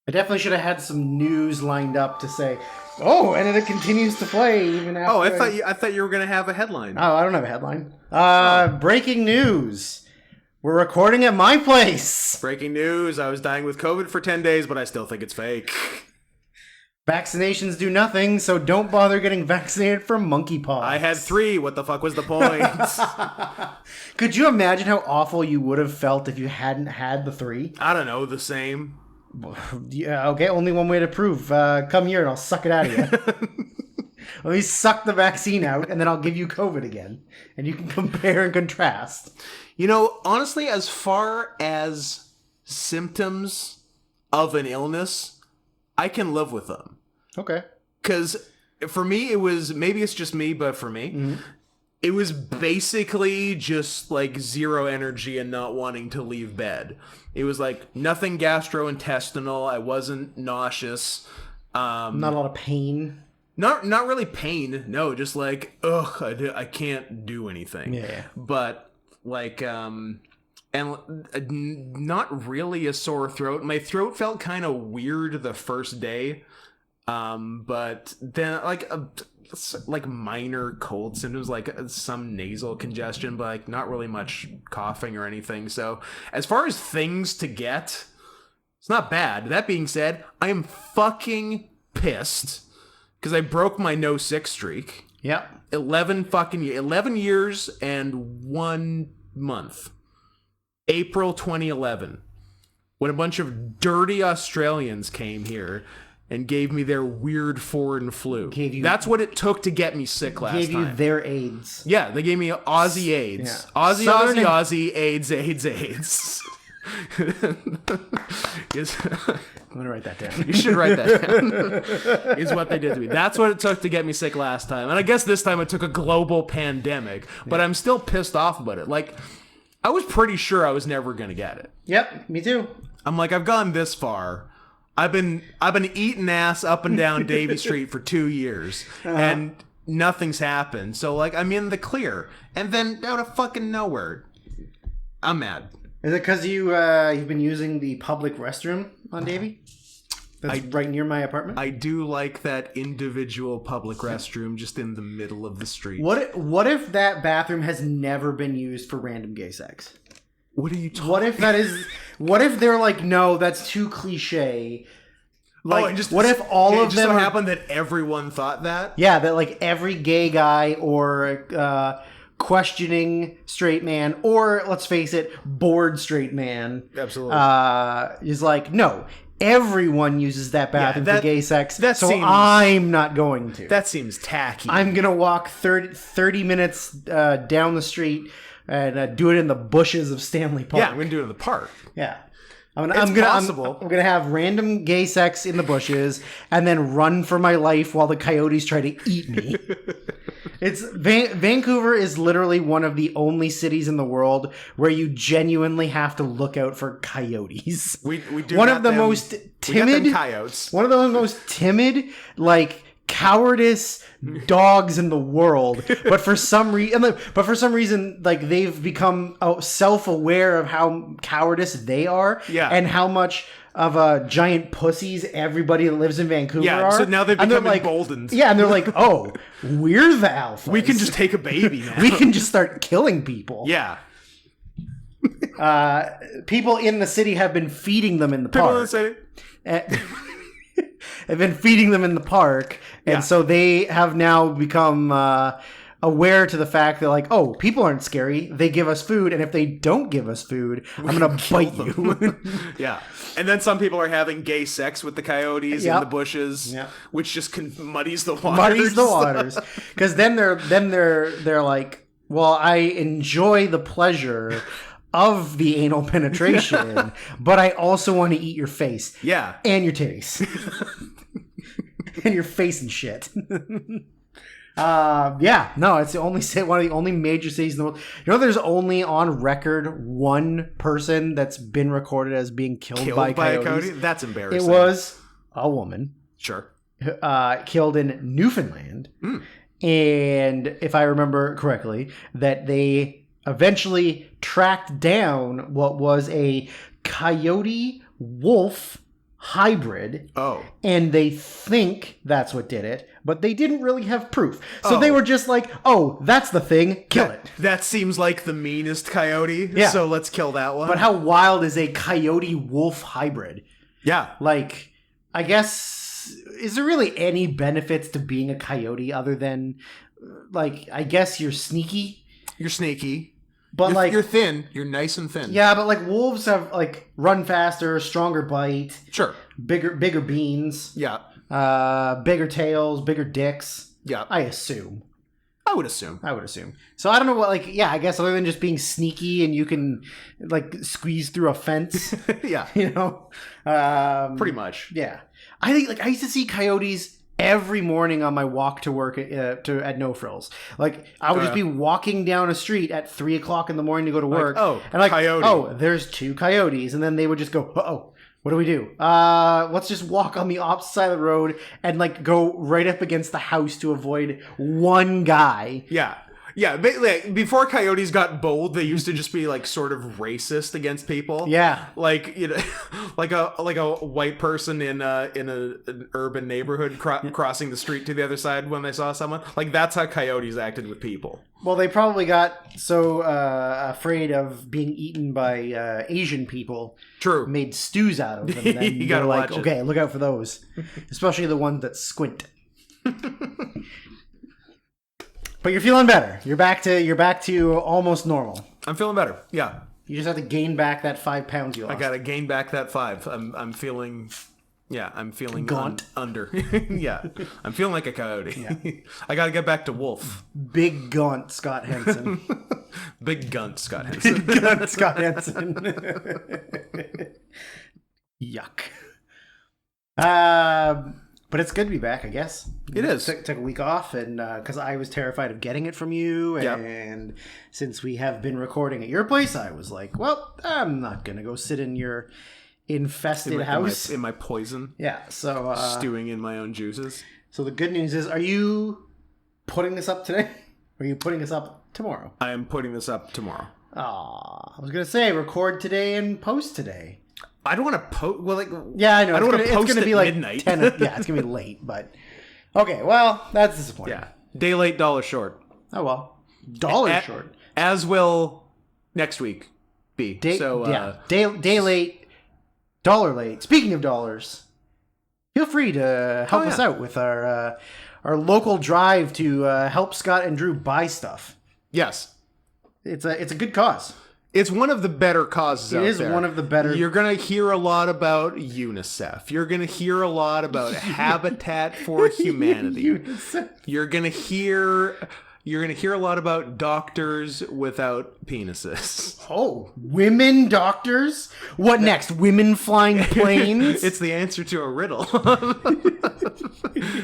I definitely should have had some news lined up to say, oh, and it continues to play even after. Oh, I thought you were going to have a headline. Oh, I don't have a headline. Breaking news. We're recording at my place. Breaking news. I was dying with COVID for 10 days, but I still think it's fake. Vaccinations do nothing, so don't bother getting vaccinated for monkeypox. I had 3. What the fuck was the point? Could you imagine how awful you would have felt if you hadn't had the 3? I don't know, the same. Yeah, okay, only one way to prove. Come here and I'll suck it out of you. Let me suck the vaccine out and then I'll give you COVID again. And you can compare and contrast. You know, honestly, as far as symptoms of an illness, I can live with them. Okay. Because for me, it was, maybe it's just me, but for me, it was basically just like zero energy and not wanting to leave bed. It was like nothing gastrointestinal. I wasn't nauseous. Not a lot of pain. Not really pain. No, just like, I can't do anything. Yeah. But like, and not really a sore throat. My throat felt kind of weird the first day. But then like minor cold symptoms, like some nasal congestion, but like not really much coughing or anything. So as far as things to get, it's not bad. That being said, I am fucking pissed because I broke my no sick streak. Yep. 11 years and 1 month. April 2011, when a bunch of dirty Australians came here and gave me their weird foreign flu. That's what it took to get me sick last time. Gave you their AIDS. Yeah, they gave me Aussie AIDS. Yeah. Aussie, AIDS. I'm going to write that down. You should write that down. Is what they did to me. That's what it took to get me sick last time. And I guess this time it took a global pandemic. But I'm still pissed off about it. Like, I was pretty sure I was never going to get it. Yep, me too. I'm like, I've gone this far. I've been eating ass up and down Davie Street for 2 years, and nothing's happened. So like, I'm in the clear, and then out of fucking nowhere, I'm mad. Is it because you've been using the public restroom on Davie? That's right near my apartment. I do like that individual public restroom just in the middle of the street. What if that bathroom has never been used for random gay sex? What are you talking? What if they're like, no, that's too cliche. Like, what if all of them happened that everyone thought that? Yeah, that like every gay guy or questioning straight man, or let's face it, bored straight man, absolutely, is like, no, everyone uses that bathroom for gay sex, I'm not going to. That seems tacky. I'm gonna walk 30 minutes down the street and do it in the bushes of Stanley Park. Yeah, I'm gonna do it in the park. Yeah. I'm gonna have random gay sex in the bushes and then run for my life while the coyotes try to eat me. Vancouver is literally one of the only cities in the world where you genuinely have to look out for coyotes. We do one of the most timid coyotes. One of the most timid, like, cowardice dogs in the world, but for some reason, like, they've become self-aware of how cowardice they are, and how much of giant pussies everybody that lives in Vancouver are. So now they've become emboldened. Yeah, and they're like, oh, we're the alphas. We can just take a baby now. We can just start killing people. Yeah. People in the city have been feeding them in the park. People in the city. Have been feeding them in the park, and so they have now become aware to the fact that, like, oh, people aren't scary. They give us food, and if they don't give us food, I'm going to bite you. Yeah. And then some people are having gay sex with the coyotes in the bushes, which just muddies the waters. Because then they're like, well, I enjoy the pleasure of the anal penetration, but I also want to eat your face. Yeah. And your titties. And your face and shit. It's one of the only major cities in the world. You know, there's only on record one person that's been recorded as being killed by coyotes. A coyote? That's embarrassing. It was a woman. Sure. Killed in Newfoundland. And if I remember correctly, that they eventually tracked down what was a coyote wolf hybrid. Oh. And they think that's what did it, but they didn't really have proof. So they were just like, oh, that's the thing, kill it. That seems like the meanest coyote, Yeah. so let's kill that one. But how wild is a coyote-wolf hybrid? Yeah. Like, I guess, is there really any benefits to being a coyote other than, like, I guess you're sneaky? You're sneaky. But you're thin. You're nice and thin. Yeah, but like wolves have like run faster, stronger bite, Sure. bigger beans, Yeah. bigger tails, bigger dicks. Yeah. I assume. I would assume. So I don't know what, like, yeah, I guess other than just being sneaky and you can like squeeze through a fence, Yeah. you know, Pretty much. yeah. I think like I used to see coyotes every morning on my walk to work at No Frills. Like I would just be walking down a street at 3:00 in the morning to go to work. And like, coyote. oh, there's 2 coyotes, and then they would just go, oh, what do we do? Let's just walk on the opposite side of the road and like go right up against the house to avoid one guy. Yeah. Yeah, like, before coyotes got bold, they used to just be like sort of racist against people. Yeah. Like, you know, like a white person in an urban neighborhood crossing the street to the other side when they saw someone. Like, that's how coyotes acted with people. Well, they probably got so afraid of being eaten by Asian people. True. Made stews out of them. And then You gotta they're like, watch it. okay, look out for those, especially the ones that squint. But you're feeling better. You're back to almost normal. I'm feeling better. Yeah. You just have to gain back that 5 pounds you lost. I gotta gain back that 5. I'm feeling... Yeah, I'm feeling Gaunt. under. Yeah, I'm feeling like a coyote. Yeah. I gotta get back to wolf. Big gaunt Scott Henson. Big gunt Scott Henson. Big gaunt Scott Henson. Yuck. But it's good to be back, I guess. It is. Took a week off, and because I was terrified of getting it from you, and since we have been recording at your place, I was like, well, I'm not gonna go sit in your infested house in my poison. Yeah, so stewing in my own juices. So the good news is, are you putting this up today? Or are you putting this up tomorrow? I am putting this up tomorrow. Aw, I was gonna say record today and post today. I don't want to post. Well, like, yeah, I know. I don't want to post it's gonna at be like midnight. 10. Yeah, it's gonna be late, but okay. Well, that's disappointing. Yeah, day late, dollar short. Oh well, dollar short. As will next week be. Day late, dollar late. Speaking of dollars, feel free to help us out with our local drive to help Scott and Drew buy stuff. Yes, it's a good cause. It's one of the better causes out there. It is one of the better... You're going to hear a lot about UNICEF. You're going to hear a lot about Habitat for Humanity. UNICEF. You're going to hear a lot about doctors without penises. Oh, women doctors? What next? Women flying planes? It's the answer to a riddle.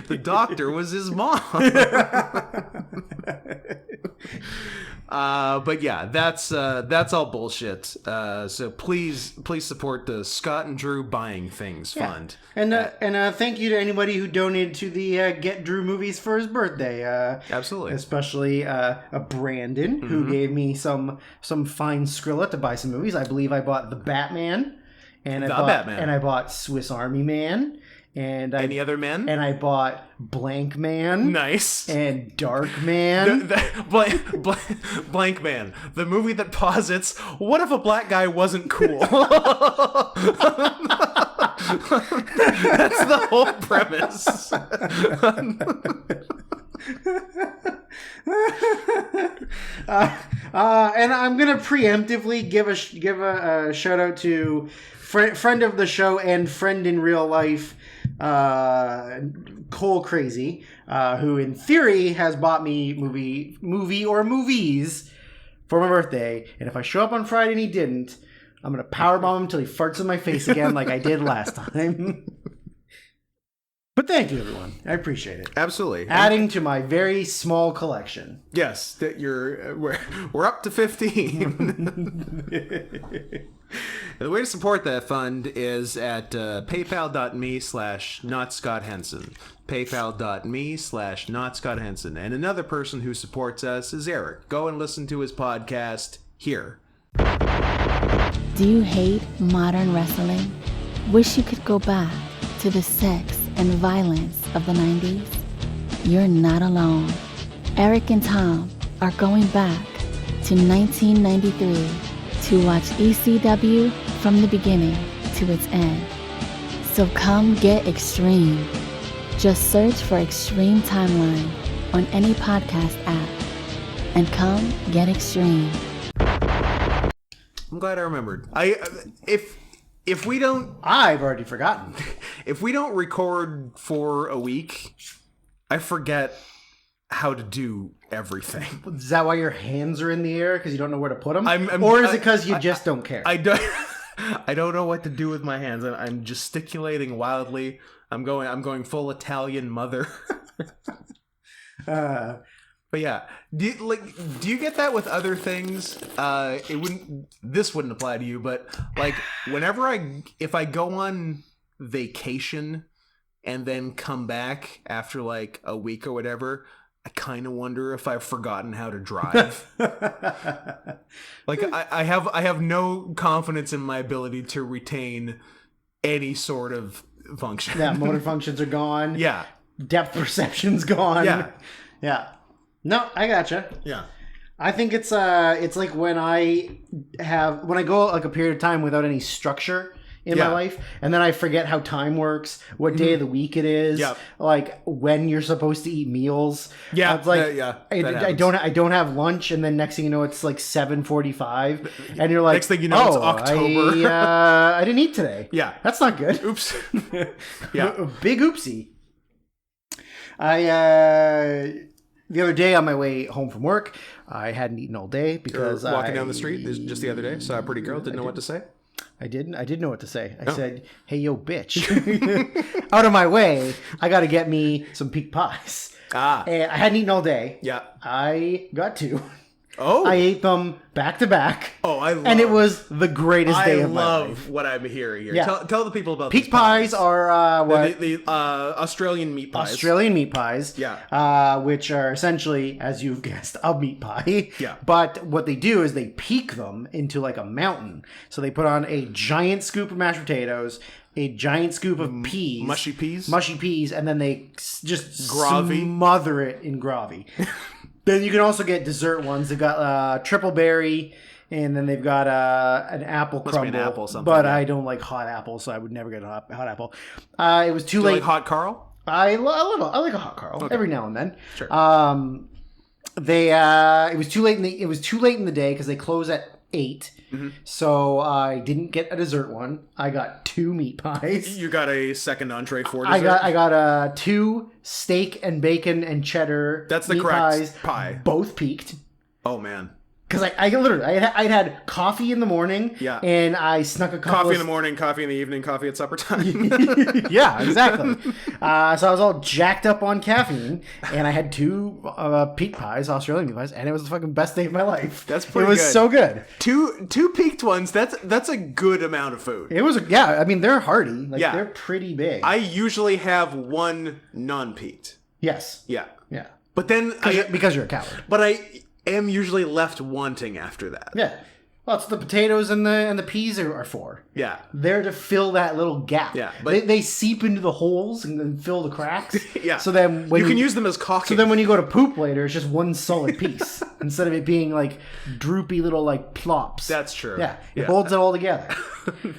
The doctor was his mom. But yeah, that's all bullshit. So please support the Scott and Drew Buying Things Fund. And thank you to anybody who donated to the Get Drew movies for his birthday. Absolutely, especially Brandon, who gave me some fine Skrilla to buy some movies. I believe I bought The Batman, and I bought Swiss Army Man. And any other men? And I bought Blank Man. Nice. And Dark Man. Blank Man. The movie that posits, what if a black guy wasn't cool? That's the whole premise. And I'm gonna preemptively give a shout out to friend of the show and friend in real life, Cole Crazy, who in theory has bought me movie or movies for my birthday, and if I show up on Friday and he didn't, I'm gonna powerbomb him until he farts in my face again like I did last time. But thank you, everyone. I appreciate it. Absolutely. Adding to my very small collection. Yes, that we're up to 15. The way to support that fund is at paypal.me/notscotthenson. paypal.me/notscotthenson. And another person who supports us is Eric. Go and listen to his podcast here. Do you hate modern wrestling? Wish you could go back to the sex and violence of the 90s? You're not alone. Eric and Tom are going back to 1993 to watch ECW from the beginning to its end. So come get extreme. Just search for Extreme Timeline on any podcast app and come get extreme. I'm glad I remembered. If we don't I've already forgotten. if we don't record for a week, I forget how to do everything. Is that why your hands are in the air because you don't know where to put them? I'm- or is it because you just don't care? I don't I don't know what to do with my hands. I'm gesticulating wildly. I'm going full Italian mother. But yeah, do you get that with other things? This wouldn't apply to you, but like if I go on vacation and then come back after like a week or whatever, I kind of wonder if I've forgotten how to drive. Like I have no confidence in my ability to retain any sort of function. Yeah, motor functions are gone. Yeah. Depth perception's gone. Yeah. Yeah. No, I gotcha. Yeah. I think it's like when I go like a period of time without any structure in my life, and then I forget how time works, what day of the week it is, like when you're supposed to eat meals. Yeah, it's like I don't have lunch, and then next thing you know, it's like 7:45, and you're like, next thing you know, it's October. I didn't eat today. Yeah, that's not good. Oops. Yeah, big oopsie. The other day on my way home from work, I hadn't eaten all day because walking down the street just the other day, saw a pretty girl, didn't know what to say. I did know what to say. I said, "Hey, yo, bitch, out of my way! I got to get me some peak pies." And I hadn't eaten all day. Yeah, I got two. Oh, I ate them back to back. Oh, and it was the greatest day of my life. I love what I'm hearing here. Yeah. Tell the people about peak pies. Are what the Australian meat pies. Australian meat pies. Yeah. Which are essentially, as you've guessed, a meat pie. Yeah. But what they do is they peak them into like a mountain. So they put on a giant scoop of mashed potatoes, a giant scoop of peas, mushy peas, and then they just gravy, smother it in gravy. Then you can also get dessert ones. They've got triple berry, and then they've got an apple crumble. Must be an apple something. But I don't like hot apples, so I would never get a hot apple. It was too late. Like hot Carl? I like a hot Carl every now and then. Sure. It was too late in the day because they close at 8. Mm-hmm. So I didn't get a dessert one. I got 2 meat pies. You got a second entree for dessert? I got 2 steak and bacon and cheddar. That's the meat correct pies, pie. Both peaked. Oh man. Because I'd had coffee in the morning, and I snuck a couple coffee in the morning, coffee in the evening, coffee at supper time. Yeah, exactly. So I was all jacked up on caffeine, and I had 2 peak pies, Australian meat pies, and it was the fucking best day of my life. That's pretty good. It was so good. Two peaked ones. That's a good amount of food. It was I mean they're hearty. They're pretty big. I usually have 1 non-peaked. Yes. Yeah. Yeah. But then because you're a coward. But I am usually left wanting after that. Yeah. Well, it's the potatoes and the peas are for. Yeah. They're to fill that little gap. Yeah. But they seep into the holes and then fill the cracks. Yeah. So then when you can use them as caulking. So then when you go to poop later, it's just one solid piece instead of it being like droopy little like plops. That's true. Yeah. It holds it all together.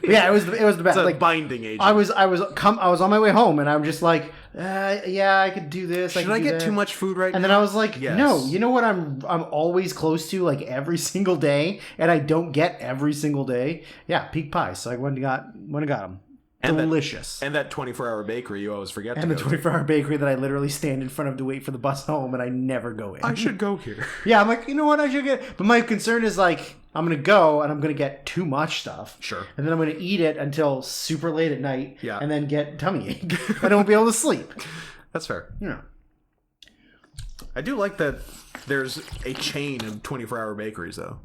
Yeah, it was the best. It's a like binding agent. I was on my way home and I'm just like, yeah, I could do this. Should I get too much food right now? And then I was like, yes. No, you know what I'm always close to like every single day, and I don't get every single day. Yeah, peak pies. So I went and got them. Delicious. And that 24-hour bakery you always forget and to the go 24-hour bakery that I literally stand in front of to wait for the bus home, and I never go in. I should go here. Yeah, I'm like, you know what, I should get. But my concern is like, I'm gonna go and I'm gonna get too much stuff. Sure. And then I'm gonna eat it until super late at night. Yeah. And then get tummy ache. I don't be able to sleep. That's fair. Yeah. I do like that there's a chain of 24-hour bakeries, though.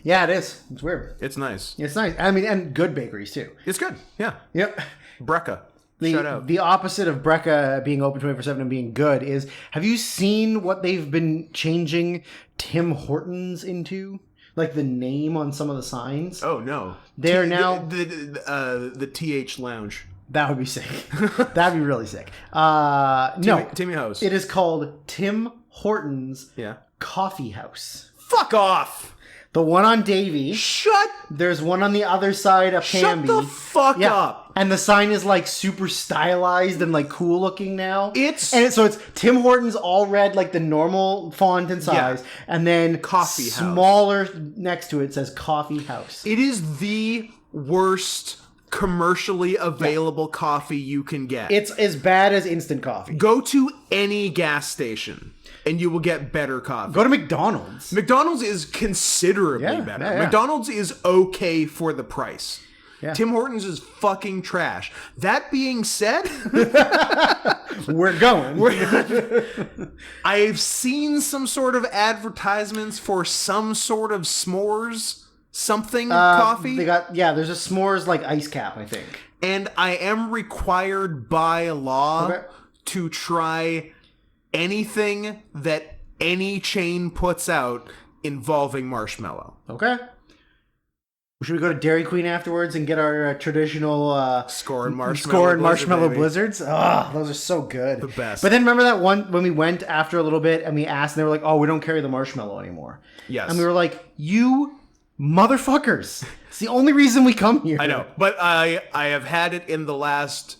Yeah, it is. It's weird. It's nice. It's nice. I mean, and good bakeries, too. It's good. Yeah. Yep. Brecca. Shout out. The opposite of Brecca being open 24/7 and being good is, have you seen what they've been changing Tim Hortons into? like the name on some of the signs. Oh no, They are now the TH Lounge. That would be sick. That'd be really sick. No, Timmy House. it is called Tim Hortons Yeah. Coffee House. Fuck off. The one on Davie. Shut. There's one on the other side of Shut Canby. the fuck up. And the sign is like super stylized and like cool looking now. So it's Tim Hortons all red, like the normal font and size, and then Coffee House. smaller next to it says Coffee House. It is the worst commercially available coffee you can get. It's as bad as instant coffee. Go to any gas station and you will get better coffee. Go to McDonald's. McDonald's is considerably better. Yeah. McDonald's is okay for the price. Yeah. Tim Hortons is fucking trash. That being said, We're going. I've seen some sort of advertisements for some sort of s'mores coffee. There's a s'mores like ice cap, I think. And I am required by law Okay. to try anything that any chain puts out involving marshmallow. Okay. Should we go to Dairy Queen afterwards and get our traditional Score and marshmallow blizzards? Oh, those are so good. The best. But then remember that one when we went after a little bit and we asked and they were like, "Oh, we don't carry the marshmallow anymore." Yes. And we were like, "You motherfuckers. It's the only reason we come here." I know, but I have had it in the last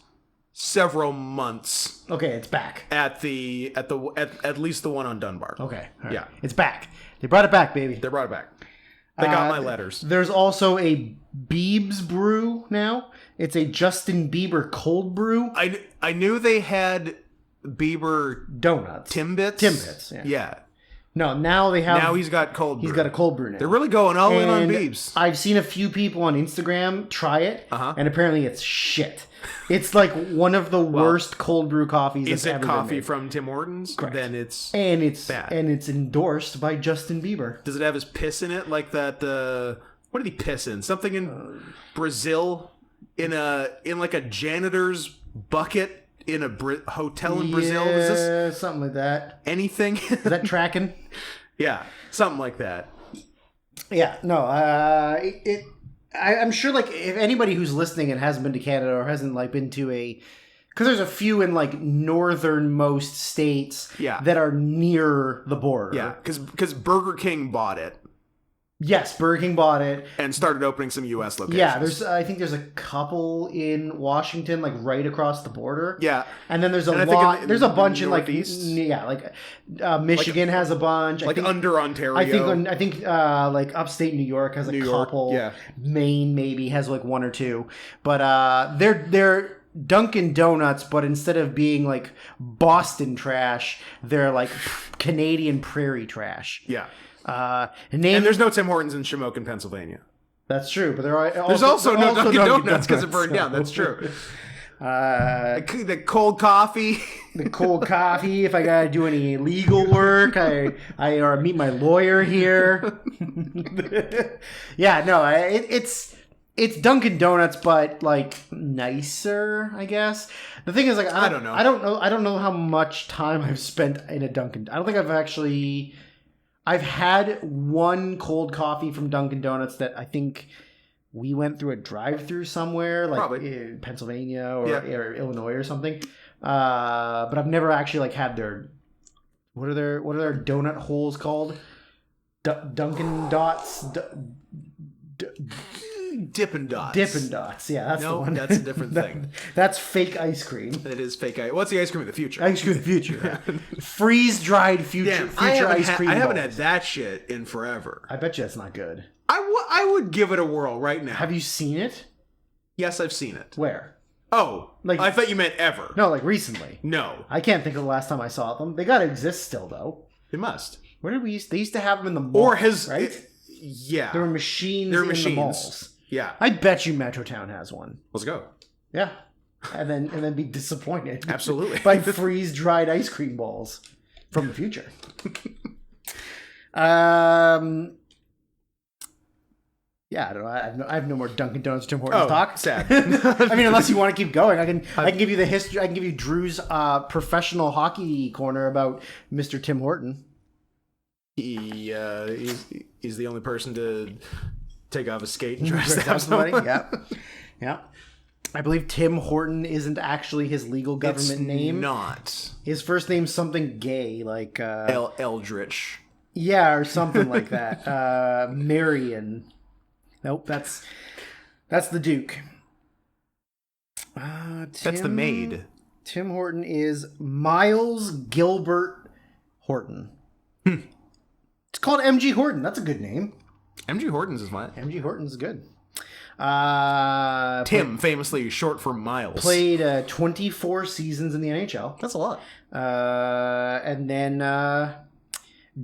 several months Okay, it's back. at least the one on Dunbar. Okay. all right. Yeah. It's back. They brought it back, baby. They brought it back. They got my letters. There's also a Biebs brew now. It's a Justin Bieber cold brew. I knew they had Bieber Donuts. Timbits. Timbits, yeah. No, now they have... Now he's got cold brew. He's got a cold brew now. They're really going all in on And Biebs. I've seen a few people on Instagram try it, and apparently it's shit. It's like one of the worst cold brew coffees Is that's it ever coffee been made. from Tim Hortons? Correct. Then it's bad. bad. And it's endorsed by Justin Bieber. Does it have his piss in it? Like that? What did he piss in? Something in Brazil? In like a janitor's bucket in a hotel in Brazil? Is this something like that. anything? Is that tracking? Yeah, something like that. Yeah, no, I'm sure, like, if anybody who's listening and hasn't been to Canada or hasn't, like, been to because there's a few in, like, northernmost states that are near the border. Yeah, because Burger King bought it. Yes, Burger King bought it. And started opening some U.S. locations. Yeah, I think there's a couple in Washington, like, right across the border. Yeah. And then there's there's a bunch in, like, Michigan has a bunch. Like under Ontario. I think like upstate New York has a couple. Yeah. Maine maybe has like one or two. But they're Dunkin' Donuts, but instead of being like Boston trash, they're like Canadian prairie trash. Yeah. And there's no Tim Hortons in Shamokin, Pennsylvania. That's true, but there's also no Dunkin' Donuts because it burned down. That's true. The cold coffee. The cold coffee. If I gotta do any legal work, I or meet my lawyer here. Yeah, no, it's Dunkin' Donuts, but like nicer, I guess. The thing is, like, I don't know how much time I've spent in a Dunkin'. I don't think I've had one cold coffee from Dunkin' Donuts that I think we went through a drive-through somewhere, like in Pennsylvania or Illinois or something. But I've never actually like had their what are their donut holes called? Dunkin' Dots. Dippin' Dots. Dippin' Dots. Yeah, that's the one. That's a different thing. That's fake ice cream. That is fake ice. What's the ice cream of the future? Ice cream of the future. Freeze-dried future ice cream. I haven't balls. had that shit in forever. I bet you that's not good. I would give it a whirl right now. Have you seen it? Yes, I've seen it. Where? Oh, like I thought you meant ever. No, like recently. No. I can't think of the last time I saw them. They gotta exist still, though. It must. Where did they used to have them in the malls, right? Yeah. There were machines in the malls. Yeah. I bet you Metrotown has one. Let's go. Yeah. And then be disappointed. Absolutely. By freeze-dried ice cream balls from the future. Yeah, I don't know. I have no more Dunkin' Donuts Tim Hortons talk. Sad. I mean, unless you want to keep going, I can give you the history. I can give you Drew's professional hockey corner about Mr. Tim Horton. He's the only person to take off a skate and try to Stab stab somebody. someone. Yeah. Yeah. I believe Tim Horton isn't actually his legal government It's name. not His first name's something gay, like Eldritch. yeah, or something like that. Marion. Nope, that's the Duke. That's the maid. Tim Horton is Miles Gilbert Horton. It's called MG Horton. That's a good name. MG Horton's is what? MG Horton's good. Tim, famously short for Miles. Played 24 seasons in the NHL. That's a lot. And then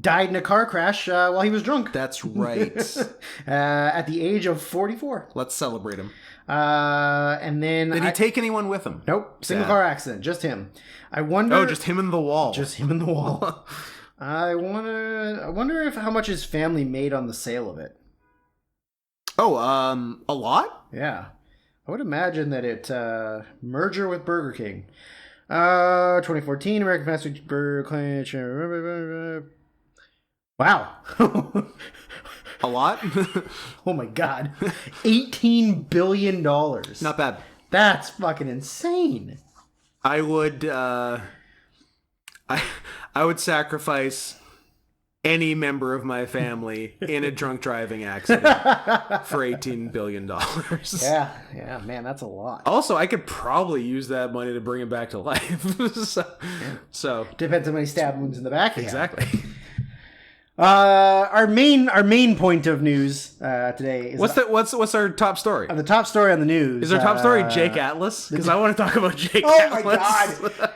died in a car crash while he was drunk. That's right. At the age of 44. Let's celebrate him. And then Did he take anyone with him? Nope, single Yeah. car accident, just him. I wonder. Oh, just him in the wall. Just him in the wall. I wonder if how much his family made on the sale of it. Oh, a lot? Yeah, I would imagine that it merger with Burger King. 2014 American fast food burger chain. Wow. A lot? Oh my god. $18 billion. Not bad. That's fucking insane. I would I would sacrifice any member of my family in a drunk driving accident for $18 billion. Yeah, man, that's a lot. Also, I could probably use that money to bring him back to life. so Depends how many stab wounds in the back. exactly. Our main point of news today is What's our top story? the top story on the news. Is our top story Jake Atlas? Because I want to talk about Jake Oh Atlas. my god.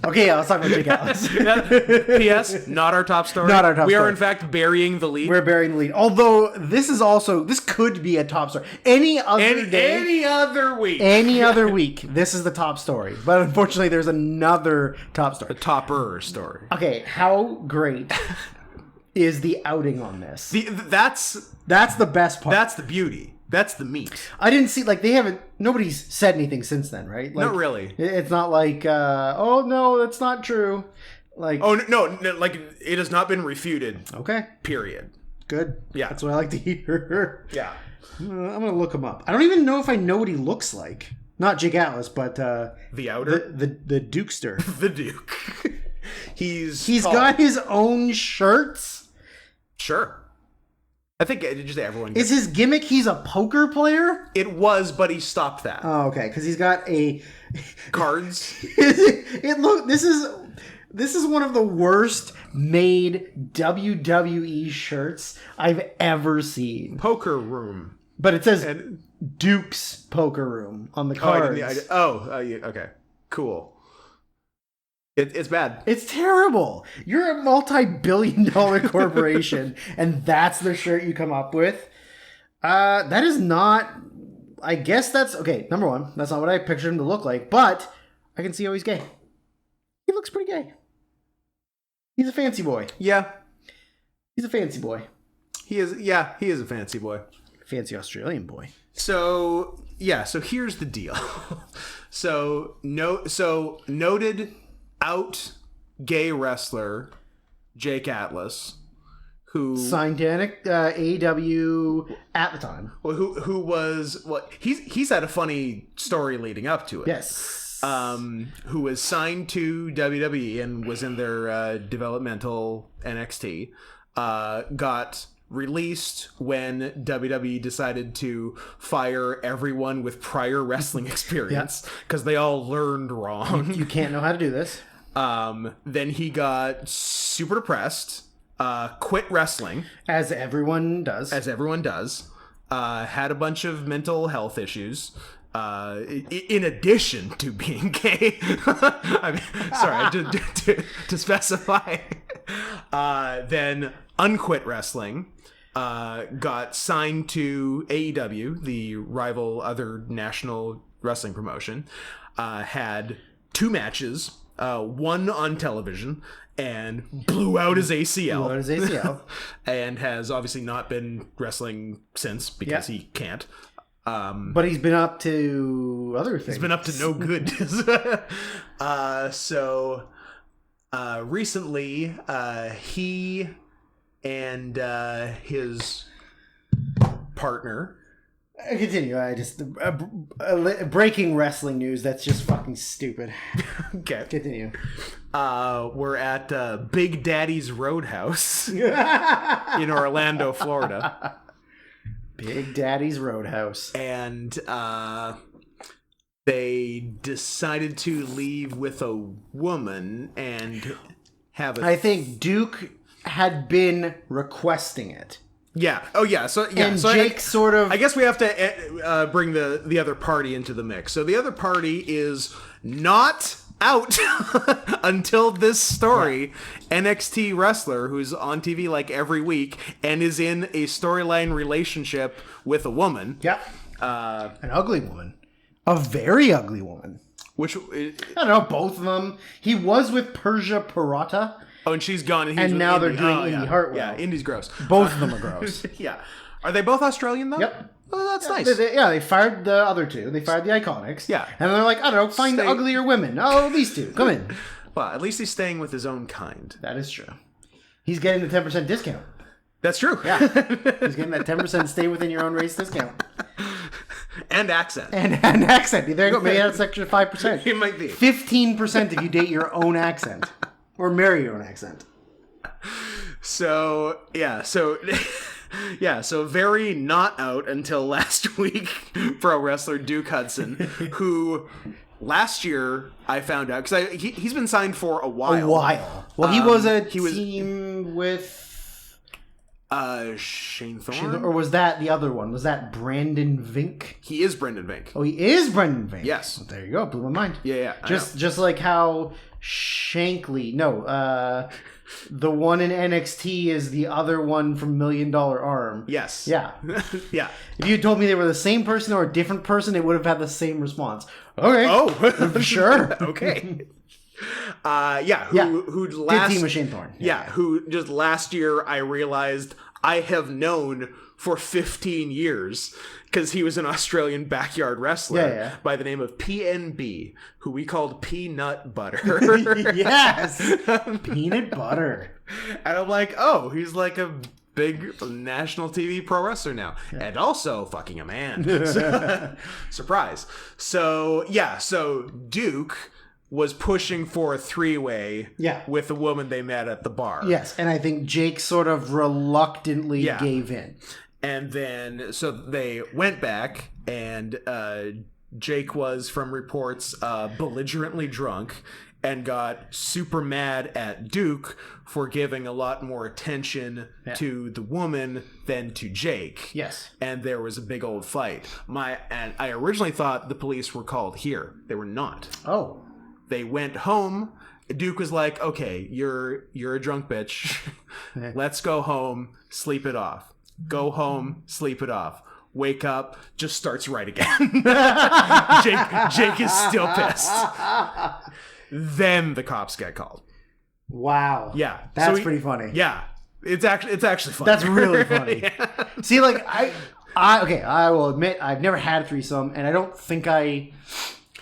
Okay, yeah, let's talk about Jake Atlas. P.S. Not our top story. Not our top We are story. in fact burying the lead. We're burying the lead. Although this could be a top story. Any other day, any other week. any other week, this is the top story. But unfortunately, there's another top story. The topper story. Okay, how great is the outing on this? That's That's the best part. that's the beauty. That's the meat. I didn't see, like, nobody's said anything since then, right? Like, Not really. It's not like, oh no, that's not true. Like, Oh no, like it has not been refuted. okay, Period. good. Yeah. That's what I like to hear. Yeah. I'm gonna look him up. I don't even know if I know what he looks like. Not Jake Atlas, but The outer. the Dukester. The Duke. He's He's got his own shirts. Sure. I think just everyone. Is his gimmick he's a poker player? It was, but he stopped that. Oh, okay, because he's got a Cards. This is one of the worst made WWE shirts I've ever seen. Poker room. But it says And Duke's Poker Room on the oh, I cards. didn't, yeah, okay. Cool. It's bad. It's terrible. You're a multi-billion-dollar corporation, and that's the shirt you come up with. That is not. I guess that's okay. Number one, that's not what I pictured him to look like, but I can see how he's gay. He looks pretty gay. He's a fancy boy. Yeah. He's a fancy boy. He is. Yeah, he is a fancy boy. Fancy Australian boy. So here's the deal. So noted out gay wrestler Jake Atlas, who Signed to AEW at the time. who was he's had a funny story leading up to it. Yes. Who was signed to WWE and was in their developmental NXT, got released when WWE decided to fire everyone with prior wrestling experience because they all learned wrong. You can't know how to do this. Then he got super depressed, quit wrestling, As everyone does. as everyone does, had a bunch of mental health issues, in addition to being gay. I mean, sorry, to specify. Then unquit wrestling, got signed to AEW, the rival other national wrestling promotion, had 2 matches, one on television, and blew out his ACL. Blew out his ACL. And has obviously not been wrestling since because he can't. But he's been up to other things. He's been up to no good. Recently, he and his partner. Continue. I just breaking wrestling news. That's just fucking stupid. Okay. Continue. We're at Big Daddy's Roadhouse in Orlando, Florida. Big Daddy's Roadhouse. And they decided to leave with a woman and have a... I think Duke had been requesting it. Yeah. Oh, yeah. So yeah. And so Jake sort of... I guess we have to bring the other party into the mix. So the other party is not out until this story. Yeah. NXT wrestler who's on TV like every week and is in a storyline relationship with a woman. Yep. An ugly woman. A very ugly woman. Which... I don't know, both of them. He was with Persia Pirata. Oh, and she's gone. And now Indy. they're doing Indy Hartwell. Yeah, Indy's gross. Both of them are gross. Yeah. Are they both Australian, though? Yep. Oh, that's nice. They fired the other two. They fired the Iconics. Yeah. And they're like, I don't know, find uglier women. Oh, these two. Come in. Well, at least he's staying with his own kind. That is true. He's getting the 10% discount. That's true. Yeah. He's getting that 10% stay within your own race discount. And accent. And accent. There you go. Maybe that's extra 5%. It might be. 15% if you date your own accent. Or marry your own accent. So, yeah. So, yeah. So, very not out until last week, pro wrestler Duke Hudson, who last year I found out, because he's been signed for a while. Well, he was a team with... Shane Thorne? Or was that the other one? Was that Brandon Vink? He is Brendan Vink. Oh, he is Brendan Vink. Yes. Well, there you go. Blew my mind. Yeah. Just like how Shankly... No, the one in NXT is the other one from $1 Million Arm. Yes. Yeah. Yeah. If you had told me they were the same person or a different person, it would have had the same response. Okay. Oh. Sure. Okay. Who last... Did team with Shane Thorne. Yeah, who just last year I realized I have known for 15 years because he was an Australian backyard wrestler by the name of PNB, who we called Peanut Butter. Yes! Peanut Butter. And I'm like, oh, he's like a big national TV pro wrestler now. Yeah. And also fucking a man. Surprise. So, yeah, so Duke was pushing for a three-way with the woman they met at the bar. Yes, and I think Jake sort of reluctantly gave in. And then, so they went back, and Jake was, from reports, belligerently drunk and got super mad at Duke for giving a lot more attention to the woman than to Jake. Yes. And there was a big old fight. And I originally thought the police were called here. They were not. Oh. They went home. Duke was like, okay, you're a drunk bitch. Let's go home, sleep it off. Go home, sleep it off. Wake up, just starts right again. Jake is still pissed. Then the cops get called. Wow. Yeah. That's pretty funny. Yeah. It's actually funny. That's really funny. See, like, I will admit I've never had a threesome, and I don't think I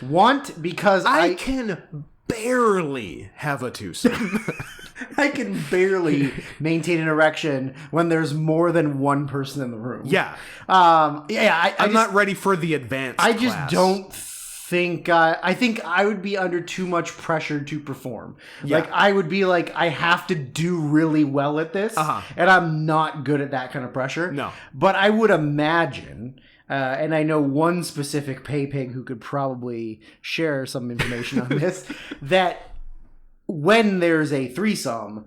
want, because I can barely have a twosome. I can barely maintain an erection when there's more than one person in the room. Yeah. I'm not ready for the advanced I just class. don't think... I think I would be under too much pressure to perform. Yeah. Like, I would be like, I have to do really well at this, and I'm not good at that kind of pressure. No. But I would imagine... and I know one specific pay pig who could probably share some information on this, that when there's a threesome,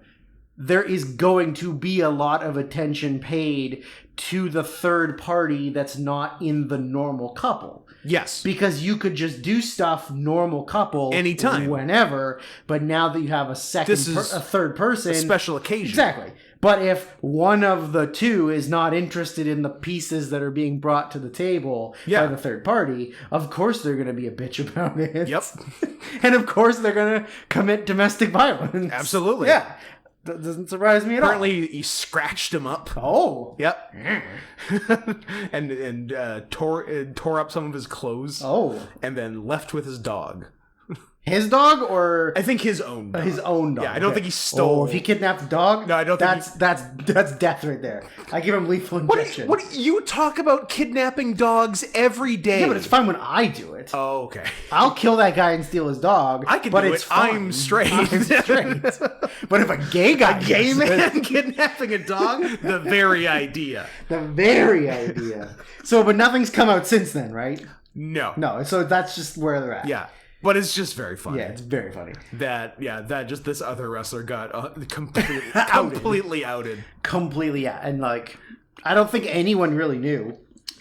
there is going to be a lot of attention paid to the third party that's not in the normal couple. Yes. Because you could just do stuff normal couple anytime, whenever, but now that you have a third person, a special occasion. Exactly. But if one of the two is not interested in the pieces that are being brought to the table by the third party, of course they're going to be a bitch about it. Yep. And of course they're going to commit domestic violence. Absolutely. Yeah. That doesn't surprise me at all. Apparently he scratched him up. Oh. Yep. and tore up some of his clothes. Oh. And then left with his dog. His dog or I think his own dog. his own dog? Yeah, I don't Okay. think he stole. Oh, if he kidnapped the dog, No, I don't think that's death right there. I give him lethal injection. What you talk about kidnapping dogs every day? Yeah, but it's fine when I do it. Oh, okay. I'll kill that guy and steal his dog. I can but do it's it. fine. I'm straight. I'm straight. But if a gay guy, Gay does man it, kidnapping a dog? The very idea. the very idea. So, but nothing's come out since then, right? No. No. So that's just where they're at. Yeah. But it's just very funny. Yeah, it's very funny. That just this other wrestler got completely outed. Completely, yeah. And like, I don't think anyone really knew.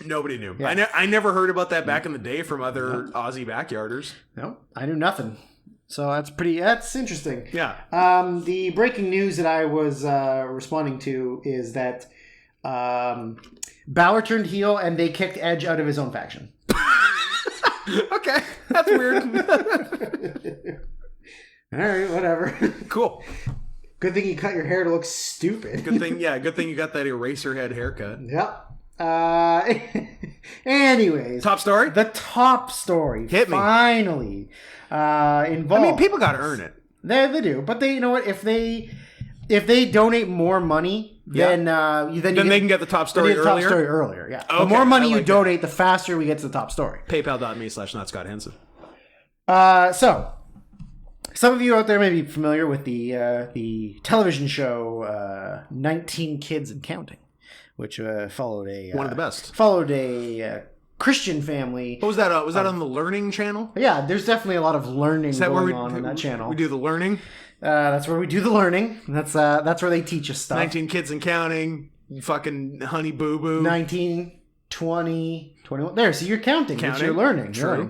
Nobody knew. Yeah. I never heard about that back in the day from other Aussie backyarders. No, I knew nothing. So that's interesting. Yeah. The breaking news that I was responding to is that Balor turned heel and they kicked Edge out of his own faction. Okay. That's weird. All right, whatever. Cool. Good thing you cut your hair to look stupid. Good thing you got that eraser head haircut. Yep. Anyways. Top story? The top story. Hit me. Finally. Involved. I mean, people got to earn it. They do. But you know what? If they donate more money, then they can get the top story the top earlier. story earlier, yeah. Okay, The more money I like you donate, the faster we get to the top story. PayPal.me/NotScottHenson. So, some of you out there may be familiar with the television show 19 Kids and Counting, which followed One of the best. Followed a Christian family. What was that? Was that on the Learning Channel? Yeah, there's definitely a lot of learning going on that channel. We do the learning. That's where we do the learning. That's where they teach us stuff. 19 Kids and Counting. Fucking Honey Boo Boo. 19, 20, 21. There, so you're counting. You're learning. True.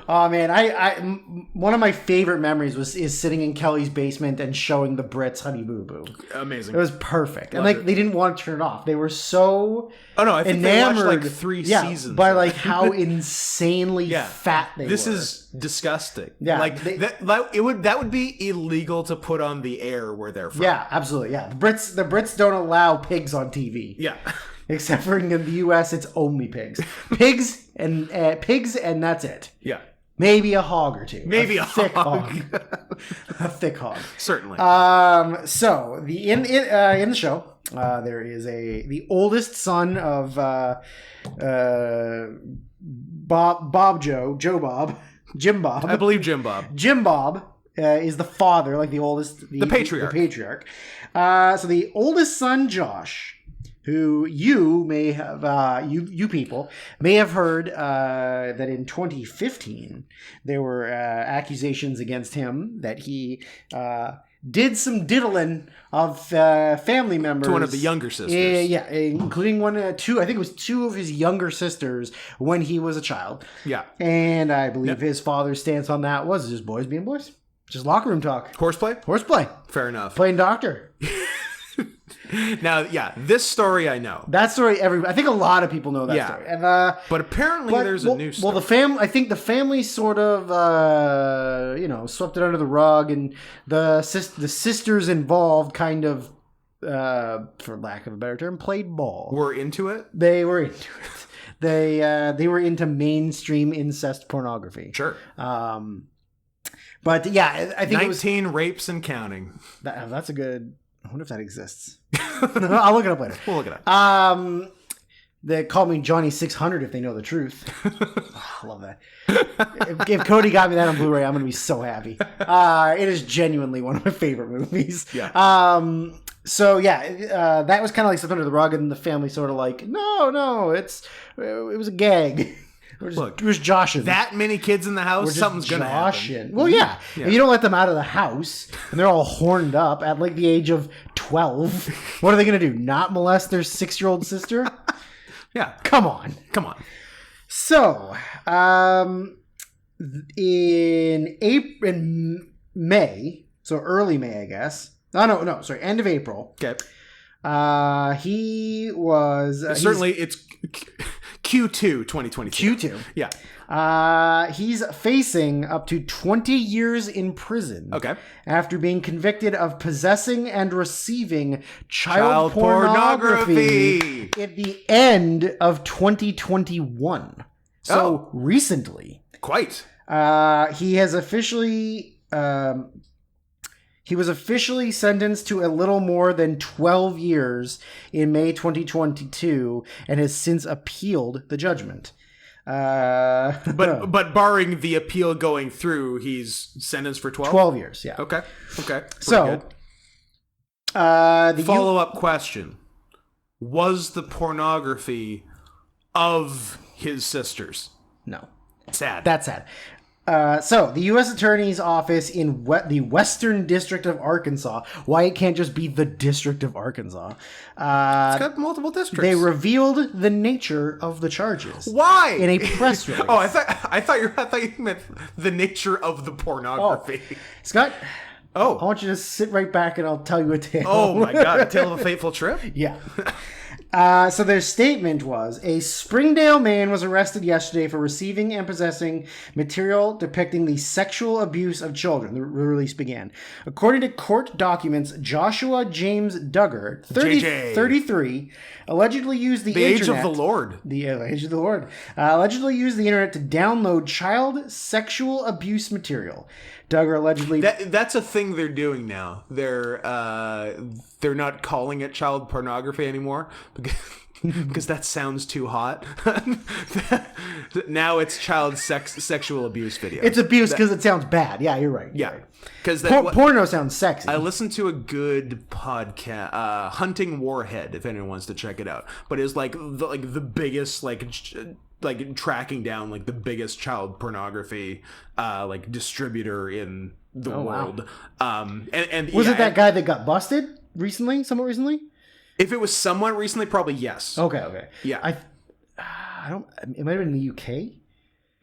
Oh man, one of my favorite memories is sitting in Kelly's basement and showing the Brits Honey Boo Boo. Amazing. It was perfect, and like they didn't want to turn it off. They were so I think enamored, they watched like 3 seasons by like how insanely fat they were. This is disgusting. Yeah, like that would be illegal to put on the air where they're from. Yeah, absolutely. Yeah, the Brits don't allow pigs on TV. Yeah. Except for in the U.S., it's only pigs. Pigs and that's it. Yeah. Maybe a hog or two. Maybe a thick hog. A thick hog. Certainly. So in the show, there is the oldest son of Jim Bob. I believe Jim Bob. Jim Bob is the father, like the oldest, the patriarch. The patriarch. So the oldest son, Josh, who you may have, you people may have heard that in 2015 there were accusations against him that he did some diddling of family members to one of the younger sisters. Yeah, including two. I think it was 2 of his younger sisters when he was a child. Yeah, and I believe his father's stance on that was just boys being boys, just locker room talk, horseplay. Fair enough. Playing doctor. Now, yeah, this story I know. That story, I think a lot of people know that story. And, but apparently there's a new story. Well, I think the family sort of, swept it under the rug, and the sisters involved kind of, for lack of a better term, played ball. Were into it? They were into it. They were into mainstream incest pornography. Sure. But yeah, I think 19 rapes and counting. That's a good. I wonder if that exists. I'll look it up later. We'll look it up. They call me Johnny 600 if they know the truth. I love that. If Cody got me that on Blu-ray, I'm going to be so happy. It is genuinely one of my favorite movies. Yeah. So yeah, that was kind of like slipped under the rug, and the family sort of like, no, it was a gag. It was joshing. That many kids in the house, something's going to happen. Well, yeah. If you don't let them out of the house, and they're all horned up at like the age of 12, what are they going to do? Not molest their 6-year-old sister? Yeah. Come on. So, in May, so early May, I guess. No, sorry, end of April. Okay. He was... Certainly, it's Q2 2022. Q2. Yeah. He's facing up to 20 years in prison. Okay. After being convicted of possessing and receiving child pornography at the end of 2021. So recently. Quite. He has officially he was officially sentenced to a little more than 12 years in May 2022 and has since appealed the judgment. But barring the appeal going through, he's sentenced for 12? 12 years, yeah. Okay. So, the follow-up question. Was the pornography of his sisters? No. Sad. That's sad. So, the U.S. Attorney's Office in the Western District of Arkansas. Why it can't just be the District of Arkansas? It's got multiple districts. They revealed the nature of the charges. Why? In a press release. Oh, I thought you meant the nature of the pornography. Oh. Scott, I want you to sit right back and I'll tell you a tale. Oh my God, a tale of a fateful trip? Yeah. So their statement was, a Springdale man was arrested yesterday for receiving and possessing material depicting the sexual abuse of children. The release began. According to court documents, Joshua James Duggar, 33, allegedly used the internet... age of the Lord. The age of the Lord. Allegedly used the internet to download child sexual abuse material. Duggar allegedly... That's a thing they're doing now. They're not calling it child pornography anymore because that sounds too hot. Now it's child sexual abuse video. It's abuse because it sounds bad. Yeah, you're right. Yeah. Because porno sounds sexy. I listened to a good podcast, Hunting Warhead, if anyone wants to check it out. But it's like the biggest like tracking down like the biggest child pornography like distributor in the world. Wow. And was it that guy that got busted somewhat recently? If it was somewhat recently, probably yes. Okay. Yeah. I don't. It might have been in the UK.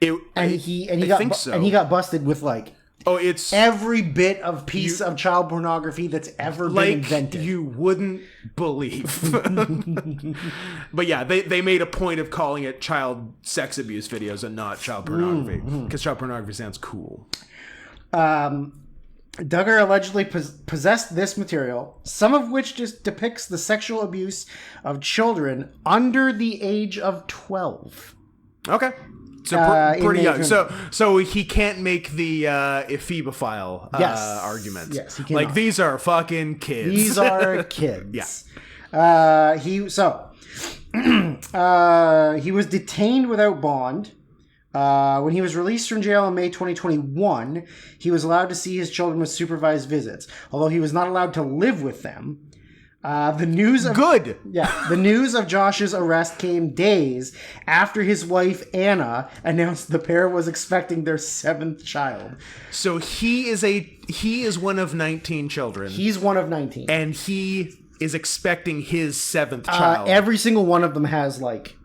He got busted with like. Oh, it's every bit of piece of child pornography that's ever been invented. You wouldn't believe. But yeah, they made a point of calling it child sex abuse videos and not child pornography because child pornography sounds cool. Duggar allegedly possessed this material, some of which just depicts the sexual abuse of children under the age of 12. Okay. So pretty young. So he can't make the ephebophile argument. Yes, he cannot. Like, these are fucking kids. These are kids. Yeah. He was detained without bond. When he was released from jail in May 2021, he was allowed to see his children with supervised visits, although he was not allowed to live with them. The news of Josh's arrest came days after his wife Anna announced the pair was expecting their 7th child. So he is one of 19 children. He's one of 19, and he is expecting his 7th child. Every single one of them has like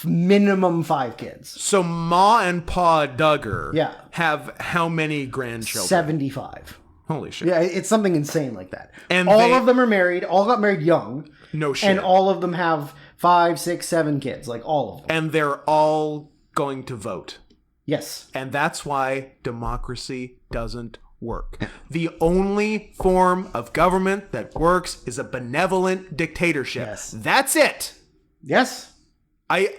minimum 5 kids. So Ma and Pa Duggar have how many grandchildren? 75. Holy shit. Yeah, it's something insane like that. And all of them are married. All got married young. No shit. And all of them have 5, 6, 7 kids. Like, all of them. And they're all going to vote. Yes. And that's why democracy doesn't work. The only form of government that works is a benevolent dictatorship. Yes. That's it. Yes. I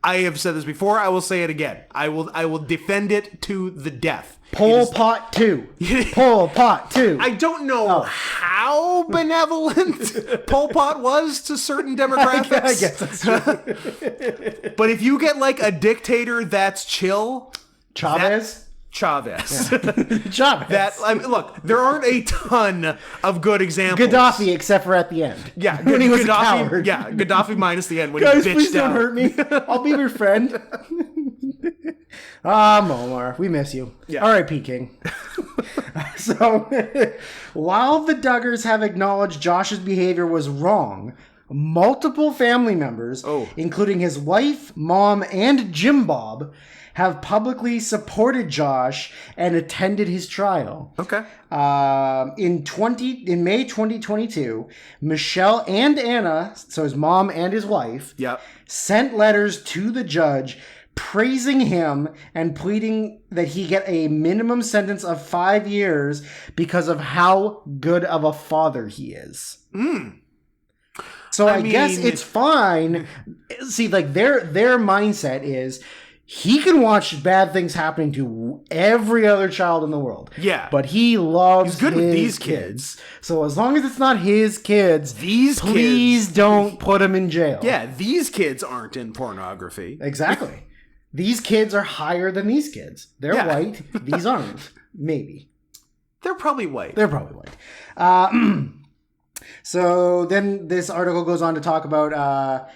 have said this before. I will say it again. I will defend it to the death. Pol Pot 2. Pol Pot 2. I don't know how benevolent Pol Pot was to certain demographics. I guess that's true. But if you get like a dictator that's chill, Chavez. Chavez. Chavez. Look, there aren't a ton of good examples. Gaddafi, except for at the end. Yeah, when he was Gaddafi, a coward. Yeah, Gaddafi minus the end when Guys, he bitched please don't out. hurt me. I'll be your friend. Muammar, we miss you. Yeah. R.I.P. King. So, while the Duggars have acknowledged Josh's behavior was wrong, multiple family members, including his wife, mom, and Jim Bob, have publicly supported Josh and attended his trial. Okay. In May 2022, Michelle and Anna, so his mom and his wife, sent letters to the judge praising him and pleading that he get a minimum sentence of 5 years because of how good of a father he is. So I guess it's fine. See, like their mindset is, He can watch bad things happening to every other child in the world. Yeah. But he loves He's good his with these kids. So as long as it's not his kids, These please kids. don't put him in jail. Yeah, these kids aren't in pornography. Exactly. These kids are higher than these kids. They're white. These aren't. Maybe. They're probably white. They're probably white. So then this article goes on to talk about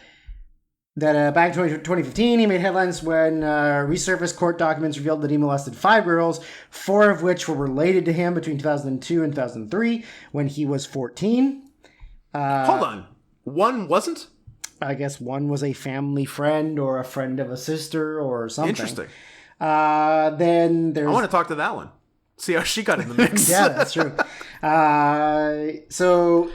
that back in 2015, he made headlines when resurfaced court documents revealed that he molested 5 girls, 4 of which were related to him between 2002 and 2003 when he was 14. Hold on. One wasn't? I guess one was a family friend or a friend of a sister or something. Interesting. Then there's... I want to talk to that one. See how she got in the mix. Yeah, that's true. So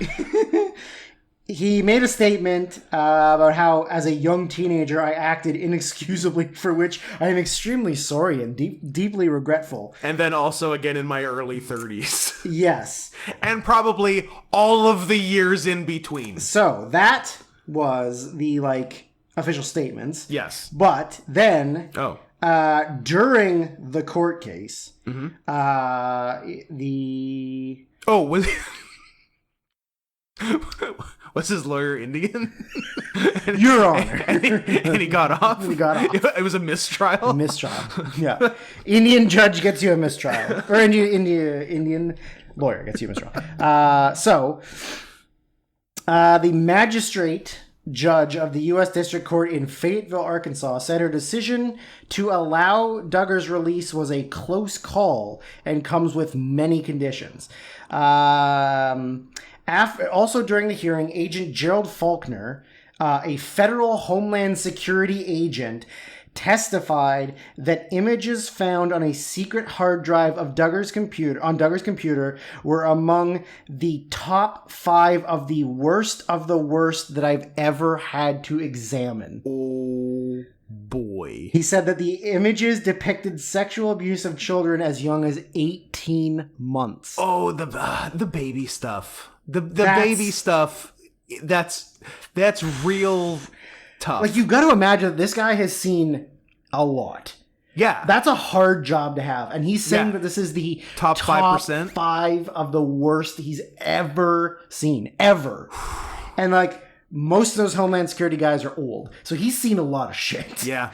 he made a statement about how, as a young teenager, I acted inexcusably, for which I am extremely sorry and deeply regretful. And then also again in my early 30s. Yes. And probably all of the years in between. So that was the, official statements. Yes. But then... Oh. During the court case, Mm-hmm. Oh, was his lawyer Indian? Your Honor. And he got off? He got off. It was a mistrial? Mistrial. Yeah. Indian judge gets you a mistrial. Or Indian lawyer gets you a mistrial. The magistrate judge of the U.S. District Court in Fayetteville, Arkansas, said her decision to allow Duggar's release was a close call and comes with many conditions. Also during the hearing, Agent Gerald Faulkner, a federal Homeland Security agent, testified that images found on a secret hard drive of Duggar's computer were among the top 5 of the worst that I've ever had to examine. Oh boy. He said that the images depicted sexual abuse of children as young as 18 months. Oh, the baby stuff. The baby stuff. That's real tough. You've got to imagine that this guy has seen a lot. Yeah. That's a hard job to have. And he's saying that this is the top 5%? 5 of the worst he's ever seen. Ever. And most of those Homeland Security guys are old. So he's seen a lot of shit. Yeah.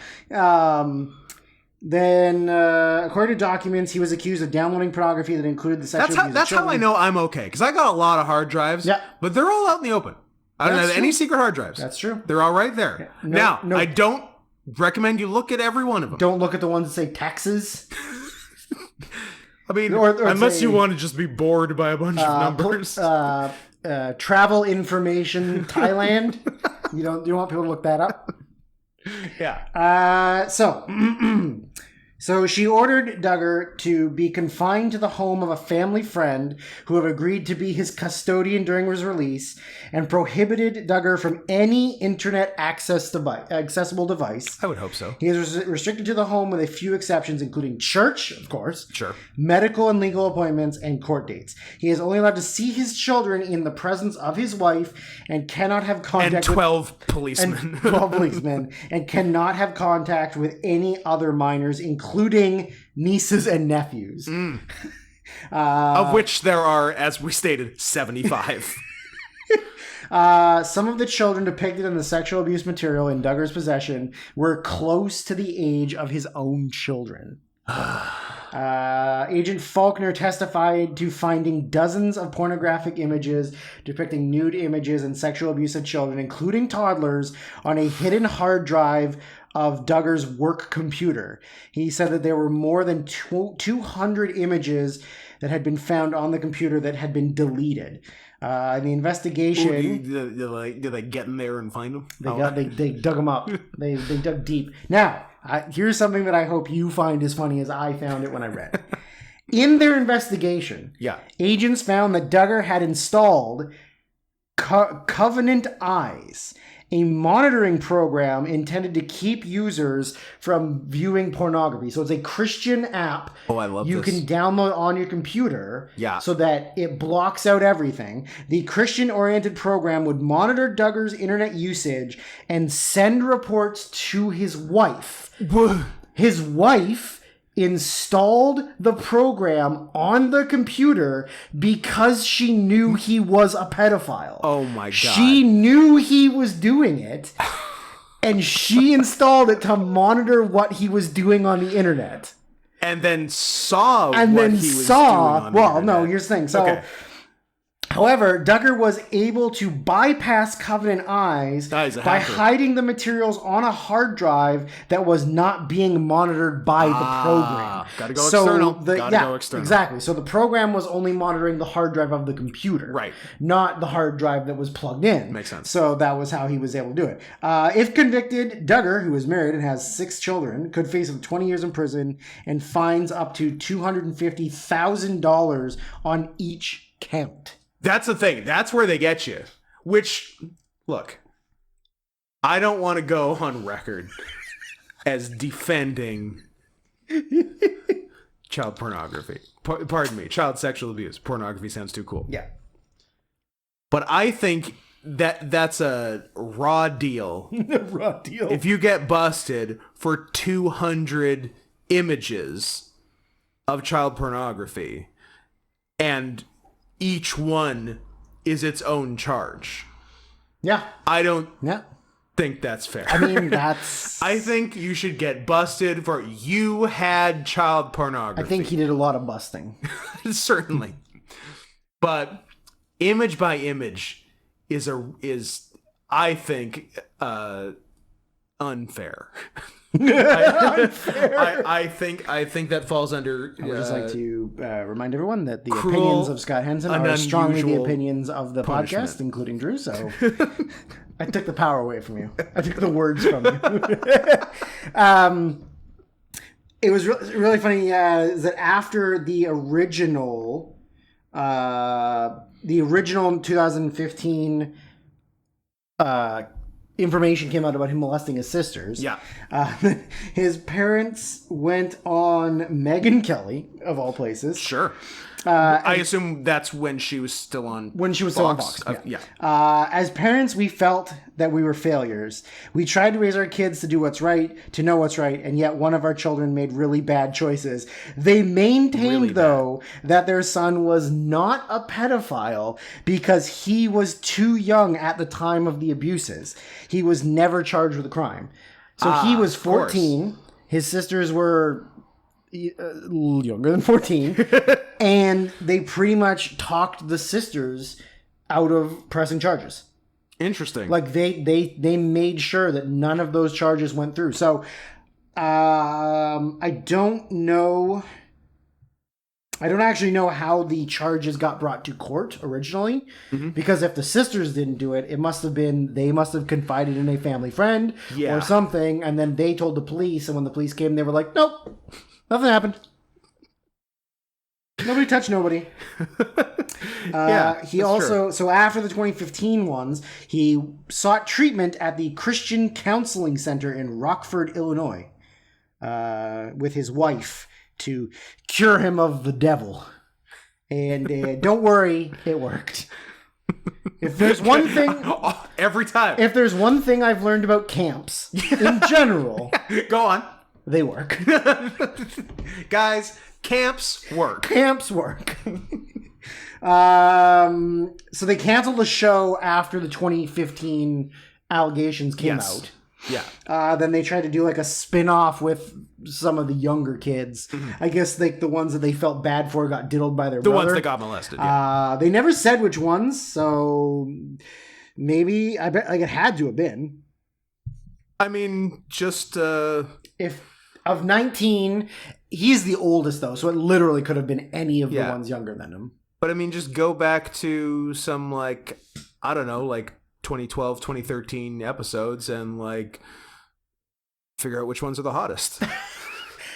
Then, according to documents, he was accused of downloading pornography that included the sexual abuse of That's children. how I know I'm okay. Because I got a lot of hard drives. Yeah. But they're all out in the open. I don't That's have true. any secret hard drives. That's true. They're all right there. Yeah. No, I don't recommend you look at every one of them. Don't look at the ones that say Texas. I mean, or unless say, you want to just be bored by a bunch of numbers. Travel information Thailand. You want people to look that up? Yeah. So she ordered Duggar to be confined to the home of a family friend who have agreed to be his custodian during his release, and prohibited Duggar from any internet accessible device. I would hope so. He is restricted to the home with a few exceptions, including church, of course, Sure. medical and legal appointments, and court dates. He is only allowed to see his children in the presence of his wife and cannot have contact And 12 policemen. and 12 policemen, and cannot have contact with any other minors, including nieces and nephews. Of which there are, as we stated, 75. Some of the children depicted in the sexual abuse material in Duggar's possession were close to the age of his own children. Agent Faulkner testified to finding dozens of pornographic images depicting nude images and sexual abuse of children, including toddlers, on a hidden hard drive of Duggar's work computer. He said that there were more than 200 images that had been found on the computer that had been deleted. In the investigation... Did they get in there and find them? They dug them up. They dug deep. Now, here's something that I hope you find as funny as I found it when I read it. In their investigation, agents found that Duggar had installed Covenant Eyes, a monitoring program intended to keep users from viewing pornography. So it's a Christian app. Oh, I love you this. can download on your computer. Yeah. So that it blocks out everything. The Christian-oriented program would monitor Duggar's internet usage and send reports to his wife. His wife installed the program on the computer because she knew he was a pedophile. Oh my God. She knew he was doing it, and she installed it to monitor what he was doing on the internet. And then saw And what then he was saw, doing on the well, no, internet. here's the thing. So, Okay. however, Duggar was able to bypass Covenant Eyes He's a by hacker. hiding the materials on a hard drive that was not being monitored by the program. Gotta go external. Gotta yeah, go external. Exactly. So the program was only monitoring the hard drive of the computer, Right. not the hard drive that was plugged in. Makes sense. So that was how he was able to do it. If convicted, Duggar, who is married and has 6 children, could face up to 20 years in prison and fines up to $250,000 on each count. That's the thing. That's where they get you. Which, look, I don't want to go on record as defending child pornography. Pardon me, child sexual abuse. Pornography sounds too cool. Yeah. But I think that's a raw deal. Raw deal. If you get busted for 200 images of child pornography and each one is its own charge, Yeah. I don't Yeah. think that's fair. I mean, that's... I think you should get busted for you had child pornography. I think he did a lot of busting. Certainly. But image by image is I think unfair. I think that falls under. I would just like to remind everyone that the cruel, opinions of Scott Henson are strongly the unusual opinions of the punishment. podcast, including Drew. So I took the power away from you. I took the words from you. It was really funny is that after the original 2015 information came out about him molesting his sisters. Yeah. His parents went on Megyn Kelly, of all places. Sure. I assume that's when she was still on. When she was still on Fox. Yeah. As parents, we felt that we were failures. We tried to raise our kids to do what's right, to know what's right, and yet one of our children made really bad choices. They maintained, though, that their son was not a pedophile because he was too young at the time of the abuses. He was never charged with a crime. So he was 14. His sisters were younger than 14. And they pretty much talked the sisters out of pressing charges. Interesting. Like they made sure that none of those charges went through. So I don't know. I don't actually know how the charges got brought to court originally, because if the sisters didn't do it, it must have been they must have confided in a family friend or something, and then they told the police, and when the police came, they were like, "Nope, nothing happened. Nobody touched nobody." He also, so after the 2015 ones, he sought treatment at the Christian Counseling Center in Rockford, Illinois, with his wife to cure him of the devil. And don't worry, it worked. If there's one thing... Every time. If there's one thing I've learned about camps, in general... Go on. They work. Guys, camps work. Camps work. So they canceled the show after the 2015 allegations came out. Yeah. Then they tried to do like a spin-off with some of the younger kids. I guess like the ones that they felt bad for got diddled by their brother. The ones that got molested. Yeah. They never said which ones, so maybe I bet like it had to have been. I mean, just if of 19, he's the oldest though, so it literally could have been any of the ones younger than him. But I mean, just go back to some like I don't know, like 2012, 2013 episodes and like figure out which ones are the hottest.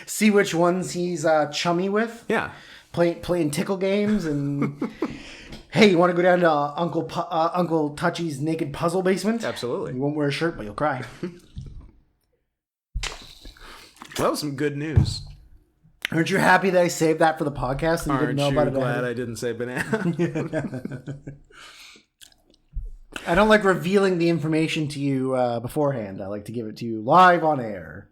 See which ones he's chummy with. Yeah. Playing tickle games and Hey, you want to go down to Uncle Touchy's naked puzzle basement? Absolutely. You won't wear a shirt, but you'll cry. Well, that was some good news. Aren't you happy that I saved that for the podcast and you didn't know about it? Glad I didn't say banana? I don't like revealing the information to you beforehand. I like to give it to you live on air.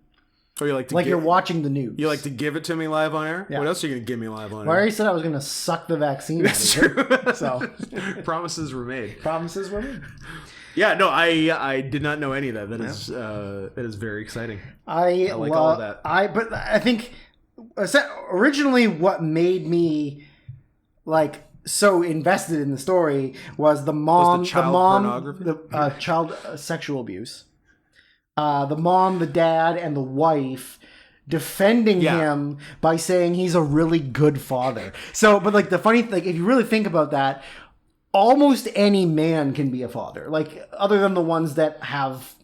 Or you like you're watching the news. You like to give it to me live on air? Yeah. What else are you going to give me live on air? Well, I already said I was going to suck the vaccine out of it. So promises were made. Promises were made. Yeah, no, I did not know any of that. That is very exciting. I like all of that. But I think originally what made me like so invested in the story was the child sexual abuse. The mom, the dad, and the wife defending him by saying he's a really good father. So, but like the funny, like if you really think about that, almost any man can be a father. Like other than the ones that have,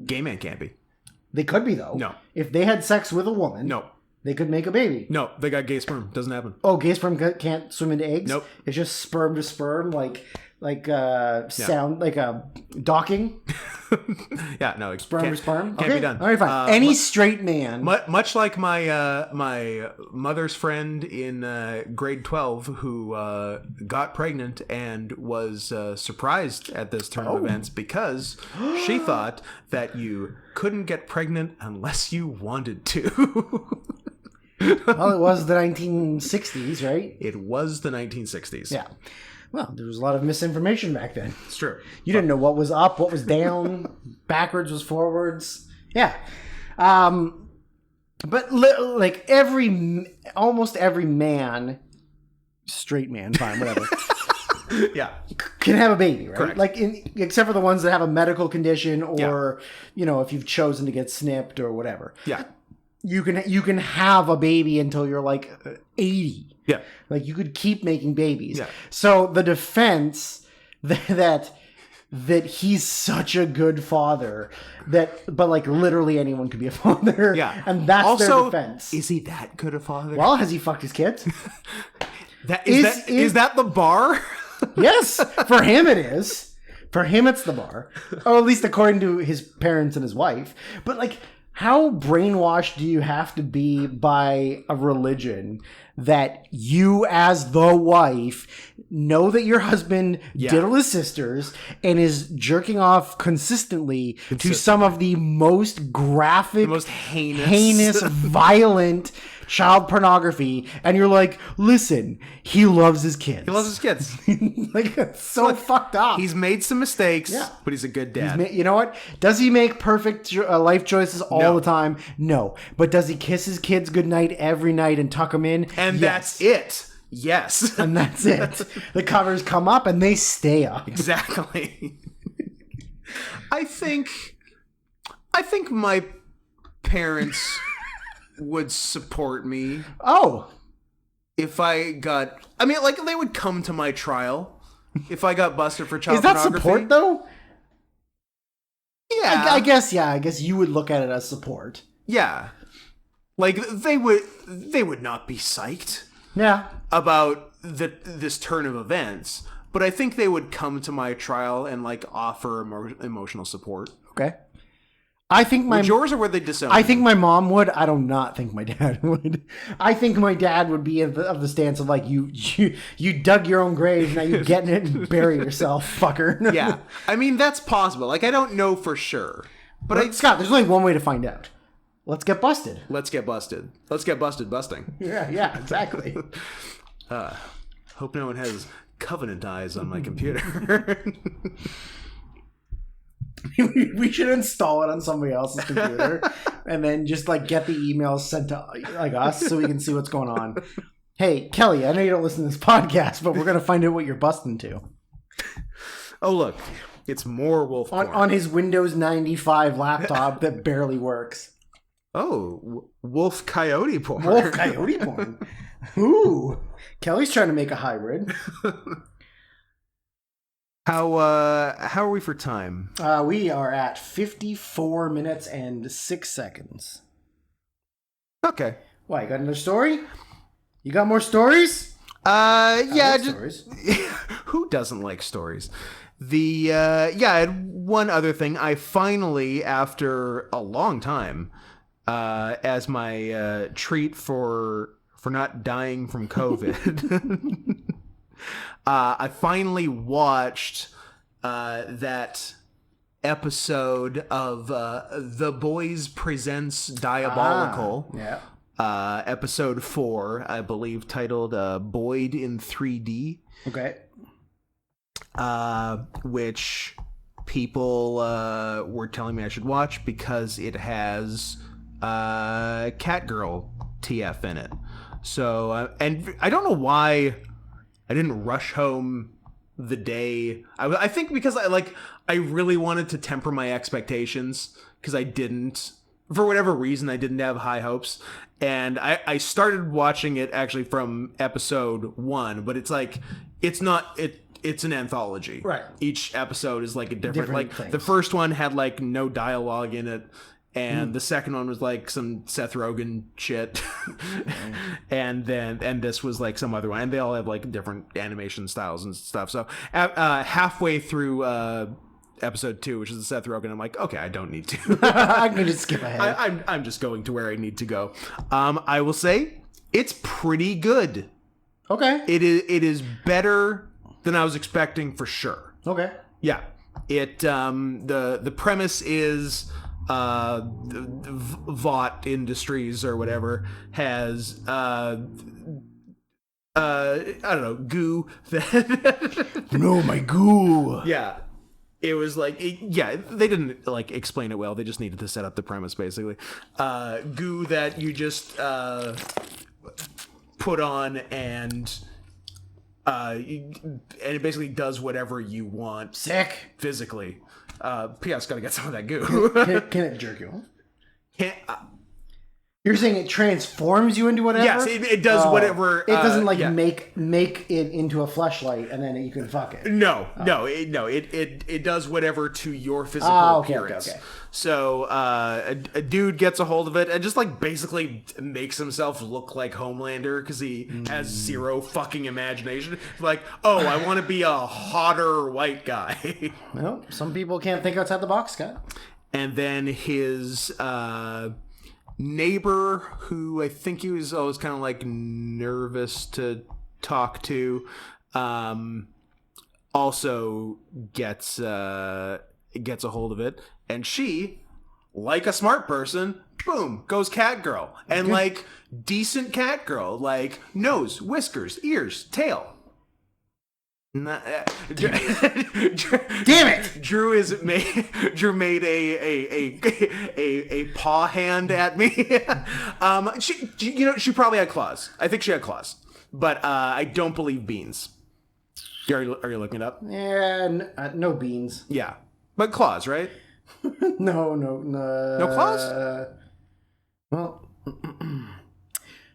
gay man can't be. They could be though. No, if they had sex with a woman. No. They could make a baby. No, they got gay sperm. Doesn't happen. Oh, gay sperm can't swim into eggs? Nope. It's just sperm to sperm, sound, like a docking? Yeah, no. Sperm to sperm? Can't be done. All right, fine. Any straight man. Much like my mother's friend in grade 12 who got pregnant and was surprised at this turn of events because she thought that you couldn't get pregnant unless you wanted to. Well, it was the 1960s, right? It was the 1960s. Yeah. Well, there was a lot of misinformation back then. It's true. You didn't know what was up, what was down, backwards was forwards. Yeah. But like almost every man, straight man, fine, whatever. Yeah. Can have a baby, right? Correct. Like except for the ones that have a medical condition or, if you've chosen to get snipped or whatever. Yeah. You can have a baby until you're like 80. Yeah. Like you could keep making babies. Yeah. So the defense that he's such a good father but like literally anyone could be a father. Yeah. And that's also, their defense. Is he that good a father? Well, has he fucked his kids? Is that the bar? Yes. For him it is. For him it's the bar. Or at least according to his parents and his wife. But like, how brainwashed do you have to be by a religion that you, as the wife, know that your husband diddled his sisters and is jerking off consistently to some of the most graphic, the most heinous, violent child pornography, and you're like, listen, he loves his kids. He loves his kids. Like, it's so fucked up. He's made some mistakes, but he's a good dad. You know what? Does he make perfect life choices all the time? No. But does he kiss his kids goodnight every night and tuck them in? And that's it. Yes. And that's it. The covers come up and they stay up. Exactly. I think my parents would support me. Oh. If I got... I mean, like, they would come to my trial if I got busted for child pornography. Is that support, though? Yeah. I guess you would look at it as support. Yeah. Like, they would not be psyched about this turn of events, but I think they would come to my trial and, like, offer emotional support. Okay. I think would yours or would they disown? I think my mom would. I do not think my dad would. I think my dad would be of the stance of like, you dug your own grave, now you get in it and bury yourself, fucker. Yeah. I mean, that's possible. Like, I don't know for sure. But Scott, there's only one way to find out. Let's get busted. Let's get busted. Let's get busted busting. Yeah, exactly. Hope no one has Covenant eyes on my computer. We should install it on somebody else's computer and then just like get the emails sent to like us so we can see what's going on. Hey, Kelly, I know you don't listen to this podcast, but we're going to find out what you're busting to. Oh, look. It's more wolf porn. On his Windows 95 laptop that barely works. Oh, wolf coyote porn. Wolf coyote porn. Ooh. Kelly's trying to make a hybrid. How are we for time? We are at 54 minutes and 6 seconds. Okay. Why, you got another story? You got more stories? Yeah. Stories. Who doesn't like stories? I had one other thing. I finally, after a long time, as my treat for not dying from COVID, I finally watched that episode of The Boys Presents Diabolical. Yeah. Episode 4, I believe, titled Boyd in 3D. Okay. Which people were telling me I should watch because it has Catgirl TF in it. So, and I don't know why I didn't rush home the day. I think because I really wanted to temper my expectations because I didn't, for whatever reason, I didn't have high hopes. And I started watching it actually from episode 1, but it's like, it's an anthology. Right. Each episode is like a different like things. The first one had like no dialogue in it. And the second one was like some Seth Rogen shit. and this was like some other one. And they all have like different animation styles and stuff. So halfway through episode 2, which is the Seth Rogen, I'm like, okay, I don't need to. I can just skip ahead. I'm just going to where I need to go. I will say it's pretty good. Okay. It is better than I was expecting for sure. Okay. Yeah. It the premise is Vought Industries or whatever has I don't know, goo that No, my goo. yeah. It was like, they didn't like explain it well. They just needed to set up the premise basically. Goo that you just put on and it basically does whatever you want. Sick. Physically. P.S. Gotta get some of that goo. Can it jerk you off? You're saying it transforms you into whatever? Yes, it does whatever. It doesn't make it into a fleshlight and then you can fuck it. No, it does whatever to your physical appearance. Okay. So a dude gets a hold of it and just like basically makes himself look like Homelander because he has zero fucking imagination. Like, oh, I want to be a hotter white guy. Well, some people can't think outside the box, Scott. And then his neighbor, who I think he was always kind of like nervous to talk to, also gets a hold of it, and she, like a smart person, boom, goes Catgirl, and like decent Catgirl, like nose, whiskers, ears, tail. Damn it! Drew made a paw hand at me. She probably had claws. I think she had claws, but I don't believe beans. Are you looking it up? Yeah, no beans. Yeah, but claws, right? No. No claws? Well,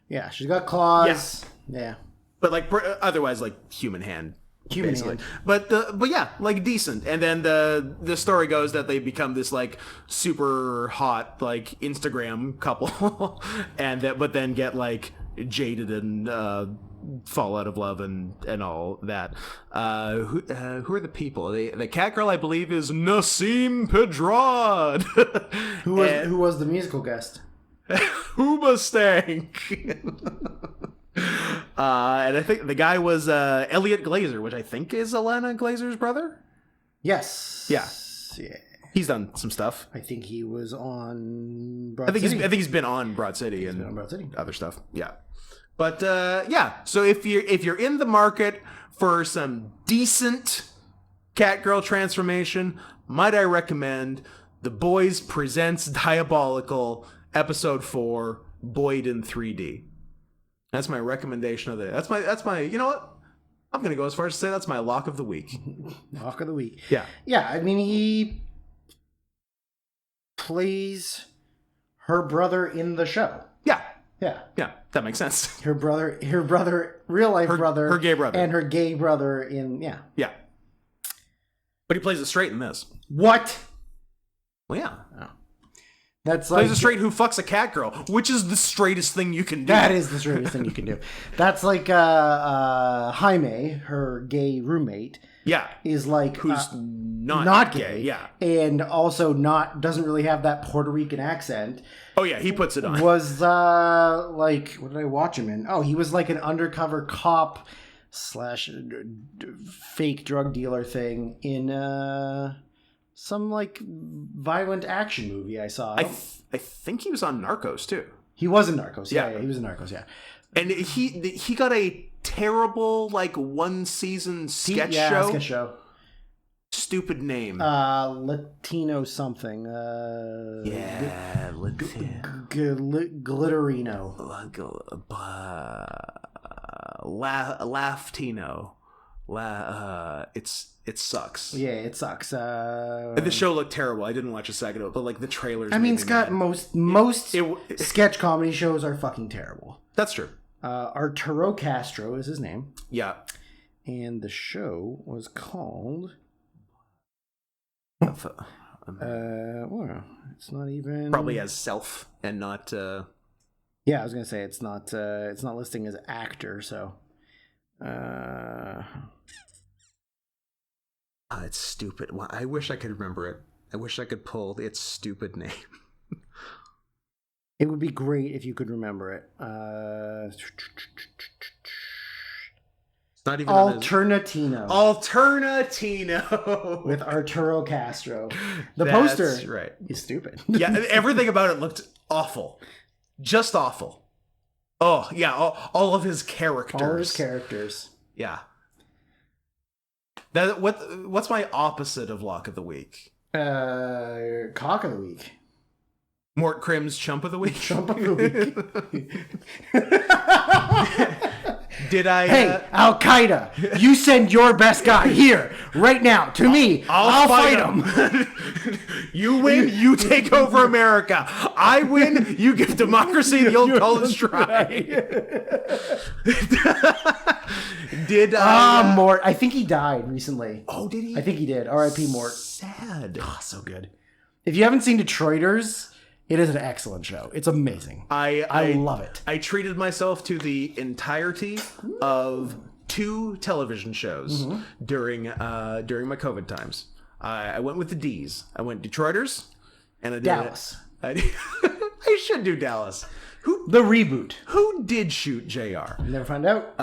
yeah, she's got claws. Yeah. But like otherwise, like human hand. Human hand. But yeah, like decent. And then the story goes that they become this like super hot like Instagram couple, but then get like jaded and fall out of love and all that. Who are the people? The Catgirl, I believe, is Nassim Pedrad. Who was the musical guest? Hooba Stank. And I think the guy was Elliot Glazer, which I think is Alana Glazer's brother. Yes. Yeah. Yeah. He's done some stuff. I think he was on I think he's been on Broad City and other stuff. Yeah. But yeah. So if you're in the market for some decent Catgirl transformation, might I recommend The Boys Presents Diabolical Episode 4, Boyd in 3D. That's my recommendation of the. That's my. You know what? I'm gonna go as far as to say that's my lock of the week. Lock of the week. Yeah. Yeah. I mean, he plays her brother in the show. Yeah. Yeah. Yeah. That makes sense. Her brother, real life brother, her gay brother, and her gay brother in yeah. Yeah. But he plays it straight in this. What? Well, yeah. Oh. That's Plays like a straight who fucks a cat girl, which is the straightest thing you can do. that is the straightest thing you can do. That's like Jaime, her gay roommate, Yeah. is like Who's not, not gay, Yeah. and also doesn't really have that Puerto Rican accent. Oh, yeah, he puts it on. Was like, what did I watch him in? Oh, he was like an undercover cop / fake drug dealer thing in some like violent action movie I saw. I think he was on Narcos, too. He was in Narcos. Yeah. Yeah, he was in Narcos. Yeah, And he got a terrible, like, one-season sketch show. sketch show. Stupid name. Latino something. Yeah, Glitterino. Laughtino. It sucks. Yeah, it sucks. The show looked terrible. I didn't watch a second of it, but like the trailers. I mean, made me Scott, mad. most sketch comedy shows are fucking terrible. That's true. Arturo Castro is his name, Yeah. and the show was called. Well, it's not even Probably as self and not. Yeah, I was gonna say it's not listing as actor, so. It's stupid. Well, I wish I could remember it. I wish I could pull its stupid name. It would be great if you could remember it. It's not even Alternatino. Alternatino With Arturo Castro. The That's poster right. is stupid. Yeah, everything about it looked awful. Just awful. Oh, yeah, all of his characters. All his characters. Yeah. What's my opposite of Lock of the Week? Cock of the Week. Mort Krim's Chump of the Week? Chump of the Week. Did I... Hey, Al Qaeda, you send your best guy here, right now, to me. I'll fight him. You win, you take over America. I win, you give democracy the old college try. Did Mort. I think he died recently. Oh, did he? I think he did. R.I.P. Mort. Sad. Oh, so good. If you haven't seen Detroiters, it is an excellent show. It's amazing. I love it. I treated myself to the entirety of 2 television shows during my COVID times. I went with the D's. I went Detroiters, and I did Dallas. I should do Dallas. The reboot. Who did shoot JR? Never find out.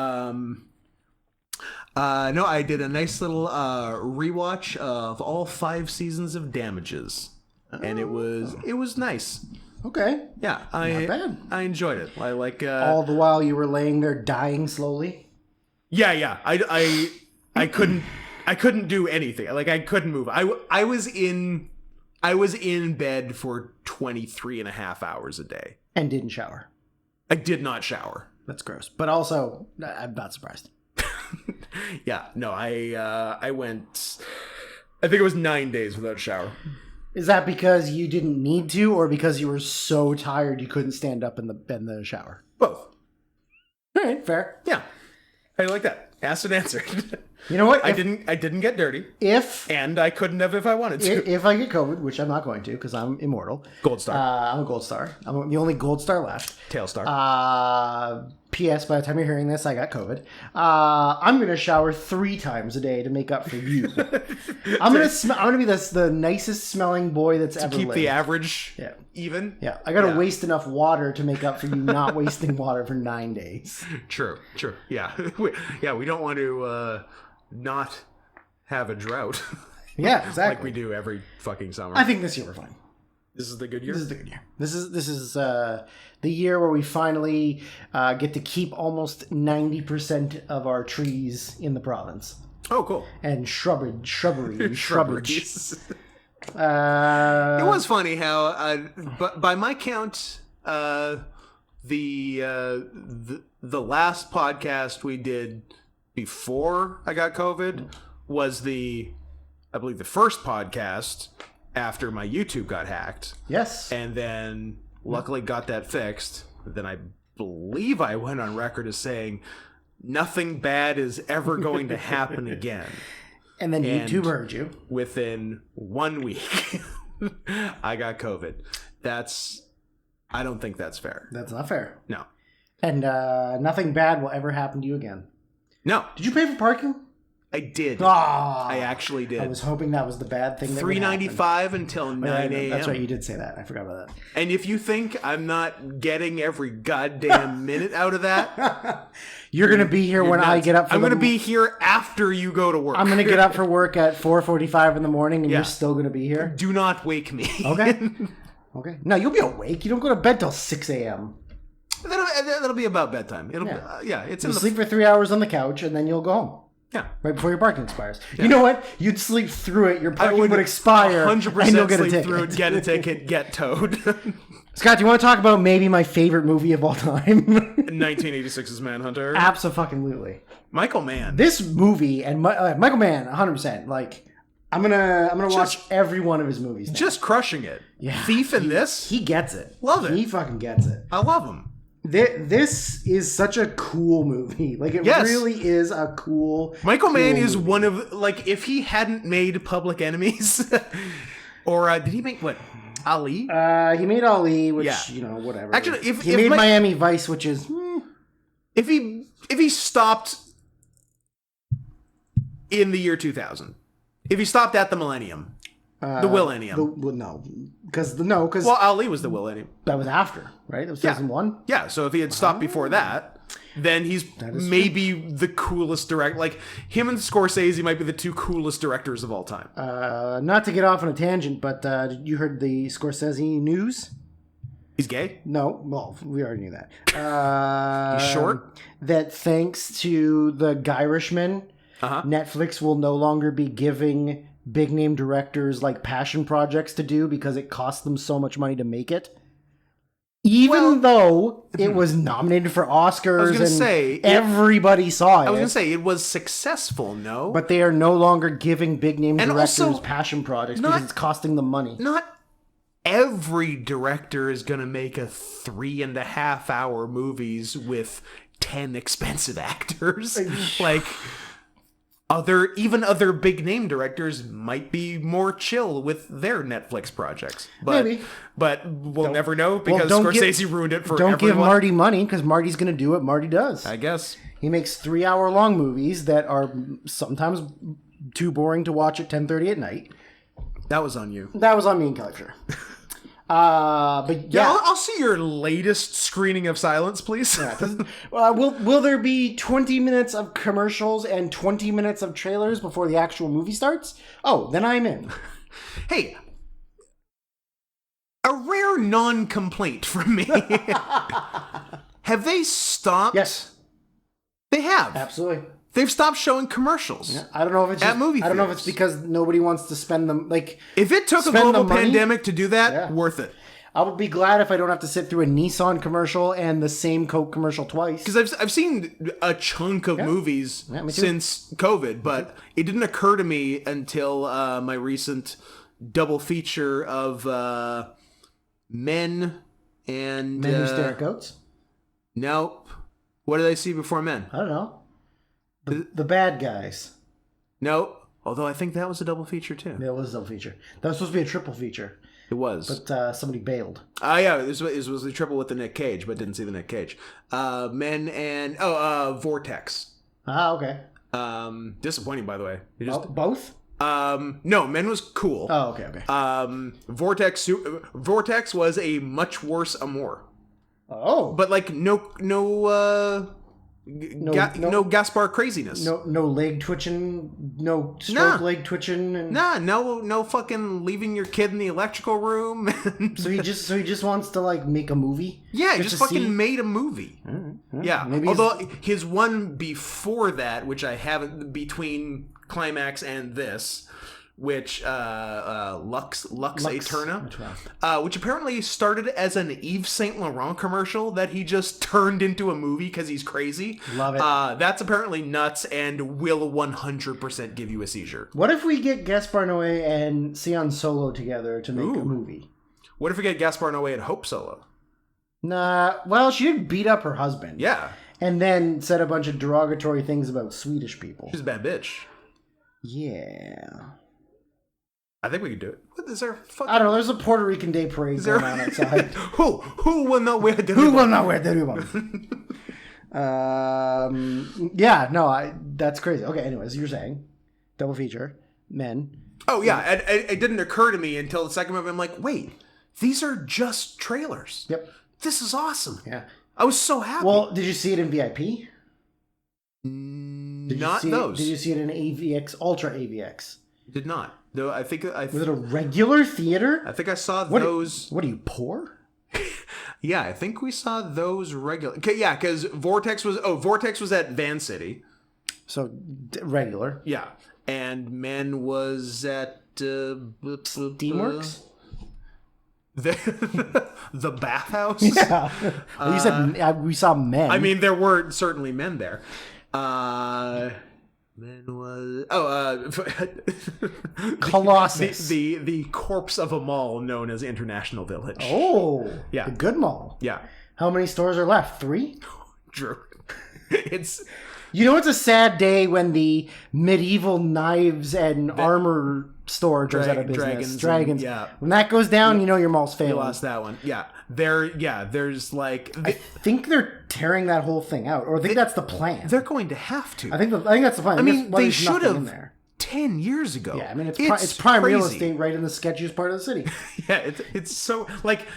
No, I did a nice little rewatch of all 5 seasons of Damages. And it was nice. Okay. Yeah, Not bad. I enjoyed it. I like All the while you were laying there dying slowly. Yeah. I couldn't do anything. Like I couldn't move. I was in bed for 23 and a half hours a day. And didn't shower. I did not shower. That's gross. But also, I'm not surprised. Yeah, no, I went, I think it was 9 days without a shower. Is that because you didn't need to, or because you were so tired you couldn't stand up in the shower? Both. All right, fair. Yeah. How do you like that? Asked and answered. You know what? I didn't get dirty. And I couldn't have if I wanted to. If I get COVID, which I'm not going to because I'm immortal. Gold star. I'm a gold star. I'm the only gold star left. Tail star. P.S. By the time you're hearing this, I got COVID. I'm gonna shower 3 times a day to make up for you. I'm gonna be the nicest smelling boy that's ever Keep lived. the average even. Yeah, I gotta waste enough water to make up for you not wasting water for 9 days. True. Yeah, we don't want to not have a drought. Yeah, exactly. Like we do every fucking summer. I think this year we're fine. This is the good year? This is the good year. This is the year where we finally get to keep almost 90% of our trees in the province. Oh, cool. And shrubbery and shrubbage. It was funny how, but by my count, the last podcast we did before I got COVID was I believe the first podcast after my YouTube got hacked. Yes. And then luckily got that fixed. Then I believe I went on record as saying nothing bad is ever going to happen again. And then YouTube heard you. Within 1 week, I got COVID. I don't think that's fair. That's not fair. No. And nothing bad will ever happen to you again. No. Did you pay for parking? I did. Ah, I actually did. I was hoping that was the bad thing. That $3.95 until 9 a.m. That's right, you did say that. I forgot about that. And if you think I'm not getting every goddamn minute out of that, you're gonna be here when I get up. I'm gonna be here after you go to work. I'm gonna get up for work at 4:45 in the morning, and Yeah. you're still gonna be here. Do not wake me. Okay. Okay. No, you'll be awake. You don't go to bed till 6 a.m. That'll be about bedtime. It'll it's You'll in the sleep for 3 hours on the couch, and then you'll go home. yeah. Right before your parking expires. You know what? You'd sleep through it. Your parking would expire, 100% and you'll get a sleep ticket. through it, get a ticket, get towed. Scott, do you want to talk about maybe my favorite movie of all time? 1986's Manhunter. Absolutely. Michael Mann. This movie and Michael Mann, 100%. Like, I'm gonna watch every one of his movies now. Just crushing it. Yeah. Thief in this. He gets it. Love it. He fucking gets it. I love him. This is such a cool movie. Like, it Yes. really is a cool. Michael Mann cool is movie. one of, like, if he hadn't made Public Enemies, or did he make what? Ali? He made Ali, which Yeah. whatever. Actually, if he made Miami Vice, which is if he stopped in the year 2000, if he stopped at the millennium, the millennium. because Well, Ali was the millennium. that was after, right? That was 2001. Yeah, so if he had stopped before that, then he's maybe the coolest director. Like, him and Scorsese might be the two coolest directors of all time. Not to get off on a tangent, but you heard the Scorsese news? He's gay? No, well, we already knew that. He's short? That thanks to the Irishman, Uh-huh. Netflix will no longer be giving big name directors like passion projects to do because it costs them so much money to make it. Even though it was nominated for Oscars and everybody saw it. I was going to say, it was successful, no? But they are no longer giving big name directors also, passion projects because it's costing them money. Not every director is going to make a 3.5 hour movies with 10 expensive actors. Like, other big name directors might be more chill with their Netflix projects. Maybe. But we'll never know because Scorsese ruined it for everyone. Don't give Marty money because Marty's going to do what Marty does. I guess. He makes 3 hour long movies that are sometimes too boring to watch at 10:30 at night. That was on you. That was on me and Kelly, sure. But yeah, I'll see your latest screening of Silence, please. will there be 20 minutes of commercials and 20 minutes of trailers before the actual movie starts? Oh, then I'm in. Hey, a rare non-complaint from me. Have they stopped? Yes, they have. absolutely. They've stopped showing commercials. Yeah, I don't know if it's at movie I don't know if theaters. it's because nobody wants to spend them. Like, If it took a spend the global money, pandemic to do that, worth it. I would be glad if I don't have to sit through a Nissan commercial and the same Coke commercial twice. Because I've seen a chunk of movies me too. since COVID, but it didn't occur to me until my recent double feature of Men and... Men Who Stare at Goats? Nope. What did I see before Men? I don't know. The bad guys. Nope. Although I think that was a double feature too. Yeah, it was a double feature. That was supposed to be a triple feature. It was. But somebody bailed. Yeah, this was the triple with the Nick Cage, but didn't see the Nick Cage. Men and... Vortex. Ah, okay. Disappointing, by the way. Both? No, Men was cool. Oh, okay. Vortex was a much worse Amour. Oh. But like no Gaspar craziness. No leg twitching, no stroke leg twitching. And... no fucking leaving your kid in the electrical room. So he just wants to like make a movie. Yeah, he just fucking made a movie. Yeah, maybe although his one before that, which I haven't, between Climax and this, which Lux Eterna, which apparently started as an Yves Saint Laurent commercial that he just turned into a movie because he's crazy. Love it. That's apparently nuts and will 100% give you a seizure. What if we get Gaspar Noé and Sion Solo together to make a movie? What if we get Gaspar Noé and Hope Solo? Nah, well, she did beat up her husband. Yeah. And then said a bunch of derogatory things about Swedish people. She's a bad bitch. Yeah. I think we can do it. What is there? I don't know. There's a Puerto Rican Day parade going on outside. Who will not wear the Who will not wear the ribbon? Yeah, no, that's crazy. Okay, anyways, you're saying double feature, men. Oh yeah, and it didn't occur to me until the second movie. I'm like, wait, these are just trailers. Yep. This is awesome. Yeah. I was so happy. Well, did you see it in VIP? Not those. Did you see it in AVX, Ultra AVX? Did not. Though I think Was it a regular theater? I think I saw those. What are you, poor? Yeah, I think we saw those regular. Yeah, because Vortex was at Van City. So regular. Yeah, and Men was at Steamworks. The bathhouse. Yeah, you said we saw men. I mean, there were certainly men there. Men was Colossus. the corpse of a mall known as International Village. Oh, yeah, the good mall. Yeah. How many stores are left? 3? Drew. It's it's a sad day when the medieval knives and armor store goes out of business. Dragons. Yeah. When that goes down, your mall's failing. We lost that one. Yeah. There's like I think they're tearing that whole thing out, or I think that's the plan. They're going to have to. I think that's the plan. I mean, they should have in there 10 years ago. Yeah, I mean it's prime real crazy. estate right in the sketchiest part of the city. Yeah, it's so like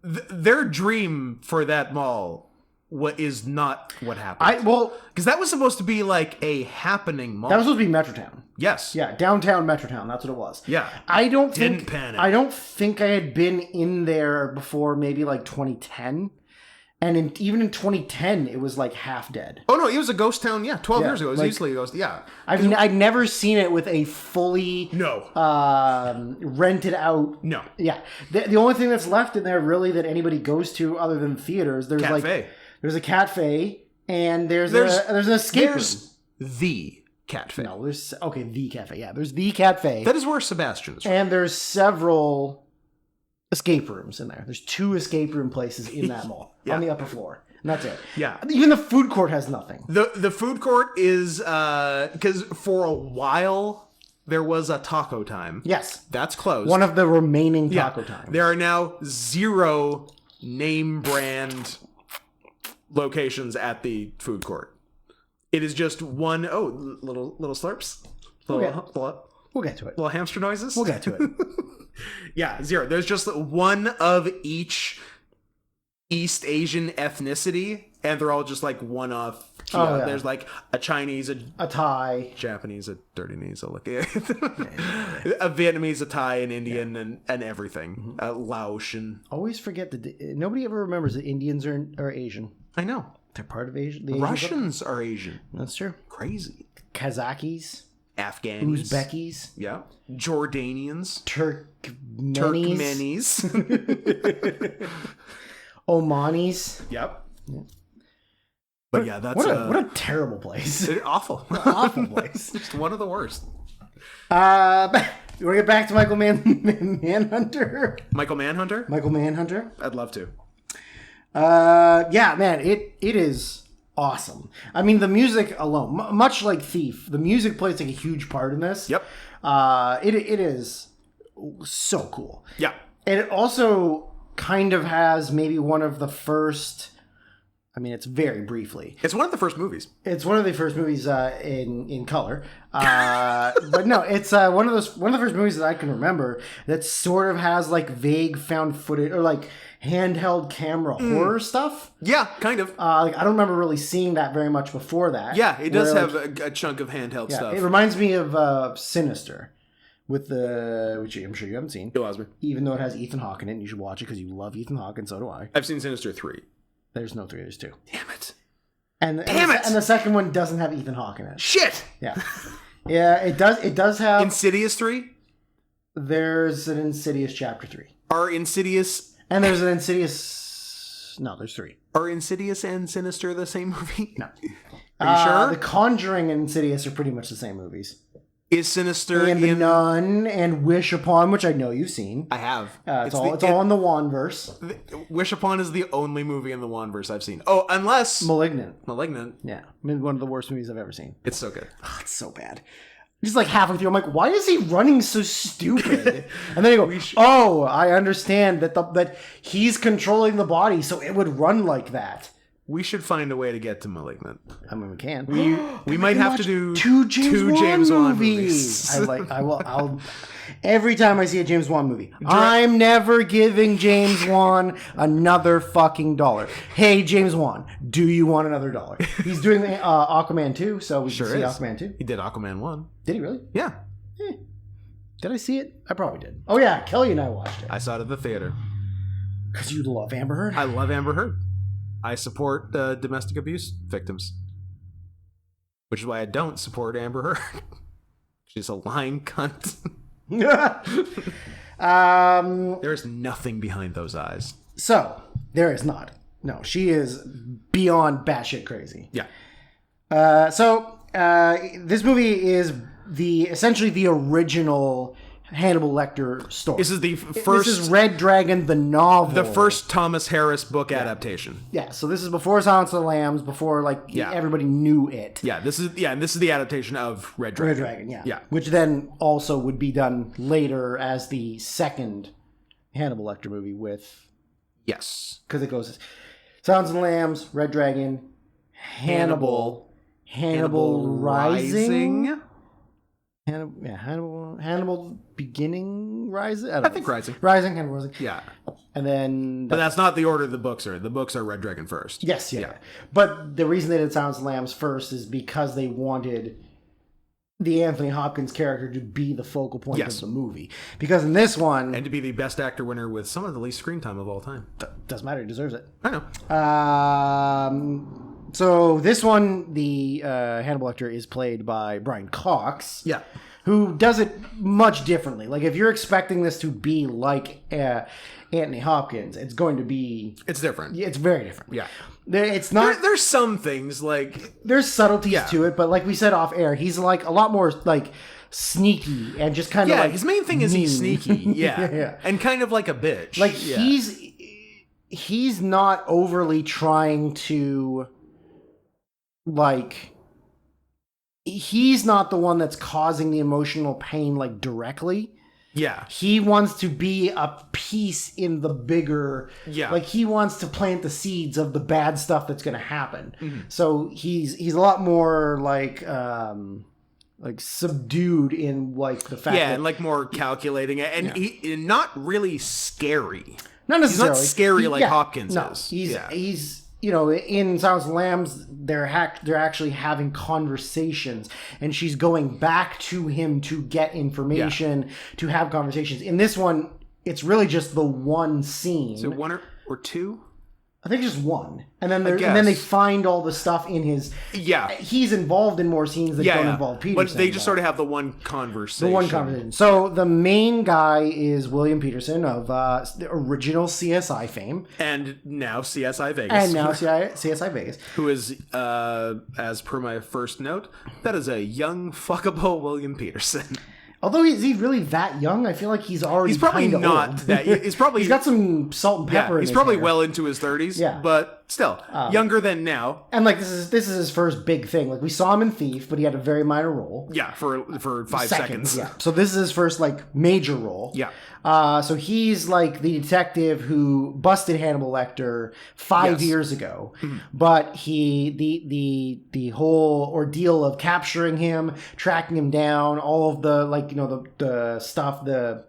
their dream for that mall is not what happened. Because that was supposed to be like a happening mall. That was supposed to be Metrotown. Yes. Yeah, downtown Metrotown. That's what it was. Yeah. I don't think I had been in there before maybe like 2010. And even in 2010, it was like half dead. Oh no, it was a ghost town. Yeah, 12 years ago, it was easily a ghost. Yeah, I'd never seen it with a fully rented out. No, yeah. The only thing that's left in there really that anybody goes to other than theaters, there's there's a cafe and there's an escape room. The cafe. No, there's the cafe. Yeah, there's the cafe. That is where Sebastian is from. And there's several escape rooms in there. There's 2 escape room places in that mall on the upper floor. And that's it. Yeah. Even the food court has nothing. The food court is because for a while there was a Taco Time. Yes. That's closed. One of the remaining Taco Times. There are now 0 name brand locations at the food court. It is just one little slurps. We'll get to it. Little hamster noises. We'll get to it. Yeah, 0. There's just one of each East Asian ethnicity, and they're all just like one-off. Yeah. There's like a Chinese, a Thai, Japanese, a Dirtinese, a Vietnamese, a Thai, an Indian, and everything. Laotian. Always forget that nobody ever remembers that Indians are Asian. I know. They're part of Asia. Russians are Asian. That's true. Crazy. Kazakis. Afghanis. Uzbekis. Yeah. Jordanians. Turkmenis. Omanis. Yep. Yeah. But yeah, that's what a terrible place. Awful. Awful place. Just one of the worst. You want to get back to Manhunter? Michael Manhunter? Michael Manhunter? I'd love to. Yeah, man, it is awesome. I mean, the music alone, much like Thief, the music plays like a huge part in this. Yep. It is so cool. Yeah. And it also kind of has maybe one of the first. I mean, it's very briefly. It's one of the first movies. It's one of the first movies in color. But no, it's one of the first movies that I can remember that sort of has like vague found footage or like handheld camera horror stuff. Yeah, kind of. I don't remember really seeing that very much before that. Yeah, it does have a chunk of handheld stuff. It reminds me of Sinister. Which I'm sure you haven't seen. Bill Cosby. Even though it has Ethan Hawke in it, and you should watch it because you love Ethan Hawke, and so do I. I've seen Sinister 3. There's no 3, there's 2. Damn it. And the second one doesn't have Ethan Hawke in it. Shit! Yeah. Yeah, it does have... Insidious 3? There's an Insidious Chapter 3. Are Insidious... And there's an Insidious... No, there's 3. Are Insidious and Sinister the same movie? No. Are you sure? The Conjuring and Insidious are pretty much the same movies. Is Sinister and The Nun and Wish Upon, which I know you've seen. I have. It's all in the Wanverse. Wish Upon is the only movie in the Wanverse I've seen. Oh, unless... Malignant. Malignant. Yeah. I mean, one of the worst movies I've ever seen. It's so good. Oh, it's so bad. Just like halfway through, I'm like, why is he running so stupid? And then I go, oh, I understand that he's controlling the body, so it would run like that. We should find a way to get to Malignant. I mean, we can. We might have to do two James Wan movies. I'll every time I see a James Wan movie, I'm never giving James Wan another fucking dollar. Hey, James Wan, do you want another dollar? He's doing Aquaman 2, so we can see Aquaman 2. He did Aquaman 1. Did he really? Yeah. Did I see it? I probably did. Oh yeah, Kelly and I watched it. I saw it at the theater. Because you love Amber Heard? I love Amber Heard. I support domestic abuse victims. Which is why I don't support Amber Heard. She's a lying cunt. There's nothing behind those eyes. So, there is not. No, she is beyond batshit crazy. Yeah. This movie is essentially the original Hannibal Lecter story. This is the first. This is Red Dragon, the novel. The first Thomas Harris book adaptation. Yeah, so this is before Silence of the Lambs, before everybody knew it. Yeah, this is the adaptation of Red Dragon. Red Dragon, yeah. Yeah. Which then also would be done later as the second Hannibal Lecter movie with. Yes. Because it goes Silence of the Lambs, Red Dragon, Hannibal Rising. Hannibal Beginning Rising? I think Rising. Hannibal Rising. Yeah. And then... But that's not the order the books are. The books are Red Dragon first. Yes, yeah. But the reason they did Silence of the Lambs first is because they wanted the Anthony Hopkins character to be the focal point of the movie. Because in this one... And to be the best actor winner with some of the least screen time of all time. Doesn't matter, he deserves it. I know. So this one, the Hannibal Lecter is played by Brian Cox. Yeah. Who does it much differently. Like, if you're expecting this to be like Anthony Hopkins, it's going to be... It's different. It's very different. Yeah. It's not... There's some things, like... There's subtleties to it, but like we said off air, he's like a lot more, like, sneaky and just kind of like... Yeah, his main thing is he's sneaky. Yeah. Yeah. And kind of like a bitch. Like, he's not overly trying to... Like, he's not the one that's causing the emotional pain, like, directly. Yeah. He wants to be a piece in the bigger... Yeah. Like, he wants to plant the seeds of the bad stuff that's going to happen. Mm-hmm. So he's a lot more, like subdued in, like, the fact that... Yeah, and, like, more calculating. And he not really scary. Not necessarily. He's not scary like Hopkins is. He's you know, in Silence of the Lambs, they're actually having conversations, and she's going back to him to get information, to have conversations. In this one, it's really just the one scene. Is it one or two? I think just one. And then they find all the stuff in his... Yeah. He's involved in more scenes that don't involve Peterson. But they just sort of have the one conversation. The one conversation. So the main guy is William Peterson of the original CSI fame. And now CSI Vegas. And now CSI Vegas. Who is, as per my first note, that is a young, fuckable William Peterson. Although is he really that young? I feel like he's already. He's probably not old. that. He's probably. He's got some salt and pepper. He's in his probably hair. well into his 30s. Yeah, but still younger than now. And like this is his first big thing. Like we saw him in Thief, but he had a very minor role. Yeah, for 5 seconds. Yeah. So this is his first like major role. Yeah. So he's like the detective who busted Hannibal Lecter 5 years ago, but the whole ordeal of capturing him, tracking him down, all of the the stuff, the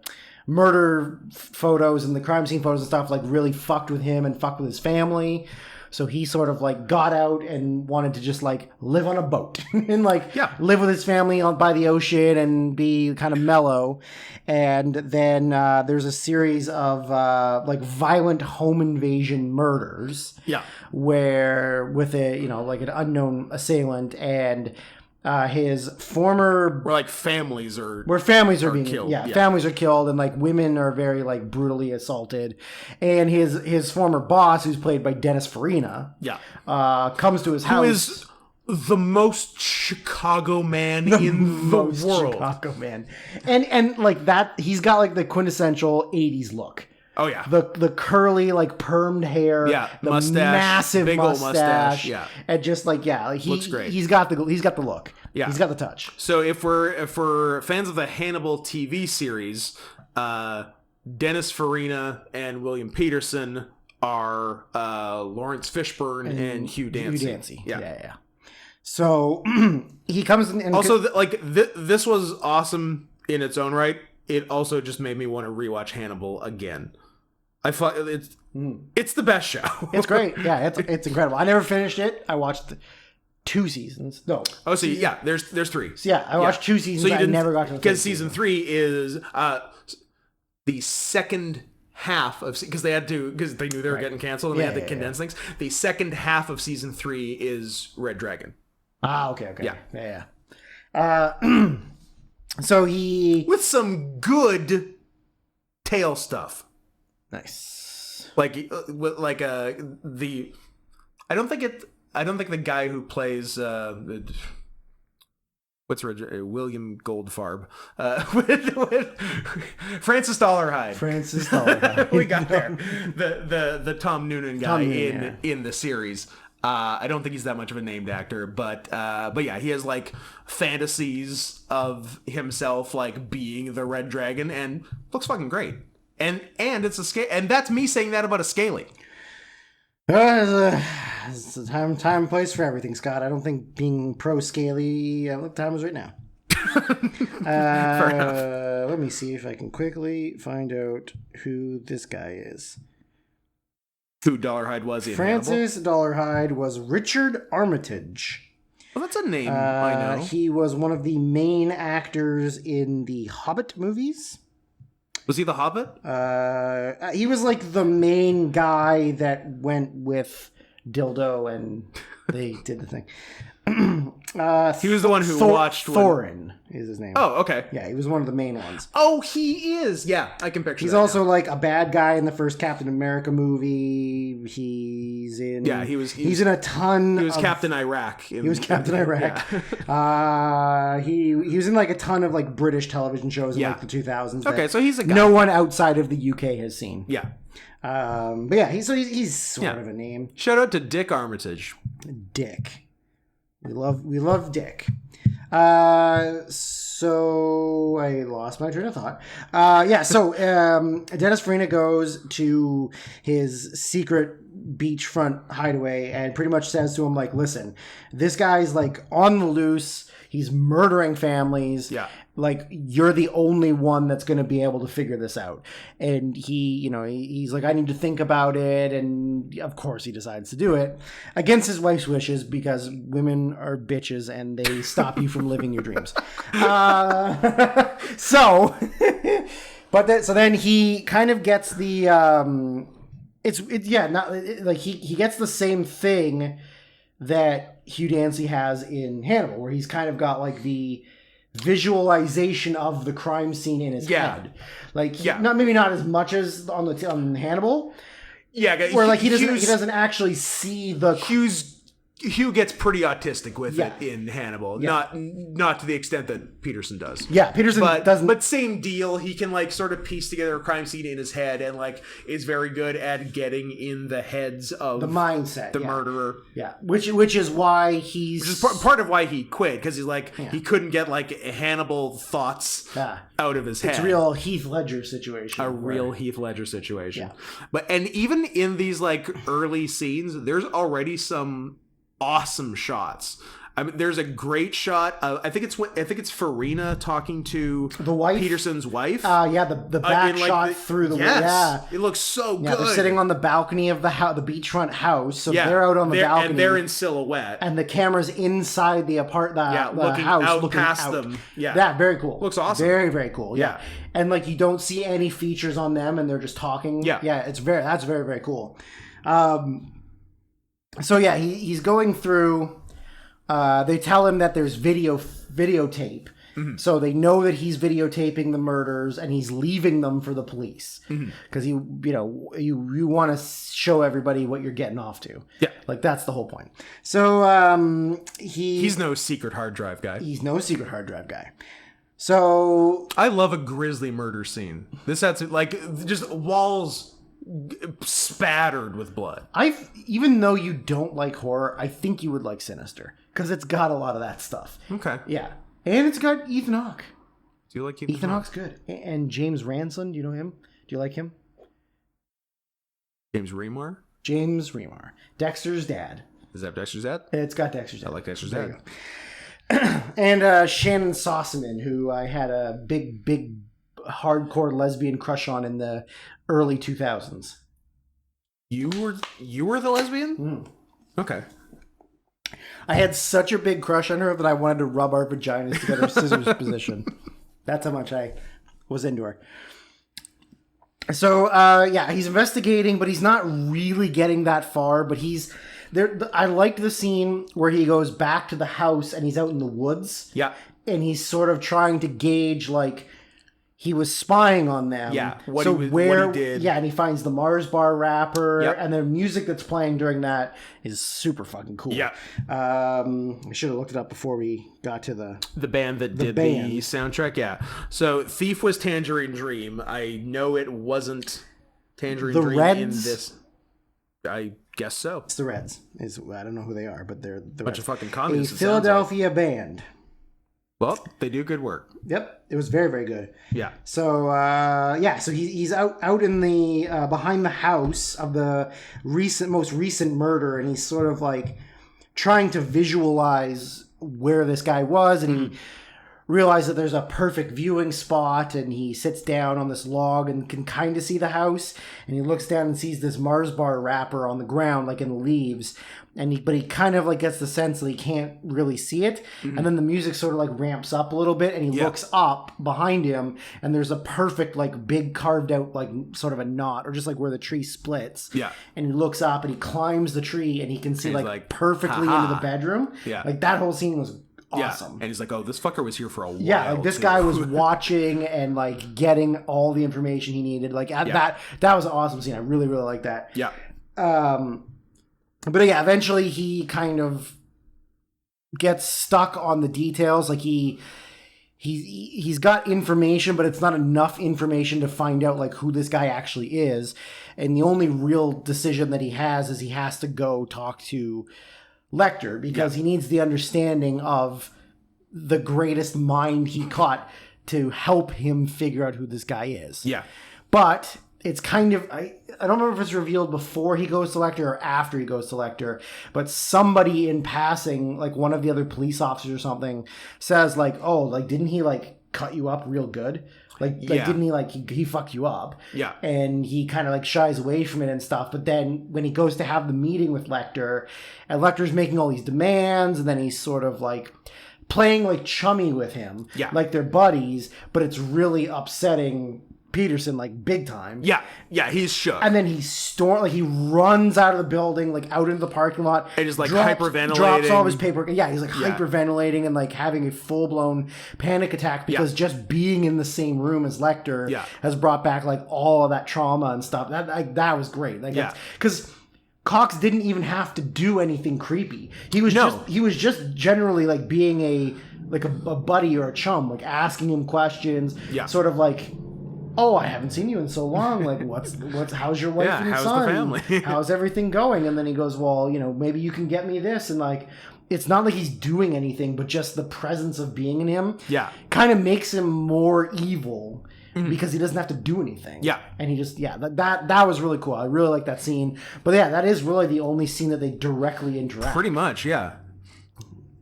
murder photos and the crime scene photos and stuff, like really fucked with him and fucked with his family. So he sort of like got out and wanted to just like live on a boat and live with his family by the ocean and be kind of mellow. And then there's a series of like violent home invasion murders. Yeah. Where with an unknown assailant and his former... Where families are being killed. Yeah, families are killed and like women are very like brutally assaulted. And his former boss, who's played by Dennis Farina, comes to his house. Who is the most Chicago man in the world. Chicago man. And like that, he's got like the quintessential 80s look. Oh yeah. The curly, like, permed hair. Yeah, the mustache, massive big old mustache, yeah. And just like, Looks great. He's got the look. Yeah. He's got the touch. So if we're fans of the Hannibal TV series, Dennis Farina and William Peterson are Lawrence Fishburne and Hugh Dancy. Yeah. So he comes in and Also, this was awesome in its own right. It also just made me want to rewatch Hannibal again. I thought it's the best show. It's great. Yeah, it's incredible. I never finished it. I watched 2 seasons. No. Oh, so yeah, there's 3. So yeah, I watched 2 seasons. So I never got to the because season 3 is the second half of because they knew they were getting canceled and they had to condense things. The second half of season 3 is Red Dragon. Ah, okay. Yeah. So he with some good tail stuff. Nice. Like the I don't think the guy who plays William Goldfarb with Francis Dollarhide. We got there. The Tom Noonan guy in the series. I don't think he's that much of a named actor, but yeah, he has like fantasies of himself like being the Red Dragon, and looks fucking great. And it's a scale, and that's me saying that about a scaly. It's a time and place for everything, Scott. I don't think being pro scaly. What time is right now? Fair enough. Let me see if I can quickly find out who this guy is. Who Dollarhide was in Francis Dollarhide was Richard Armitage. Well, that's a name I know. He was one of the main actors in the Hobbit movies. Was he the Hobbit? He was like the main guy that went with Dildo and they did the thing. He was the one who watched Thorin is his name. Oh, okay. Yeah, he was one of the main ones. Oh, he is. Yeah, I can picture. He's also like a bad guy in the first Captain America movie. He's in. Yeah, he's in a ton. He was Captain Iraq. He was Captain Iraq. Yeah. He was in like a ton of like British television shows in like the 2000s. Okay, so he's a guy no one outside of the UK has seen. Yeah. But yeah, he's sort of a name. Shout out to Dick Armitage. Dick. We love Dick. So I lost my train of thought. So Dennis Farina goes to his secret beachfront hideaway and pretty much says to him, like, listen, this guy's like on the loose. He's murdering families. Yeah. Like, you're the only one that's going to be able to figure this out. And he's like, I need to think about it. And of course he decides to do it against his wife's wishes because women are bitches and they stop you from living your dreams. So then he kind of gets the, he gets the same thing that Hugh Dancy has in Hannibal, where he's kind of got like the visualization of the crime scene in his head. Like, not as much as on Hannibal. Yeah, where like he doesn't actually see the Hugh gets pretty autistic with it in Hannibal, not to the extent that Peterson does. Yeah, Peterson doesn't. But same deal. He can like sort of piece together a crime scene in his head, and like is very good at getting in the heads of the mindset, the murderer. Yeah, which is why he's part of why he quit, because he's like he couldn't get like Hannibal thoughts out of his head. It's a real Heath Ledger situation. Real Heath Ledger situation. Yeah. And even in these like early scenes, there's already some awesome shots. I mean, there's a great shot. I think it's Farina talking to the wife, Peterson's wife. The back shot through the yes, yeah. It looks so good. They're sitting on the balcony of the beachfront house. So they're out on the balcony, and they're in silhouette, and the camera's inside the looking house, out looking past out. them. Yeah, very cool. Looks awesome. Very, very cool. Yeah, and like you don't see any features on them, and they're just talking. That's very, very cool. So yeah, he's going through. They tell him that there's videotape, so they know that he's videotaping the murders and he's leaving them for the police because you want to show everybody what you're getting off to. Yeah, like that's the whole point. So he's no secret hard drive guy. He's no secret hard drive guy. So I love a grisly murder scene. This had to, like, just walls spattered with blood. even though you don't like horror, I think you would like Sinister because it's got a lot of that stuff. Okay. Yeah, and it's got Ethan Hawke. Do you like Ethan Hawke's good, and James Ransone. Do you know him? Do you like him? James Remar? James Remar, Dexter's dad. Is that Dexter's dad? It's got Dexter's dad. I like Dexter's There dad. you go. And Shannon Sossaman, who I had a big hardcore lesbian crush on in the early 2000s. You were the lesbian? Mm. Okay. I had such a big crush on her that I wanted to rub our vaginas together scissors position. That's how much I was into her. So, he's investigating, but he's not really getting that far. But he's there. I liked the scene where he goes back to the house and he's out in the woods. Yeah. And he's sort of trying to gauge, like, he was spying on them. Yeah, what he did. Yeah, and he finds the Mars bar wrapper, Yep. and the music that's playing during that is super fucking cool. Yeah. I should have looked it up before we got to the band that did band. the soundtrack. Yeah. So Thief was Tangerine Dream. I know it wasn't Tangerine The Dream Reds? in this. I guess so. It's the Reds. I don't know who they are, but they're the Bunch Reds. of fucking A communists. Philadelphia band. Well, they do good work. Yep, it was very, very good. Yeah. So so he's out in the behind the house of the most recent murder, and he's sort of like trying to visualize where this guy was, and he realizes that there's a perfect viewing spot, and he sits down on this log and can kind of see the house, and he looks down and sees this Mars bar wrapper on the ground, like in the leaves, but he kind of like gets the sense that he can't really see it, and then the music sort of like ramps up a little bit, and he looks up behind him, and there's a perfect like big carved out like sort of a knot, or just like where the tree splits. Yeah. And he looks up and he climbs the tree, and he can see He's like, like, perfectly "Ha-ha." into the bedroom. Yeah. Like that whole scene was Yeah. awesome. And he's like, oh, this fucker was here for a while. Yeah, like this too. guy was watching and like getting all the information he needed. Like that was an awesome scene. I really, really like that. Yeah. But yeah, eventually he kind of gets stuck on the details. Like he's got information, but it's not enough information to find out like who this guy actually is. And the only real decision that he has is he has to go talk to Lecter because he needs the understanding of the greatest mind he caught to help him figure out who this guy is. Yeah. But it's kind of, I don't remember if it's revealed before he goes to Lecter or after he goes to Lecter, but somebody in passing, like one of the other police officers or something, says like, oh, like didn't he like cut you up real good? Like didn't he like, he fucked you up? Yeah. And he kind of like shies away from it and stuff. But then when he goes to have the meeting with Lecter, and Lecter's making all these demands, and then he's sort of like playing like chummy with him. Yeah. Like they're buddies, but it's really upsetting Peterson like big time. Yeah. Yeah. He's shook. And then he he runs out of the building, like out into the parking lot. And just like drops hyperventilating. all of his paperwork. Yeah, he's like hyperventilating and like having a full blown panic attack because just being in the same room as Lecter has brought back like all of that trauma and stuff. That was great. Like because Cox didn't even have to do anything creepy. He was just generally like being a buddy or a chum, like asking him questions. Yeah. Sort of like, oh, I haven't seen you in so long. Like, how's your wife and how's son? the family? How's everything going? And then he goes, well, maybe you can get me this. And like, it's not like he's doing anything, but just the presence of being in him kind of makes him more evil because he doesn't have to do anything. Yeah. And he just, that was really cool. I really like that scene. But yeah, that is really the only scene that they directly interact. Pretty much, yeah.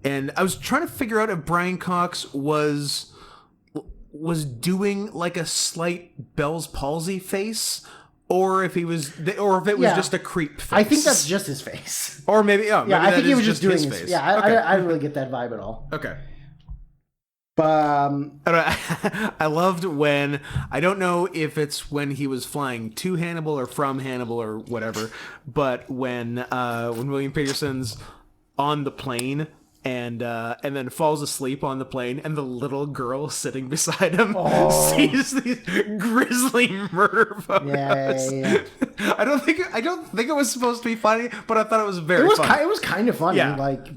And I was trying to figure out if Brian Cox was doing like a slight Bell's palsy face, or if it was just a creep face. I think that's just his face. Or maybe, maybe I think he was just doing his his face. Yeah, Okay. I didn't really get that vibe at all. Okay. But I loved when, I don't know if it's when he was flying to Hannibal or from Hannibal or whatever, but when William Peterson's on the plane and then falls asleep on the plane, and the little girl sitting beside him sees these grisly murder photos. Yeah. I don't think it was supposed to be funny, but I thought it was very funny. It was kind of funny. Yeah. Like,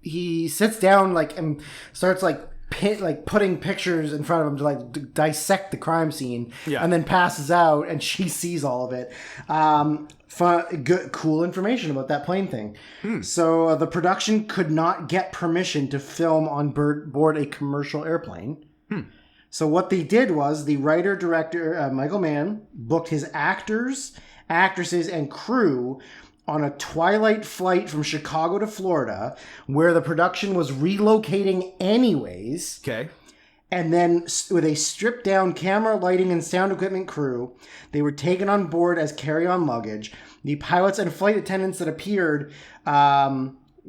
he sits down like and starts like putting pictures in front of him to like dissect the crime scene, Yeah. and then passes out, and she sees all of it. Good, cool information about that plane thing. So the production could not get permission to film on board a commercial airplane. So what they did was the writer-director, Michael Mann, booked his actors, actresses, and crew on a twilight flight from Chicago to Florida, where the production was relocating anyways. Okay. And then with a stripped-down camera, lighting, and sound equipment crew, they were taken on board as carry-on luggage. The pilots and flight attendants that appeared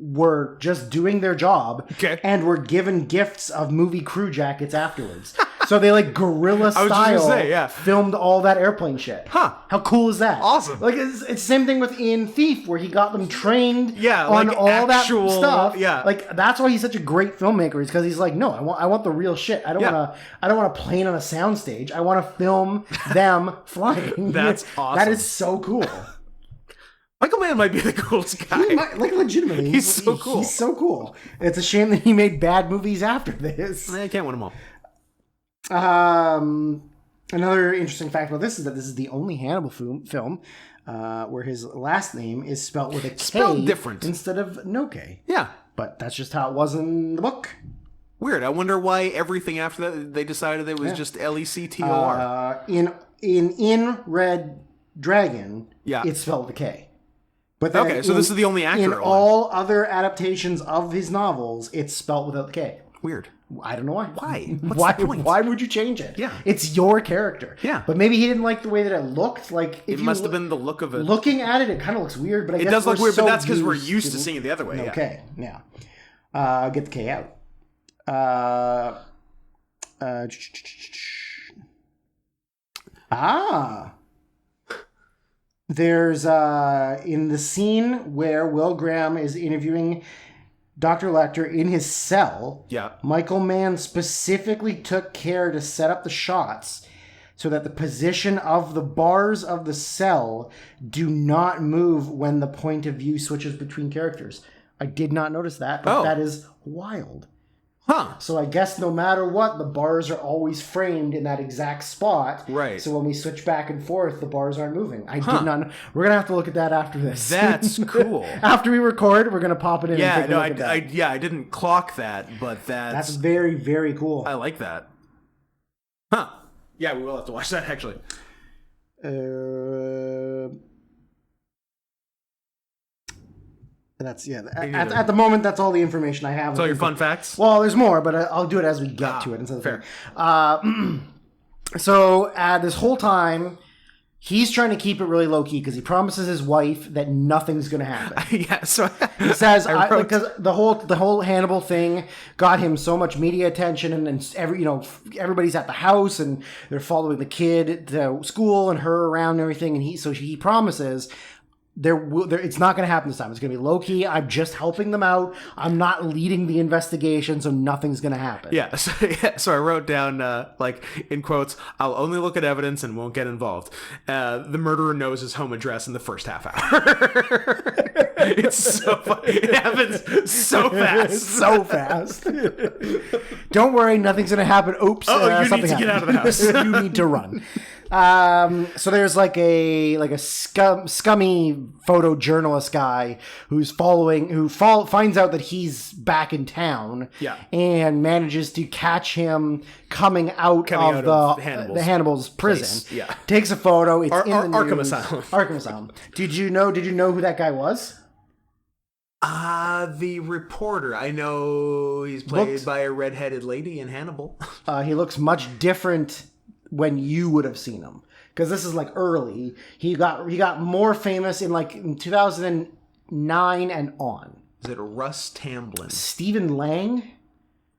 were just doing their job, and were given gifts of movie crew jackets afterwards. So they like guerrilla style filmed all that airplane shit. Huh. How cool is that? Awesome. Like it's the same thing with Ian Thief, where he got them trained on like all actual, that stuff. Yeah. Like that's why he's such a great filmmaker, is because he's like, no, I want the real shit. I don't want to plane on a soundstage. I want to film them flying. That's awesome. That is so cool. Michael Mann might be the coolest guy. Like legitimately, he's so cool. He's so cool. It's a shame that he made bad movies after this. I can't win them all. Another interesting fact about this is that this is the only Hannibal film where his last name is spelt with a K, spelled different instead of no K. Yeah, but that's just how it was in the book. Weird. I wonder why everything after that they decided it was just Lector. In Red Dragon, it's spelled with a K. But then so this is the only accurate one. In all other adaptations of his novels, it's spelled without the K. Weird. I don't know why. Why? What's the point? Why would you change it? Yeah. It's your character. Yeah. But maybe he didn't like the way that it looked. Like if it must have been the look of it. Looking at it, it kind of looks weird. But I guess it does look weird. So but that's because we're used to seeing it the other way. Okay. Yeah. Get the K out. There's in the scene where Will Graham is interviewing Dr. Lecter in his cell, Michael Mann specifically took care to set up the shots so that the position of the bars of the cell do not move when the point of view switches between characters. I did not notice that, but that is wild. Huh. So I guess no matter what, the bars are always framed in that exact spot. Right. So when we switch back and forth, the bars aren't moving. I did not know. We're going to have to look at that after this. That's cool. After we record, we're going to pop it in and take a look at that. I didn't clock that, but that's very, very cool. I like that. Huh. Yeah, we will have to watch that, actually. That's At the moment, that's all the information I have. That's all your fun facts. Well, there's more, but I'll do it as we get to it. Fair. So this whole time, he's trying to keep it really low key because he promises his wife that nothing's going to happen. So he says because the whole Hannibal thing got him so much media attention, and everybody's at the house and they're following the kid to school and her around and everything, and he promises. It's not going to happen this time. It's going to be low key. I'm just helping them out. I'm not leading the investigation, so nothing's going to happen. Yeah. So I wrote down, like in quotes, "I'll only look at evidence and won't get involved." The murderer knows his home address in the first half hour. It's so funny. It happens so fast. So fast. Don't worry, nothing's going to happen. Oops. You need to get out of the house. You need to run. So there's like a scummy photojournalist guy who finds out that he's back in town, and manages to catch him coming out of the Hannibal's prison. Yeah, takes a photo. It's in the Arkham news. Asylum. Arkham Asylum. Did you know who that guy was? The reporter. I know he's played by a redheaded lady in Hannibal. He looks much different when you would have seen him, because this is like early. He got more famous in 2009 and on. Is it Russ Tamblyn? Stephen Lang.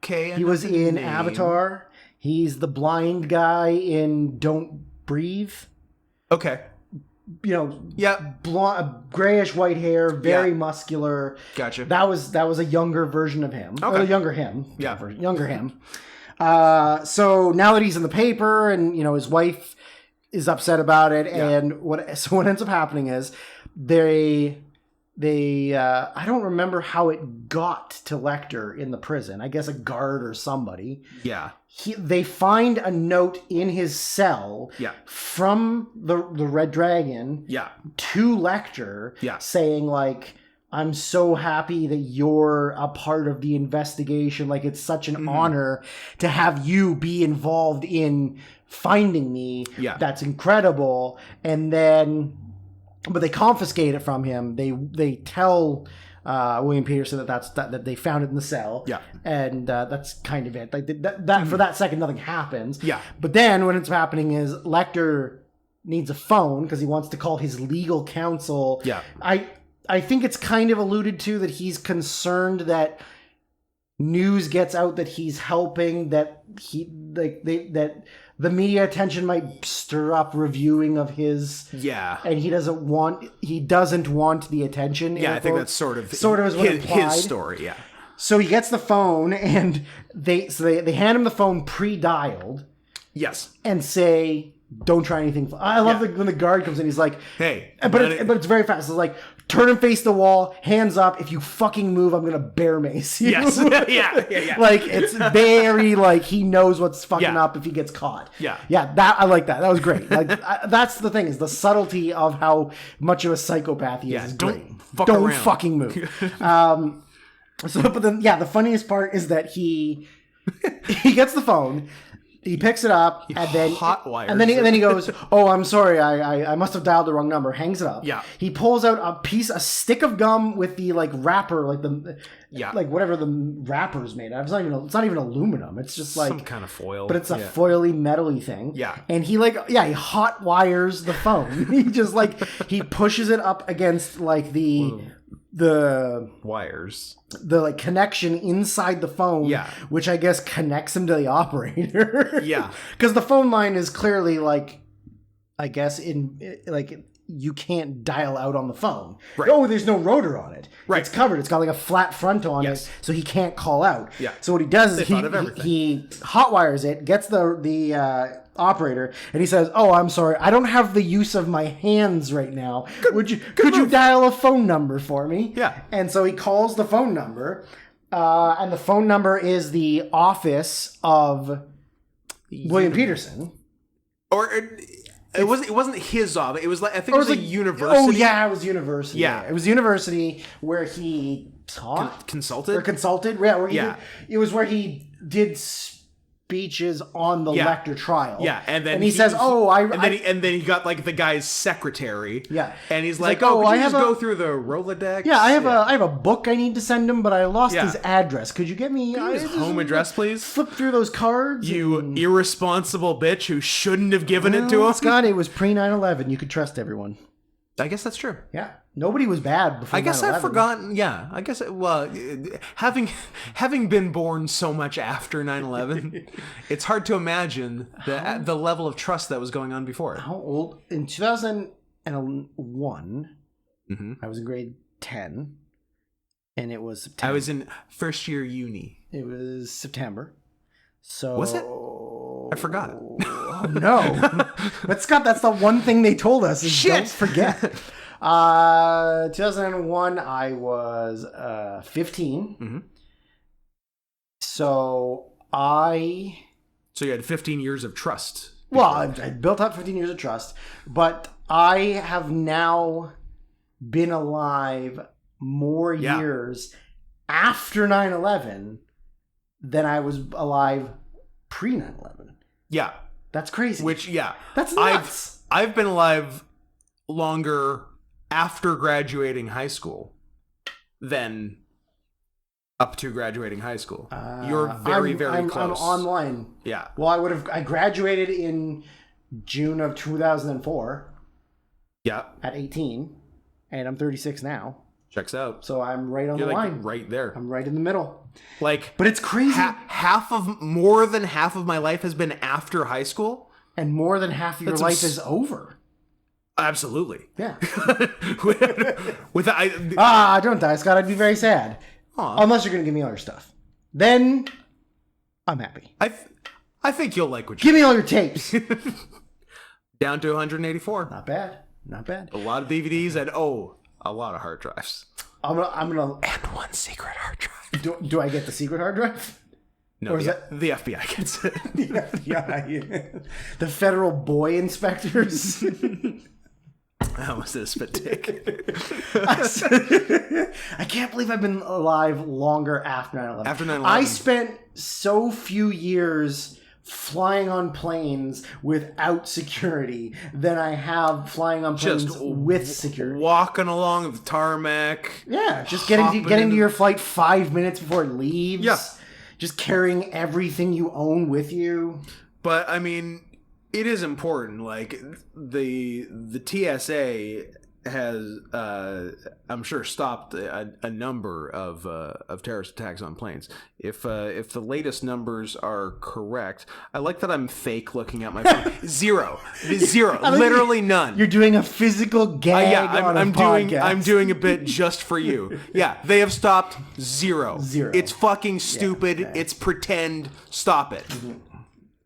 Okay, he was in Avatar. He's the blind guy in Don't Breathe. Okay. Blonde, grayish white hair, very muscular. Gotcha. That was a younger version of him. Okay. Or younger him. Yeah. Younger him. So now that he's in the paper and, his wife is upset about it, and what ends up happening is I don't remember how it got to Lecter in the prison. I guess a guard or somebody. Yeah. They find a note in his cell from the Red Dragon to Lecter saying, like, I'm so happy that you're a part of the investigation. Like, it's such an honor to have you be involved in finding me. Yeah. That's incredible. And then... But they confiscate it from him. They tell William Peterson that they found it in the cell. Yeah, and that's kind of it. Like that for that second, nothing happens. Yeah, but then when it's happening is Lecter needs a phone because he wants to call his legal counsel. Yeah, I think it's kind of alluded to that he's concerned that news gets out that he's helping, that that the media attention might stir up reviewing of his. Yeah. And he doesn't want the attention. Yeah, I think that's sort of is what his story, yeah. So he gets the phone and they hand him the phone pre-dialed. Yes. And say, don't try anything. I love when the guard comes in, he's like, hey. But it's very fast. It's like, turn and face the wall, hands up. If you fucking move, I'm going to bear mace you. Yes. yeah. Like, it's very, like, he knows what's fucking up if he gets caught. Yeah. Yeah, I like that. That was great. Like, that's the thing, is the subtlety of how much of a psychopath he is great. Don't fucking move. But then, the funniest part is that he gets the phone. He picks it up and then then he goes, "Oh, I'm sorry, I must have dialed the wrong number." Hangs it up. Yeah. He pulls out a stick of gum with the like wrapper, like whatever the wrapper is made of. It's not even aluminum. It's just like some kind of foil, but it's a foily, metally thing. Yeah. And he hot wires the phone. He just he pushes it up against like the wires, the like connection inside the phone, which I guess connects him to the operator. Because the phone line is clearly like, I guess you can't dial out on the phone. Right. Oh, there's no rotor on it. Right. It's covered. It's got like a flat front on it, so he can't call out. Yeah. So what he does is he hotwires it, gets the operator, and he says, "Oh, I'm sorry, I don't have the use of my hands right now. Could you dial a phone number for me?" Yeah. And so he calls the phone number, and the phone number is the office of William Peterson. Or it wasn't his office. It was like, I think it was a university. Oh yeah, it was university. Yeah, it was university where he taught, consulted. Yeah, it was where he did speeches on the Lecter trial. Yeah, and then he says, and then he got like the guy's secretary. Yeah, and he's like, "Oh, I have go through the Rolodex." Yeah, I have a book I need to send him, but I lost his address. Could you get me his home address, please? Flip through those cards. You irresponsible bitch who shouldn't have given it to him. Scott, it was pre 9/11. You could trust everyone. I guess that's true. Yeah. Nobody was bad before 9/11. I guess I've forgotten. Yeah. I guess, having been born so much after 9/11, it's hard to imagine the level of trust that was going on before. How old? In 2001, I was in grade 10, and it was September. I was in first year uni. It was September. So was it? I forgot. Oh, no. But Scott, that's the one thing they told us is don't forget. 2001, I was 15. So you had 15 years of trust. Well, I built up 15 years of trust, but I have now been alive more years after 9/11 than I was alive pre 9/11. Yeah. That's crazy. That's nuts. I've been alive longer after graduating high school than up to graduating high school. You're very close. I'm online. Yeah. Well, I graduated in June of 2004. Yeah. At 18, and I'm 36 now. Checks out. So I'm right on the line. Right there. I'm right in the middle. Like, but it's crazy. More than half of my life has been after high school, and more than half of your life is over. Absolutely. Yeah. Don't die, Scott. I'd be very sad. Aww. Unless you're going to give me all your stuff. Then I'm happy. I think you'll like what you give me all your tapes. Down to 184. Not bad. Not bad. A lot of DVDs and a lot of hard drives. I'm gonna. And one secret hard drive. Do I get the secret hard drive? No, or is the FBI gets it. Yeah. The federal boy inspectors. That was a spit take. I can't believe I've been alive longer after 9/11. After 9/11. I spent so few years flying on planes without security than I have flying on planes Just with security. Walking along the tarmac. Yeah, just getting to your flight 5 minutes before it leaves. Yeah. Just carrying everything you own with you. But I mean, it is important. Like the TSA has, I'm sure, stopped a number of terrorist attacks on planes. If the latest numbers are correct, I like that I'm fake looking at my phone. Zero, literally none. You're doing a physical gag on a podcast. I'm doing a bit just for you. Yeah, they have stopped zero. It's fucking stupid. Yeah. It's pretend. Stop it.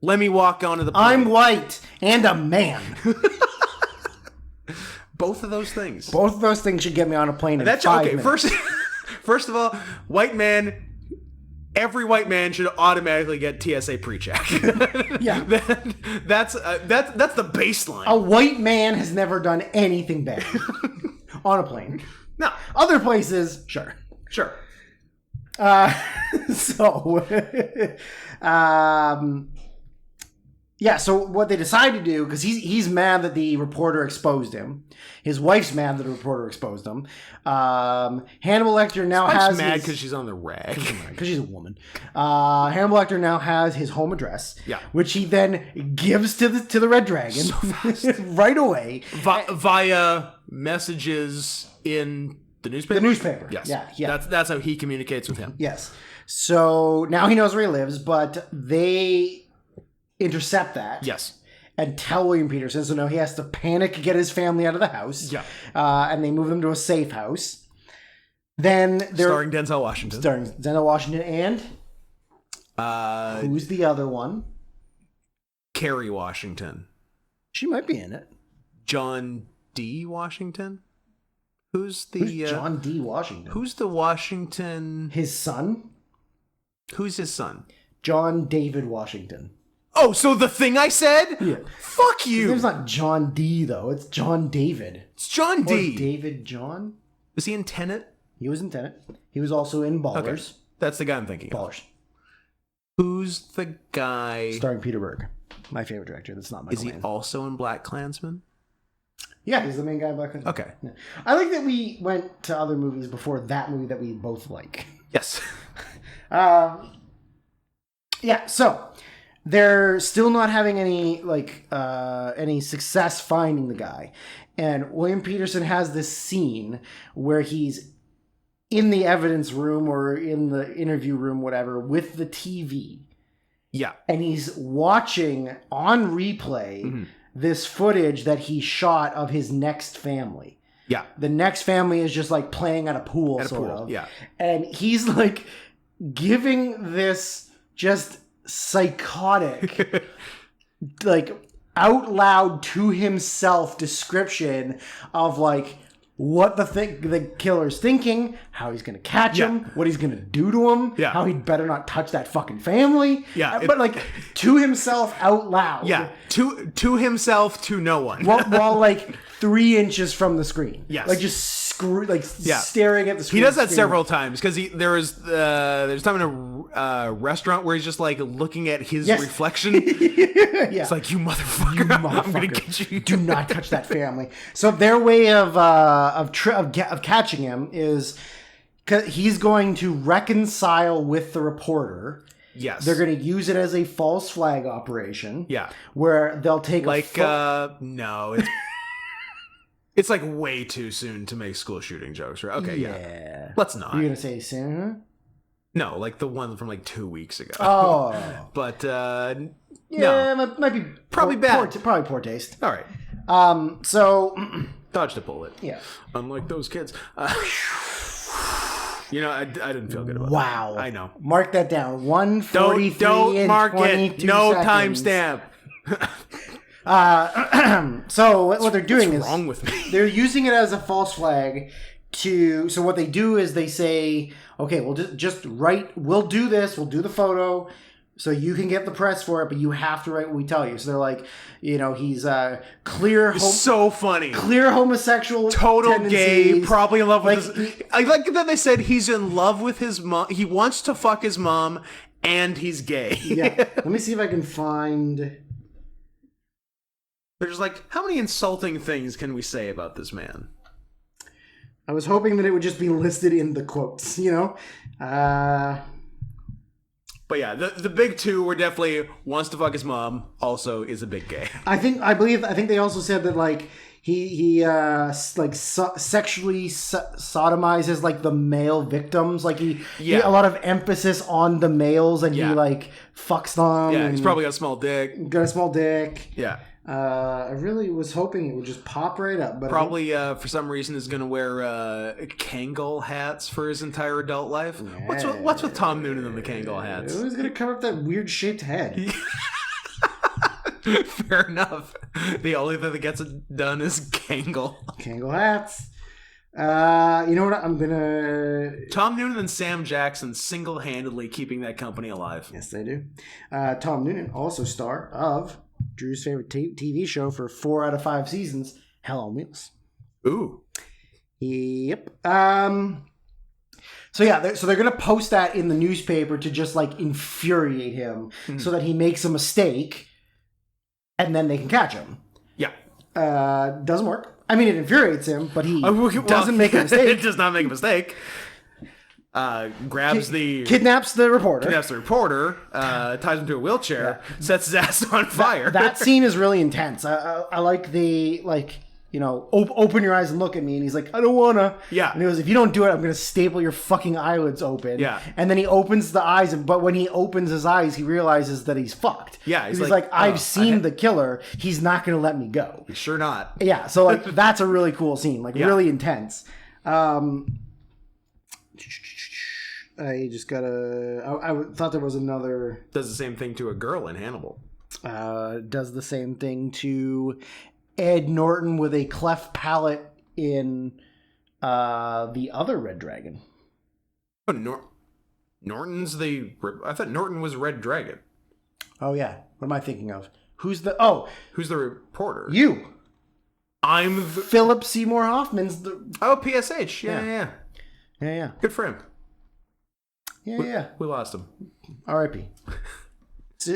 Let me walk onto the plane. I'm white and a man. Both of those things. Both of those things should get me on a plane in That's 5 okay. minutes. First of all, white man. Every white man should automatically get TSA pre-check. Yeah. That's the baseline. A white man has never done anything bad on a plane. No. Other places, sure. Sure. Yeah, so what they decide to do, because he's mad that the reporter exposed him. His wife's mad that the reporter exposed him. Hannibal Lecter now has mad because she's on the rag. Because she's a woman. Hannibal Lecter now has his home address, yeah, which he then gives to the Red Dragon so fast. right away. Via messages in the newspaper? The newspaper. Yes. Yeah. That's how he communicates with him. Yes. So now he knows where he lives, but they intercept that. Yes. And tell William Peterson, so now he has to panic, get his family out of the house. Yeah. And they move them to a safe house. Then they're starring Denzel Washington. Starring Denzel Washington and who's the other one? Kerry Washington. She might be in it. John D. Washington? Who's John D. Washington? Who's the Washington? His son? Who's his son? John David Washington. Oh, so the thing I said? Yeah. Fuck you. His name's not John D, though. It's John David. It's John D. Or David John? Was he in Tenet? He was in Tenet. He was also in Ballers. Okay. That's the guy I'm thinking Ballers. of. Who's the guy? Starring Peter Berg. My favorite director. That's not Michael Is he Mann. also in Black Klansman? Yeah, he's the main guy in Black Klansman. Okay. Yeah. I like that we went to other movies before that movie that we both like. Yes. Yeah, so they're still not having any success finding the guy. And William Peterson has this scene where he's in the evidence room or in the interview room, whatever, with the TV. Yeah. And he's watching on replay this footage that he shot of his next family. Yeah. The next family is just like playing at a pool, sort of. Yeah. And he's like giving this just psychotic, like out loud to himself description of like what the killer's thinking, how he's gonna catch him, what he's gonna do to him, how he'd better not touch that fucking family. Yeah, but like to himself out loud. Yeah, to himself, to no one. while like 3 inches from the screen. Yes, like just staring at the screen. He does that several times because there's time in a restaurant where he's just like looking at his reflection. It's like, you motherfucker, I'm gonna get you. Do not touch that family. So their way of catching him is he's going to reconcile with the reporter. Yes. They're going to use it as a false flag operation. Yeah. Where they'll take no, it's like way too soon to make school shooting jokes, right? Okay, yeah. Let's not. You're going to say soon? No, like the one from like 2 weeks ago. Oh. But, yeah, no. might be probably bad. Probably poor taste. All right. So dodged a bullet. Yeah. Unlike those kids. You know, I didn't feel good about that. Wow. I know. Mark that down. 1:43 Don't and mark 22 it. No seconds. timestamp. So what they're doing What's is wrong with me? they're using it as a false flag so what they do is they say, okay, we'll just write, we'll do this, we'll do the photo, so you can get the press for it, but you have to write what we tell you. So they're like, he's clear, So funny. clear homosexual, Total gay, tendencies. probably in love with Like, his... I like that they said he's in love with his mom. He wants to fuck his mom, and he's gay. Yeah. Let me see if I can find... They're just like, how many insulting things can we say about this man? I was hoping that it would just be listed in the quotes, But yeah, the big two were definitely wants to fuck his mom, also is a big gay. I think they also said that like he sexually sodomizes like the male victims, like he a lot of emphasis on the males, and he like fucks them. Yeah, he's probably got a small dick. Got a small dick. Yeah. I really was hoping it would just pop right up, but probably for some reason is going to wear Kangol hats for his entire adult life. Yeah. What's with Tom Noonan and the Kangol hats? Who's going to cover up that weird shaped head? Fair enough. The only thing that gets it done is Kangol hats. You know what? I'm gonna... Tom Noonan and Sam Jackson single-handedly keeping that company alive. Yes, they do. Tom Noonan, also star of Drew's favorite TV show for 4 out of 5 seasons, Hell on Wheels. Ooh. Yep. So they're gonna post that in the newspaper to just like infuriate him, so that he makes a mistake, and then they can catch him. Yeah. Doesn't work. I mean, it infuriates him, but he doesn't make a mistake. It does not make a mistake. Kidnaps the reporter. Ties him to a wheelchair, sets his ass on fire. That scene is really intense. I like open your eyes and look at me, and he's like, I don't wanna. Yeah. And he goes, if you don't do it, I'm gonna staple your fucking eyelids open. Yeah. And then he opens the eyes, but when he opens his eyes, he realizes that he's fucked. Yeah. He's like, I've seen the killer. He's not gonna let me go. He's sure not. Yeah. So like, that's a really cool scene. Like really intense. I just gotta... I thought there was another... Does the same thing to a girl in Hannibal. Does the same thing to Ed Norton with a cleft palate in the other Red Dragon. Oh, Norton's the... I thought Norton was Red Dragon. Oh, yeah. What am I thinking of? Who's the reporter? You. I'm Philip Seymour Hoffman's the... Oh, PSH. Yeah. Good for him. Yeah. We lost him. R.I.P.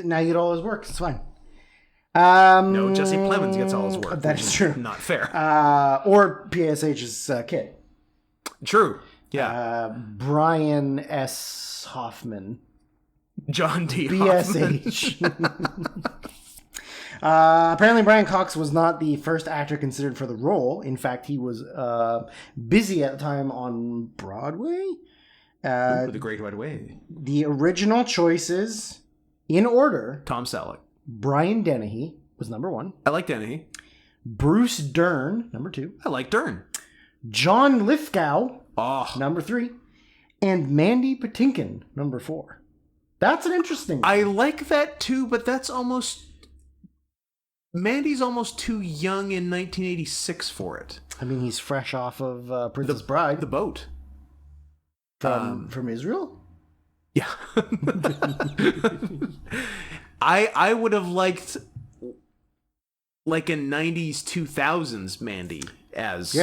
Now you get all his work. It's fine. No, Jesse Plemons gets all his work. That is true. Not fair. Or PSH's kid. True. Yeah. Brian S. Hoffman. John D. Hoffman. BSH. Apparently Brian Cox was not the first actor considered for the role. In fact, he was busy at the time on Broadway. The Great White Way. The original choices, in order: Tom Selleck, Brian Dennehy was number 1. I like Dennehy. Bruce Dern, number 2. I like Dern. John Lithgow, number 3, and Mandy Patinkin, number 4. That's an interesting one. I like that too, but that's almost... Mandy's almost too young in 1986 for it. I mean, he's fresh off of Princess Bride. The boat. From Israel? Yeah. I would have liked like a 90s 2000s Mandy as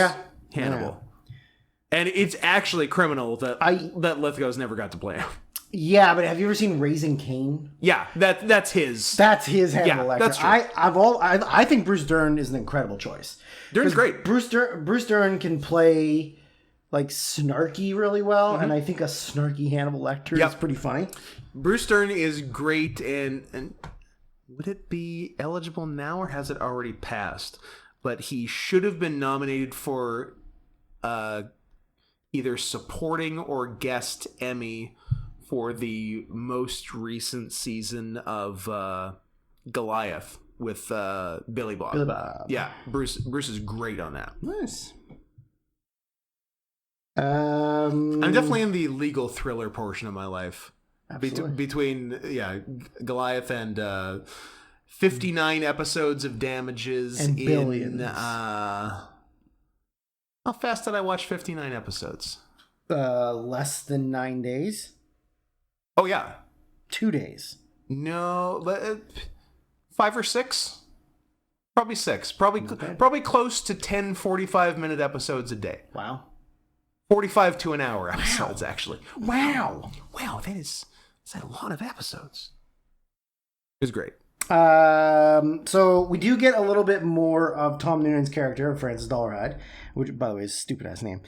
Hannibal. Yeah. And it's actually criminal that Lithgow's never got to play him. Yeah, but have you ever seen Raising Cain? Yeah, that's his. That's his Hannibal Lecter. That's true. I think Bruce Dern is an incredible choice. Dern's great. Bruce Dern can play like snarky really well, and I think a snarky Hannibal Lecter is pretty funny. Bruce Dern is great, and would it be eligible now or has it already passed? But he should have been nominated for either supporting or guest Emmy for the most recent season of Goliath with Billy Bob. Billy Bob. Yeah, Bruce is great on that. Nice. I'm definitely in the legal thriller portion of my life. Absolutely. Between Goliath and 59 episodes of Damages And billions. how fast did I watch 59 episodes? Less than 9 days. Oh yeah. 2 days. No, 5 or 6? Probably 6. Probably close to 10 45-minute episodes a day. Wow. 45 to an hour episodes, actually. Wow. Wow, that's a lot of episodes. It was great. So we do get a little bit more of Tom Noonan's character, Francis Dollarhide, which, by the way, is a stupid-ass name.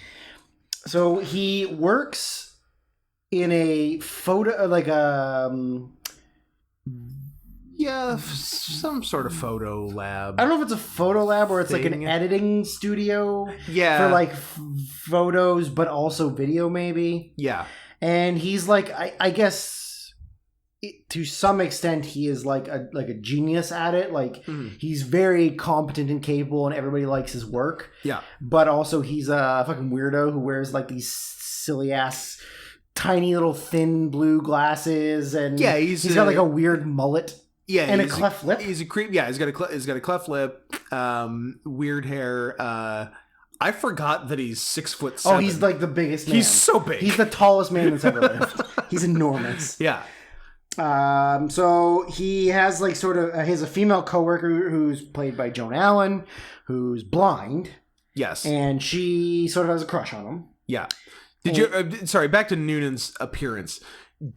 So he works in a photo, like Yeah, some sort of photo lab. I don't know if it's a photo lab or it's like an Thing. editing studio Yeah. for like photos, but also video maybe. Yeah. And he's like, I guess to some extent he is like a genius at it. Like he's very competent and capable, and everybody likes his work. Yeah. But also he's a fucking weirdo who wears like these silly ass tiny little thin blue glasses, and Yeah, he's got like a weird mullet. Yeah, And a cleft lip? He's a creep. Yeah, he's got a cleft lip, weird hair. I forgot that he's 6'7". Oh, he's like the biggest man. He's so big. He's the tallest man that's ever lived. He's enormous. Yeah. So he has like sort of he has a female coworker who's played by Joan Allen, who's blind, Yes. and she sort of has a crush on him. Yeah. Did you? Sorry. Back to Noonan's appearance.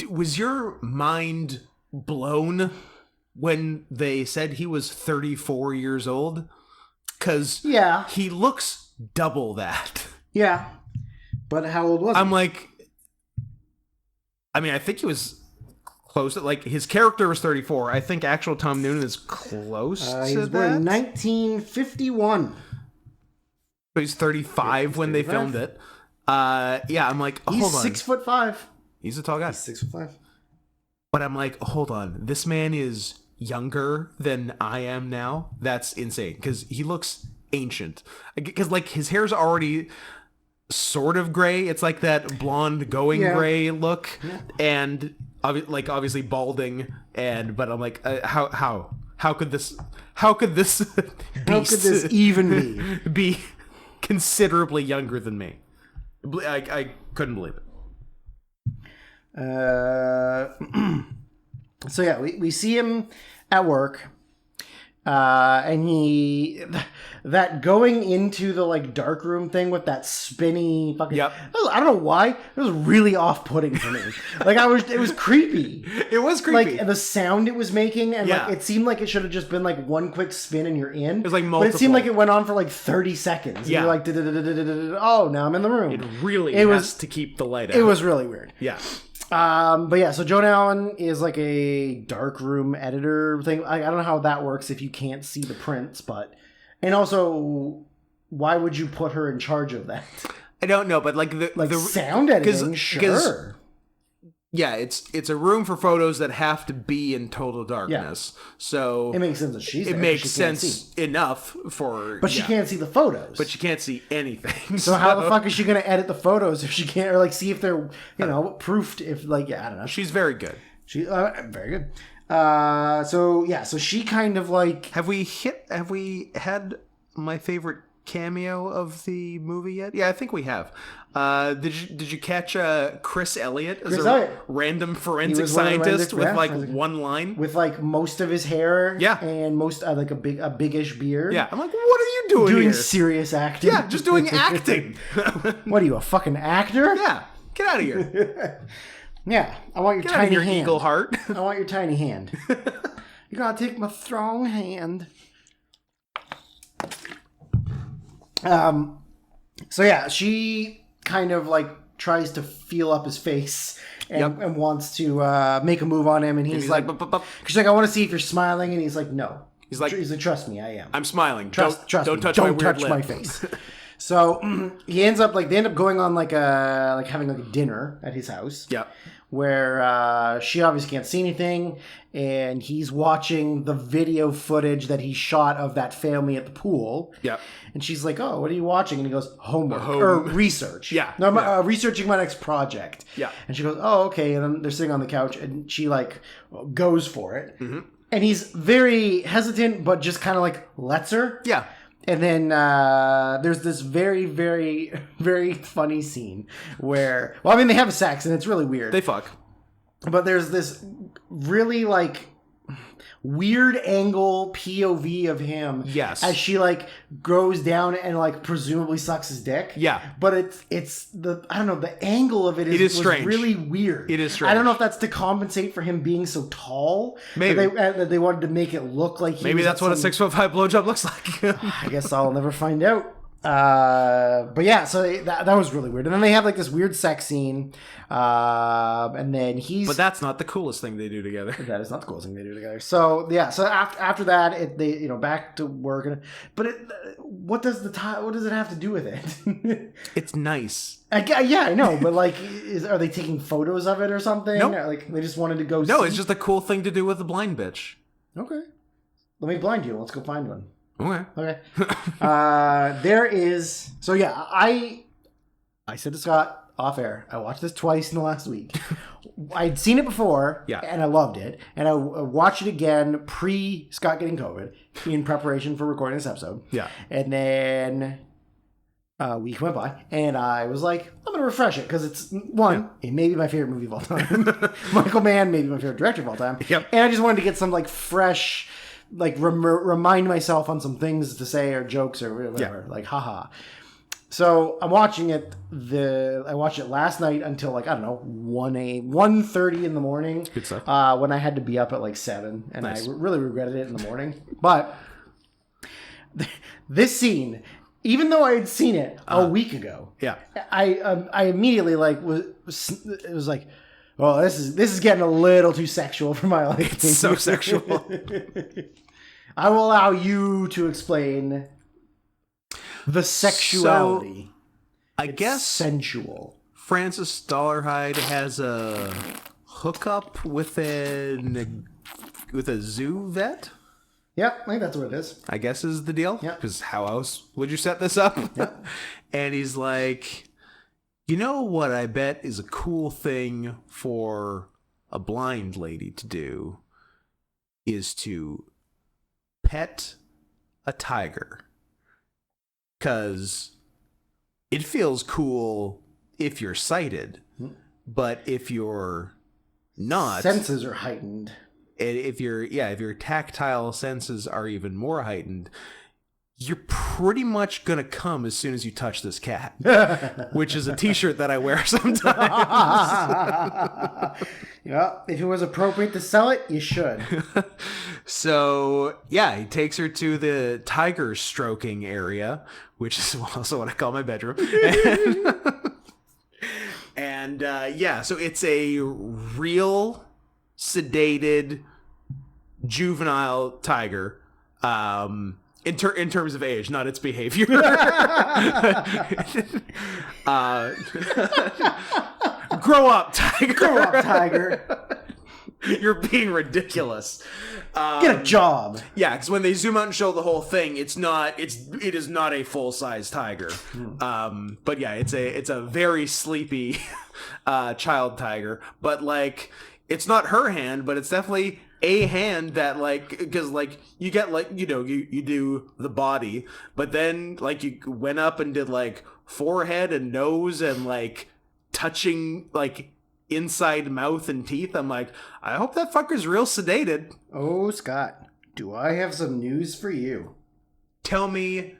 Was your mind blown when they said he was 34 years old? Because Yeah, he looks double that. yeah. But how old was he? I'm like, I mean, I think he was close. Like his character was 34. I think actual Tom Noonan is close he to was born in that. 1951. But he's 35 when they 35. filmed it. Yeah, I'm like, He's hold on. 6'5". He's a tall guy. 6'5". But I'm like, hold on. This man is younger than I am now. That's insane. Because he looks ancient. Because, like, his hair's already sort of gray. It's like that blonde going gray look. Yeah. And, obviously balding. But I'm like, how could this... How could this How could this even be? be considerably younger than me? I couldn't believe it. So yeah, we see him at work, and that going into the like dark room thing with that spinny fucking. Yep. I don't know why it was really off-putting for me. Like it was creepy. It was creepy. Like the sound it was making, and Yeah. like it seemed like it should have just been like one quick spin and you're in. It was like but it seemed multiple. like it went on for like 30 seconds. And Yeah. you're like, oh, now I'm in the room. It really It has was- to keep the light out. It was really weird. Yeah. But yeah, so Joan Allen is like a dark room editor thing. I don't know how that works if you can't see the prints, but and also, why would you put her in charge of that? I don't know, but like the Sound editing, sure. yeah, it's a room for photos that have to be in total darkness. So It makes sense that she's it there, makes but she can't sense see. enough for But she can't see the photos. But she can't see anything. so how the fuck is she going to edit the photos if she can't, or like see if they're proofed? If like I don't know. She's very good. She very good. So she kind of like Have we had my favorite cameo of the movie yet? Yeah, I think we have. Did you catch Chris Elliott as Chris a Elliott. random He forensic was one of the scientist with like forensic- one line? with like most of his hair, Yeah. and most like a biggish beard. Yeah, I'm like, what are you doing Doing here? serious acting. Yeah, just doing acting. What are you, a fucking actor? Yeah, get out of here. Yeah, I want your Get out of tiny here, hand. eagle heart. I want your tiny hand. You gotta take my strong hand. So yeah, she kind of like tries to feel up his face and wants to make a move on him, and he's like, "Bup." she's like, I want to see if you're smiling, and he's like, no. He's like, trust me, I am. I'm smiling. Trust don't me. touch Don't my weird touch lip. my face. So he ends up they end up going on like having like a dinner at his house. Yeah. Where she obviously can't see anything, and he's watching the video footage that he shot of that family at the pool. Yeah. And she's like, "Oh, what are you watching?" And he goes, "Homework or research." Yeah, no, I'm yeah. researching my next project. Yeah. And she goes, "Oh, okay." And then they're sitting on the couch, and she like goes for it. Mm-hmm. And he's very hesitant, but just kind of like lets her. Yeah. And then there's this very, very, very funny scene where, well, I mean, they have sex and it's really weird. They fuck. But there's this really like weird angle POV of him. Yes. As she like goes down and like presumably sucks his dick. Yeah. But it's the, I don't know, the angle of it was strange. really weird. It is strange. I don't know if that's to compensate for him being so tall. Maybe. That they wanted to make it look like he Maybe was that's what a 6'5" blowjob looks like. I guess I'll never find out. But yeah, so that was really weird. And then they have like this weird sex scene. And then But that's not the coolest thing they do together. That is not the coolest thing they do together. So yeah, so after that, they back to work. What does it have to do with it? It's nice. Yeah, I know, but like, are they taking photos of it or something? Nope. Or like they just wanted to go. No, see? it's just a cool thing to do with a blind bitch. Okay. Let me blind you. Let's go find one. Okay. There is. So yeah, I said to Scott off air, I watched this twice in the last week. I'd seen it before, yeah, and I loved it. And I watched it again pre Scott getting COVID in preparation for recording this episode. Yeah. And then a week went by, and I was like, I'm going to refresh it because it's it may be my favorite movie of all time. Michael Mann may be my favorite director of all time. Yep. And I just wanted to get some like fresh, like remind myself on some things to say or jokes or whatever, like haha. So I'm watching it. I watched it last night until like, I don't know, 1:30 in the morning. Good stuff. When I had to be up at like 7, and nice. I really regretted it in the morning. But this scene, even though I had seen it a week ago, I immediately like was like, well, this is getting a little too sexual for my liking. It's so sexual. I will allow you to explain the sexuality. So, I guess sensual. Francis Dollarhide has a hookup with a zoo vet. Yeah, I think that's what it is. I guess is the deal. Yeah. Because how else would you set this up? Yeah. And he's like, you know what I bet is a cool thing for a blind lady to do is to pet a tiger. Because it feels cool if you're sighted, but if you're not... Senses are heightened. And if your tactile senses are even more heightened, you're pretty much gonna come as soon as you touch this cat, which is a t-shirt that I wear sometimes. Yeah, if it was appropriate to sell it, you should. So yeah, he takes her to the tiger stroking area, which is also what I call my bedroom. And so it's a real sedated juvenile tiger. In terms of age, not its behavior. Grow up, tiger. Grow up, tiger. You're being ridiculous. Get a job. Yeah, because when they zoom out and show the whole thing, it is not a full size tiger. But yeah, it's a very sleepy child tiger. But like, it's not her hand, but it's definitely a hand that like, because like you get like, you know, you do the body, but then like you went up and did like forehead and nose and like touching like inside mouth and teeth. I'm like, I hope that fucker's real sedated. Oh, Scott, do I have some news for you? Tell me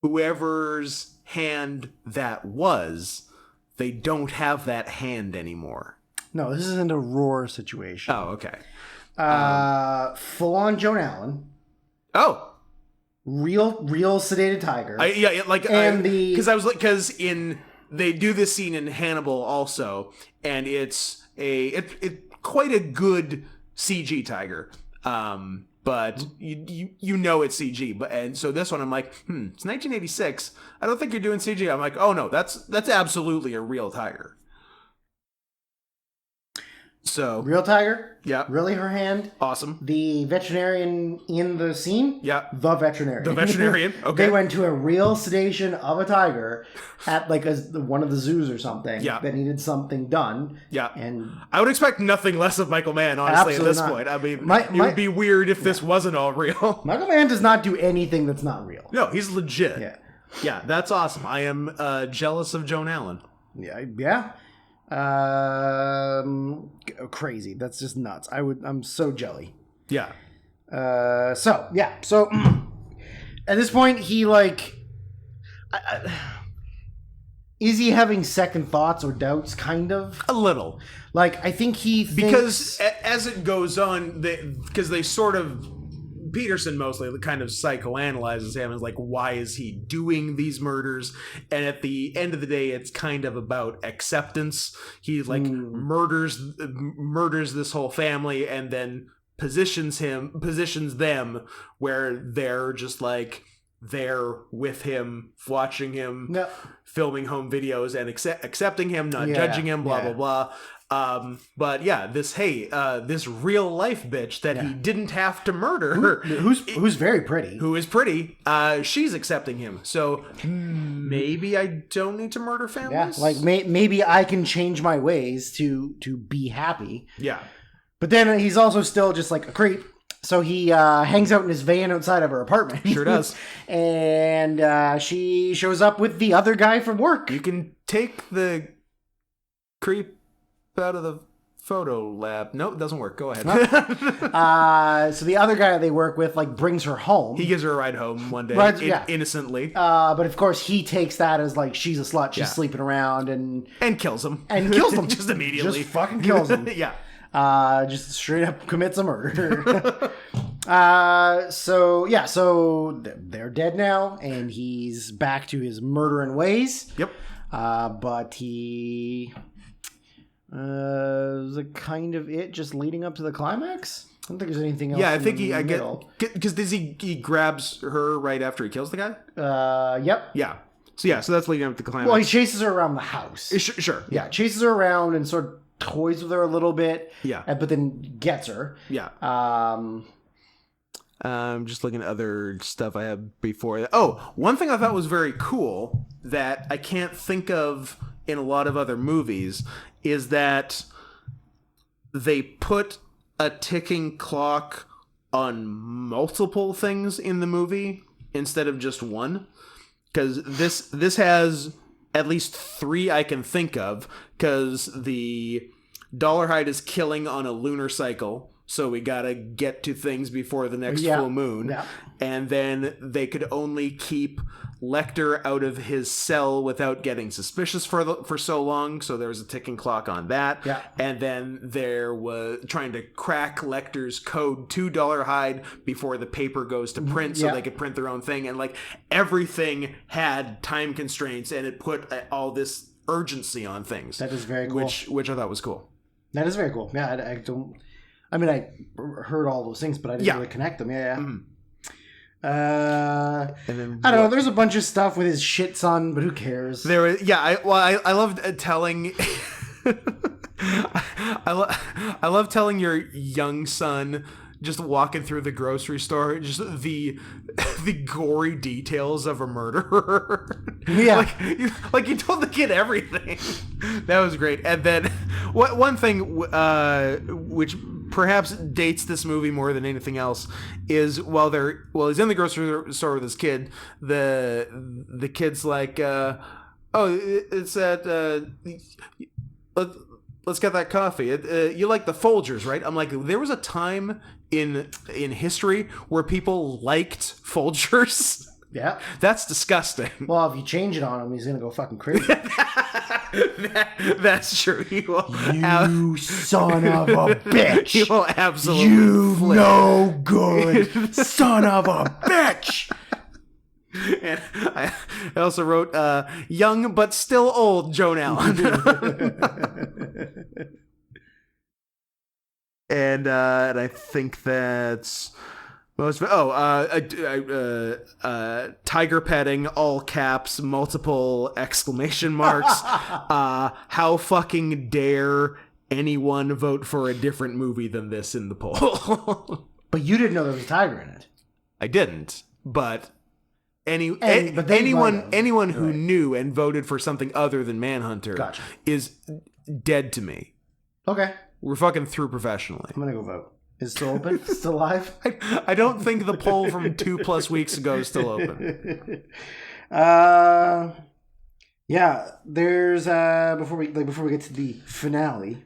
whoever's hand that was, they don't have that hand anymore. No, this isn't a roar situation. Oh, okay. Full on Joan Allen. Oh, real sedated tiger. Because they do this scene in Hannibal also, and it's quite a good CG tiger. But you know it's CG. And so this one I'm like, it's 1986. I don't think you're doing CG. I'm like, oh no, that's absolutely a real tiger. So Real tiger? Yeah. Really her hand? Awesome. The veterinarian in the scene? Yeah. The veterinarian. The veterinarian. Okay. They went to a real sedation of a tiger at like one of the zoos or something. Yeah. That needed something done. Yeah. And I would expect nothing less of Michael Mann, honestly, at Absolutely this not. point. I mean, it would be weird if this wasn't all real. Michael Mann does not do anything that's not real. No, he's legit. Yeah. Yeah, that's awesome. I am jealous of Joan Allen. Yeah. Crazy. That's just nuts. I'm so jelly. Yeah. So at this point he like is he having second thoughts or doubts? Kind of. A little. Like, I think he thinks... Because as it goes on, because they sort of... Peterson mostly kind of psychoanalyzes him as like, why is he doing these murders? And at the end of the day, it's kind of about acceptance. He like murders this whole family and then positions them where they're just like there with him, watching him, filming home videos and accepting him, not judging him, blah, blah, blah. But yeah, this real life bitch that he didn't have to murder, who's very pretty, who is pretty, she's accepting him. So maybe I don't need to murder families. Yeah, like maybe I can change my ways to be happy. Yeah, but then he's also still just like a creep. So he hangs out in his van outside of her apartment. Sure does. And she shows up with the other guy from work. You can take the creep out of the photo lab. Nope, it doesn't work. Go ahead. So the other guy that they work with like brings her home. He gives her a ride home one day, innocently. But of course he takes that as like she's a slut. She's sleeping around and kills him. Just immediately. Just fucking kills him. Yeah. Just straight up commits a murder. So they're dead now, and he's back to his murdering ways. Yep. But he was a kind of it just leading up to the climax. I don't think there's anything else. Yeah, I think I get because he grabs her right after he kills the guy. Yep. Yeah. So that's leading up to the climax. Well, he chases her around the house. Sure. Yeah, chases her around and sort of toys with her a little bit. Yeah. But then gets her. Yeah. I'm just looking at other stuff I have before. Oh, one thing I thought was very cool that I can't think of in a lot of other movies is that they put a ticking clock on multiple things in the movie instead of just one. Because this has at least 3 I can think of, because the Dollarhide is killing on a lunar cycle, so we gotta get to things before the next full moon. Yeah. And then they could only keep Lecter out of his cell without getting suspicious for so long, so there was a ticking clock on that. Yeah. And then there was trying to crack Lecter's code to Dollarhide before the paper goes to print, so they could print their own thing. And like everything had time constraints, and it put all this urgency on things. That is very cool. Which I thought was cool. That is very cool. Yeah, I don't. I mean, I heard all those things, but I didn't really connect them. Yeah. Mm. And then I don't know. There's a bunch of stuff with his shit son, but who cares? I loved telling. I love telling your young son just walking through the grocery store, just the gory details of a murderer. Yeah, like you told the kid everything. That was great. And then one thing which perhaps dates this movie more than anything else is while he's in the grocery store with his kid, the kid's like, it's that let's get that coffee. You like the Folgers, right? I'm like, there was a time in history where people liked Folgers. Yeah. That's disgusting. Well, if you change it on him, he's going to go fucking crazy. That's true. He will. You son of a bitch. He will absolutely. You no good son of a bitch. And I also wrote young but still old Joan Allen. And I think that's most. Tiger petting, all caps, multiple exclamation marks. How fucking dare anyone vote for a different movie than this in the poll. But you didn't know there was a tiger in it. I didn't, but anyone who knew and voted for something other than Manhunter is dead to me. Okay. We're fucking through professionally. I'm gonna go vote. Is it still open? Still live? I don't think the poll from 2+ weeks ago is still open. Yeah. There's before we get to the finale.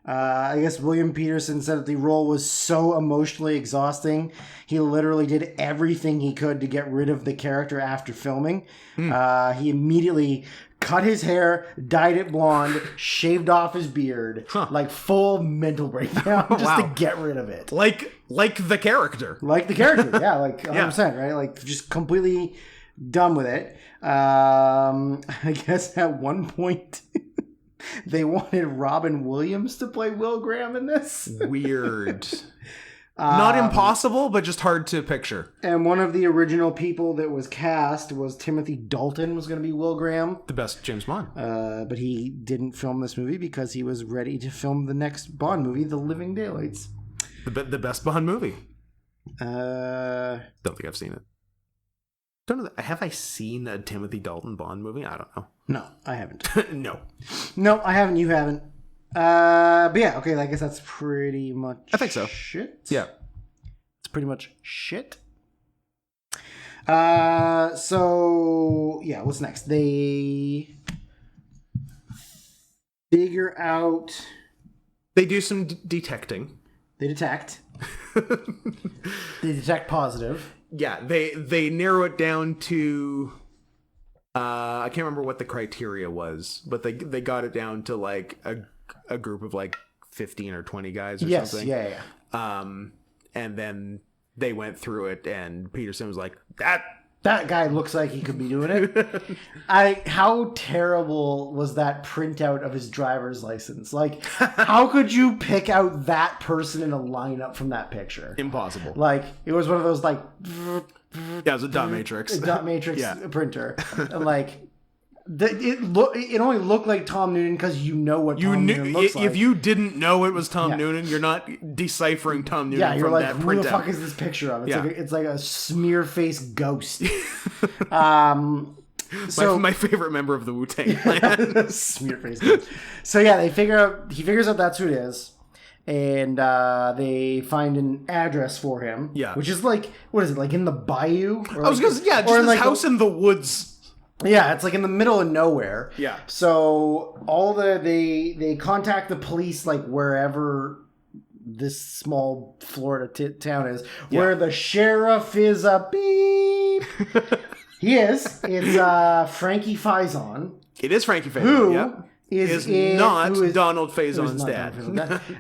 I guess William Peterson said that the role was so emotionally exhausting. He literally did everything he could to get rid of the character after filming. He immediately cut his hair, dyed it blonde, shaved off his beard, like full mental breakdown just to get rid of it. Like the character. Like the character, yeah, like 100%, right? Like just completely done with it. I guess at one point they wanted Robin Williams to play Will Graham in this. Weird. Not impossible, but just hard to picture. And one of the original people that was cast was Timothy Dalton was going to be Will Graham. The best James Bond. But he didn't film this movie because he was ready to film the next Bond movie, The Living Daylights. The best Bond movie. Don't think I've seen it. Don't know. Have I seen a Timothy Dalton Bond movie? I don't know. No, I haven't. No, I haven't. You haven't. But yeah, okay. I guess that's pretty much. I think so. Shit. Yeah, it's pretty much shit. So yeah, what's next? They figure out. They do some detecting. They detect. They detect positive. Yeah, they narrow it down to I can't remember what the criteria was, but they got it down to like a group of like 15 or 20 guys or something. Yeah. And then they went through it, and Peterson was like, that guy looks like he could be doing it. How terrible was that printout of his driver's license? Like, how could you pick out that person in a lineup from that picture? Impossible. Like, it was one of those, like... Yeah, it was a dot matrix. Printer. And, like... It only looked like Tom Noonan because you know what Tom Noonan looks like. If you didn't know it was Tom Noonan, you're not deciphering Tom Noonan from that printout. Who the fuck is this picture of? It's like a smear face ghost. So my favorite member of the Wu-Tang Clan. Smear face ghost. So yeah, he figures out that's who it is. And they find an address for him. Yeah. Which is like, what is it, like in the bayou? I was gonna say, just this house in the woods. Yeah, it's like in the middle of nowhere. Yeah. So they contact the police like wherever this small Florida town is, where the sheriff is a beep. He is. It's Frankie Faison. It is Frankie Faison. Who is not Donald Faison's dad.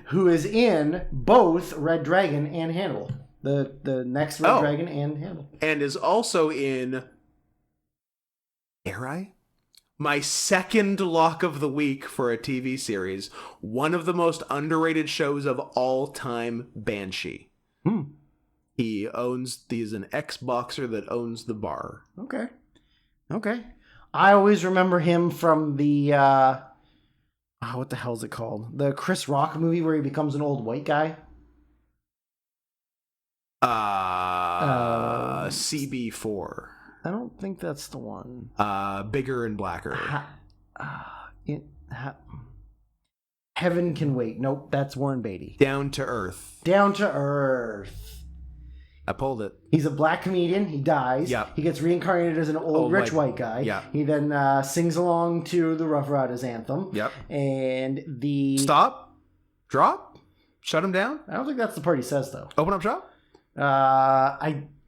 Who is in both Red Dragon and Hannibal. The next Red Dragon and Hannibal. And is also in... Dare I? My second lock of the week for a TV series. One of the most underrated shows of all time, Banshee. He's an ex-boxer that owns the bar. Okay. I always remember him from the, what the hell is it called? The Chris Rock movie where he becomes an old white guy. CB4. I don't think that's the one. Bigger and Blacker. Heaven Can Wait. Nope, that's Warren Beatty. Down to Earth. I pulled it. He's a black comedian. He dies. Yeah. He gets reincarnated as an old rich white guy. Yeah. He then sings along to the Rough Riders anthem. Yep. And the... Stop. Drop. Shut him down. I don't think that's the part he says, though. Open up shop.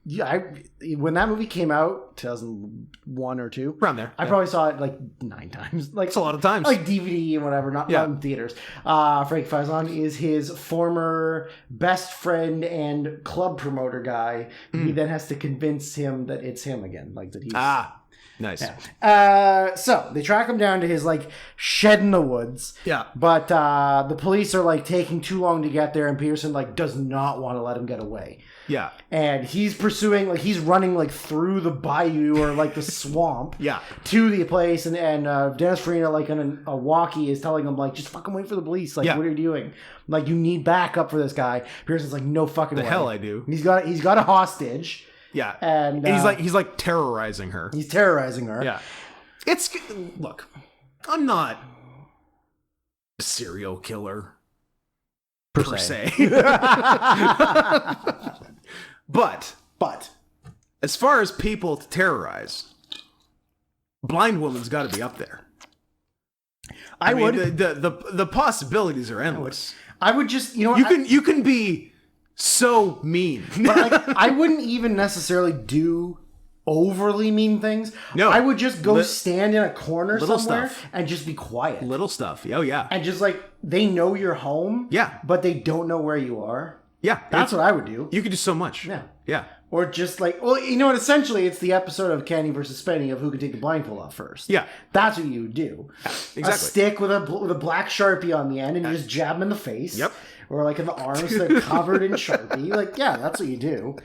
When that movie came out, 2001 or 2, around there, I probably saw it like 9 times. Like, it's a lot of times. Like DVD and whatever, not in theaters. Frank Faison is his former best friend and club promoter guy. He then has to convince him that it's him again, like that he's Nice. Yeah. So they track him down to his like shed in the woods. Yeah. But the police are like taking too long to get there, and Peterson like does not want to let him get away. Yeah. And he's pursuing, like, he's running, like, through the bayou or, like, the swamp Yeah. to the place. And Dennis Farina, like, on a walkie is telling him, like, just fucking wait for the police. Like, what are you doing? Like, you need backup for this guy. Pearson's like, no fucking way. The hell I do. He's got a hostage. Yeah. And he's like terrorizing her. He's terrorizing her. Yeah. Look, I'm not a serial killer. Per se. But as far as people to terrorize, Blind Woman's got to be up there. I mean, would. The possibilities are endless. I would just, you know what? You can be so mean. But like, I wouldn't even necessarily do overly mean things. No. I would just go stand in a corner somewhere stuff. and just be quiet. Little stuff. Oh, yeah. And just like, they know you're home. Yeah. But they don't know where you are. Yeah. That's what I would do. You could do so much. Yeah. Yeah. Or just like, well, you know what? Essentially, it's the episode of Candy versus Spenny of who can take the blindfold off first. Yeah. That's what you would do. Exactly. A stick with a black Sharpie on the end, and you just jab them in the face. Yep. Or like in the arms, they're covered in Sharpie. Like, yeah, that's what you do.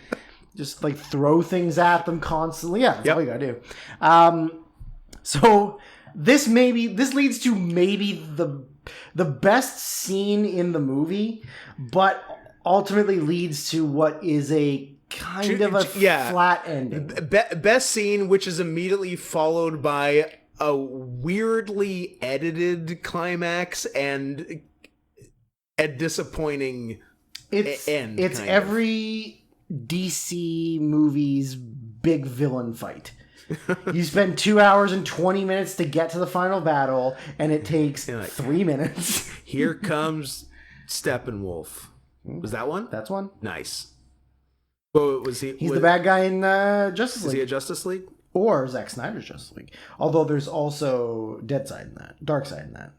Just like throw things at them constantly. Yeah, that's all you gotta do. So this leads to maybe the best scene in the movie, but ultimately leads to what is a kind of a flat ending. Best scene, which is immediately followed by a weirdly edited climax and a disappointing end. It's every DC movie's big villain fight. You spend 2 hours and 20 minutes to get to the final battle, and it takes 3 minutes. Here comes Steppenwolf. Was that one? That's one. Nice. Well, was he? He's the bad guy in Justice League. Is he a Justice League? Or Zack Snyder's Justice League. Although there's also Dark Side in that.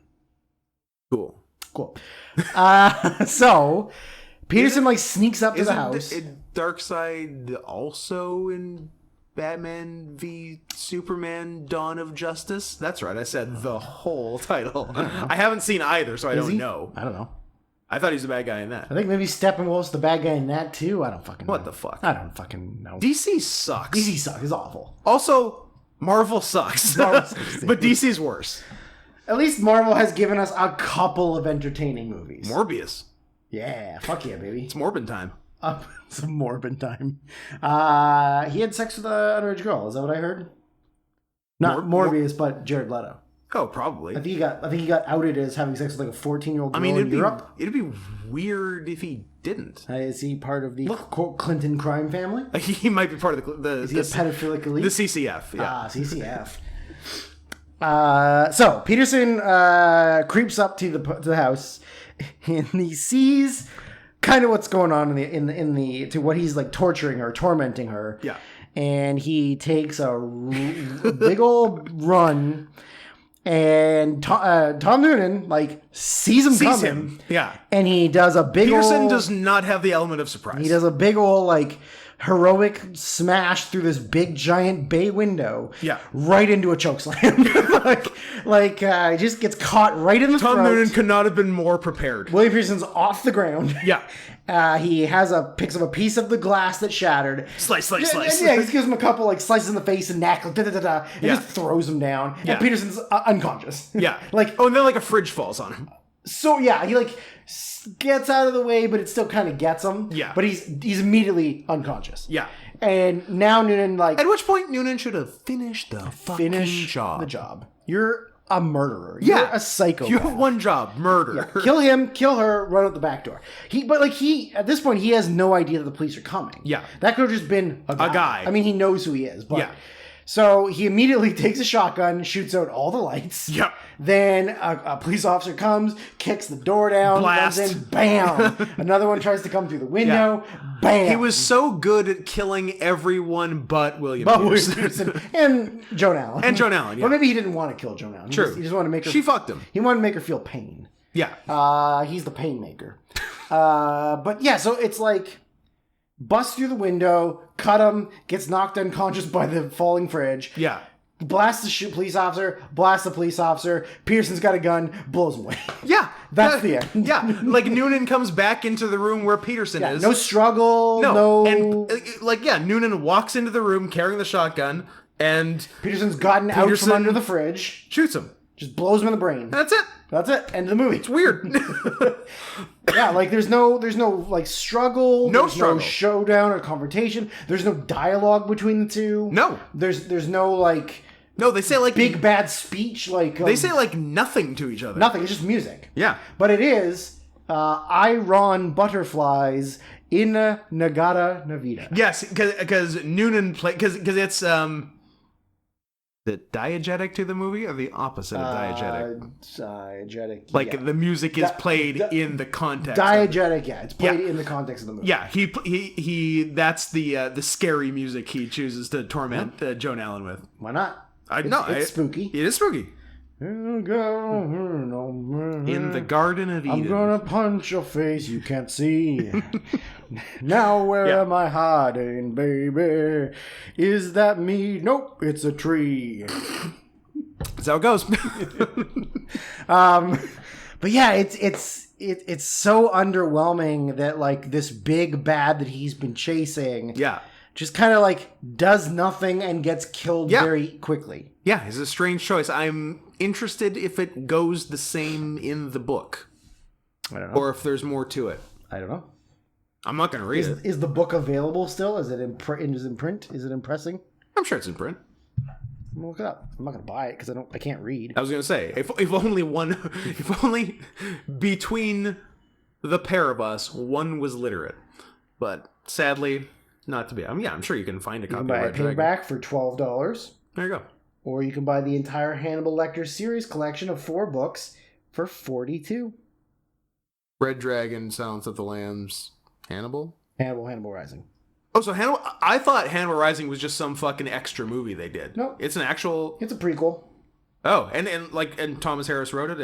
Cool. So Peterson like sneaks up to the house. Darkseid also in Batman v Superman: Dawn of Justice? That's right. I said the whole title. I haven't seen either, so I don't know. I don't know. I thought he was the bad guy in that. I think maybe Steppenwolf's the bad guy in that too. I don't fucking know. What the fuck? I don't fucking know. DC sucks. DC sucks. It's awful. Also, Marvel sucks. But DC's worse. At least Marvel has given us a couple of entertaining movies. Morbius. Yeah. Fuck yeah, baby. It's Morbin time. Some Morbin time. He had sex with an underage girl. Is that what I heard? Not Morbius, but Jared Leto. Oh, probably. I think he got outed as having sex with like a 14-year-old girl in Europe. It'd be weird if he didn't. Is he part of the Clinton crime family? He might be part of the Is he a pedophilic elite? The CCF, yeah. CCF. So Peterson creeps up to the house, and he sees kind of what's going on in the to what he's like torturing her, tormenting her. Yeah. And he takes a big old run. And Tom Noonan like sees him. Yeah. And he does a big Peterson does not have the element of surprise. He does a big old like heroic smash through this big giant bay window. Yeah. Right into a chokeslam. like just gets caught right in the throat. Tom Noonan could not have been more prepared. William Peterson's off the ground. Yeah. He picks up a piece of the glass that shattered. Slice. Yeah, he just gives him a couple like slices in the face and neck, and just throws him down. Yeah. And Peterson's unconscious. Yeah. And then like a fridge falls on him. So yeah, he like gets out of the way, but it still kind of gets him. Yeah. But he's immediately unconscious. Yeah. And now Noonan like at which point Noonan should have finished the job. You're a murderer. You're a psychopath. You have one job: murder. Yeah. Kill him, kill her, run out the back door. At this point he has no idea that the police are coming. Yeah. That could have just been a guy. I mean, he knows who he is, but so he immediately takes a shotgun, shoots out all the lights. Yep. Then a police officer comes, kicks the door down, blast, runs in, bam. Another one tries to come through the window, bam. He was so good at killing everyone but William Peterson and Joan Allen. Yeah. But maybe he didn't want to kill Joan Allen. True. He just wanted to make her. She fucked him. He wanted to make her feel pain. Yeah. He's the pain maker. But yeah, so it's like busts through the window, cut him, gets knocked unconscious by the falling fridge. Yeah. blasts the police officer, blasts the police officer. Peterson's got a gun, blows him away. Yeah. That's the end. Yeah. Like Noonan comes back into the room where Peterson is. No struggle. No. And Noonan walks into the room carrying the shotgun, and Peterson's gotten out from under the fridge. Shoots him. Just blows him in the brain. That's it. That's it. End of the movie. It's weird. Yeah, like there's no like struggle. No there's struggle. No showdown or confrontation. There's no dialogue between the two. No. There's no like. No, they say like big bad speech. Like they say like nothing to each other. Nothing. It's just music. Yeah. But it is Iron Butterflies in Nagata Navita. Yes, because Noonan play because it's the diegetic to the movie or the opposite of diegetic? Diegetic. Like the music is played in the context. Diegetic, yeah, it's played in the context of the movie. Yeah, he that's the scary music he chooses to torment Joan Allen with. Why not? It's spooky. It is spooky. In the Garden of Eden. I'm gonna punch your face you can't see. Now where am I hiding, baby? Is that me? Nope, it's a tree. That's how it goes. But yeah, it's so underwhelming that like this big bad that he's been chasing, just kind of like does nothing and gets killed very quickly. Yeah, it's a strange choice. I'm interested if it goes the same in the book. I don't know. Or if there's more to it. I don't know. I'm not going to read it. Is the book available still? Is it in print? Is it impressing? I'm sure it's in print. I'm gonna look it up. I'm not gonna buy it because I can't read. I was going to say, if only between the pair of us, one was literate. But sadly, not to be. I'm sure you can find a copy. You can buy a paperback for $12. There you go. Or you can buy the entire Hannibal Lecter series collection of 4 books for $42. Red Dragon, Silence of the Lambs, Hannibal Rising. Oh, so Hannibal. I thought Hannibal Rising was just some fucking extra movie they did. No, it's an actual. It's a prequel. Oh, and Thomas Harris wrote it.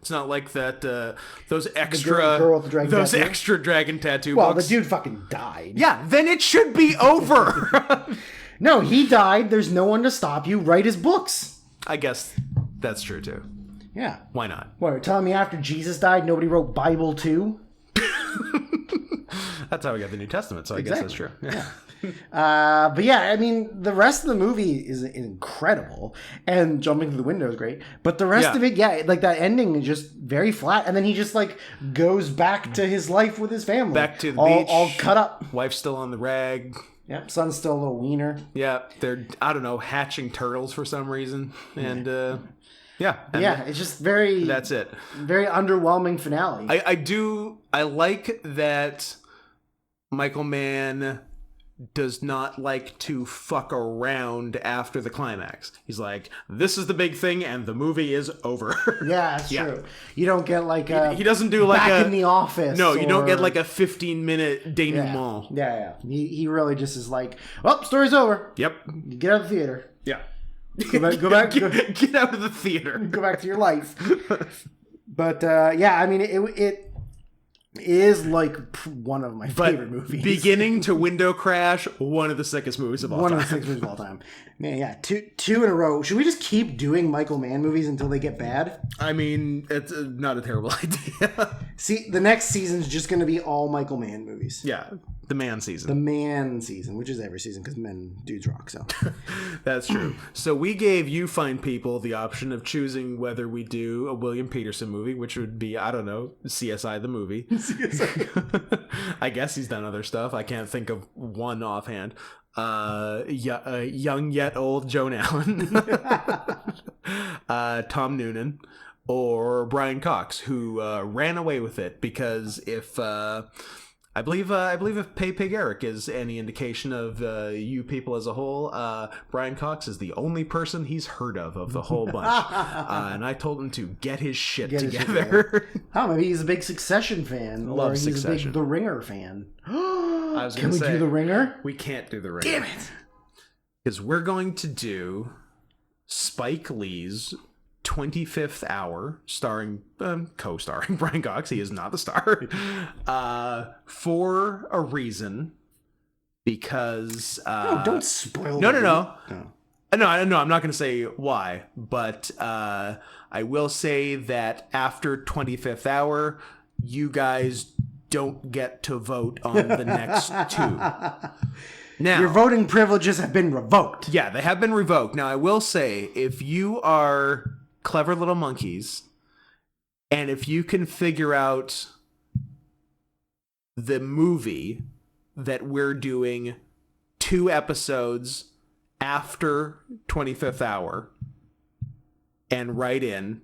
It's not like that. Those extra girl with the dragon those tattoo. extra dragon tattoo. Well, books. the dude fucking died. Yeah, then it should be over. No, he died. There's no one to stop you. Write his books. I guess that's true too. Yeah. Why not? What, you're telling me after Jesus died, nobody wrote Bible too? That's how we got the New Testament, so I guess that's true. Yeah. But yeah, I mean, the rest of the movie is incredible, and jumping through the window is great. But the rest of it, like that ending is just very flat, and then he just like goes back to his life with his family, back to the beach, beach, all cut up. Wife's still on the rag. Yep, son's still a little wiener. Yeah, they're hatching turtles for some reason, and it's just very. That's it. Very underwhelming finale. I like that Michael Mann does not like to fuck around after the climax. He's like, this is the big thing, and the movie is over. Yeah, that's true. You don't get like a... He doesn't do like Back in the Office. No, you don't get like a 15-minute denouement. Yeah. He really just is like, well, story's over. Yep. Get out of the theater. Yeah. Go back. Get out of the theater. Go back to your life. But I mean, it is like one of my favorite movies. Beginning to window crash, one of the sickest movies of all time. One of the sickest movies of all time. Man, yeah, two in a row. Should we just keep doing Michael Mann movies until they get bad? I mean, it's not a terrible idea. See, the next season's just going to be all Michael Mann movies. Yeah, the Man season. The Man season, which is every season because dudes rock, so. That's true. So we gave you fine people the option of choosing whether we do a William Peterson movie, which would be, I don't know, CSI the movie. CSI. I guess he's done other stuff. I can't think of one offhand. Young yet old Joan Allen, Tom Noonan, or Brian Cox, who ran away with it because if I believe if Pay Pig Eric is any indication of you people as a whole, Brian Cox is the only person he's heard of the whole bunch, and I told him to get his shit together. Oh, maybe he's a big Succession fan, or he's Succession. a big The Ringer fan. Can we do The Ringer? We can't do The Ringer. Damn it! Because we're going to do Spike Lee's 25th Hour, co-starring Brian Cox. He is not the star. For a reason, because no, don't spoil. No. No, I'm not going to say why, but I will say that after 25th hour, you guys don't get to vote on the next two. Now, your voting privileges have been revoked. Yeah, they have been revoked. Now, I will say, if you are clever little monkeys, and if you can figure out the movie that we're doing 2 episodes after 25th hour and write in,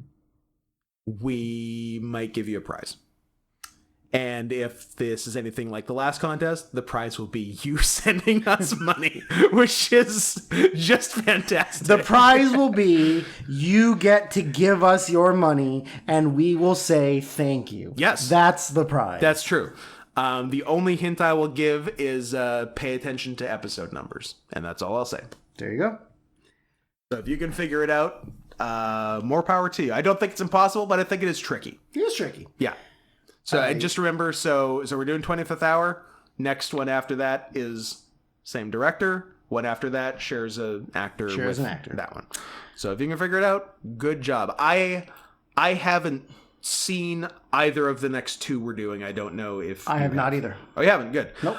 we might give you a prize. And if this is anything like the last contest, the prize will be you sending us money, which is just fantastic. The prize will be you get to give us your money and we will say thank you. Yes. That's the prize. That's true. The only hint I will give is pay attention to episode numbers. And that's all I'll say. There you go. So if you can figure it out, more power to you. I don't think it's impossible, but I think it is tricky. It is tricky. Yeah. So and just remember, so we're doing 25th hour. Next one after that is same director. One after that shares an actor with that one. So if you can figure it out, good job. I haven't seen either of the next 2 we're doing. I don't know if I have not either. Oh, you haven't? Good. Nope.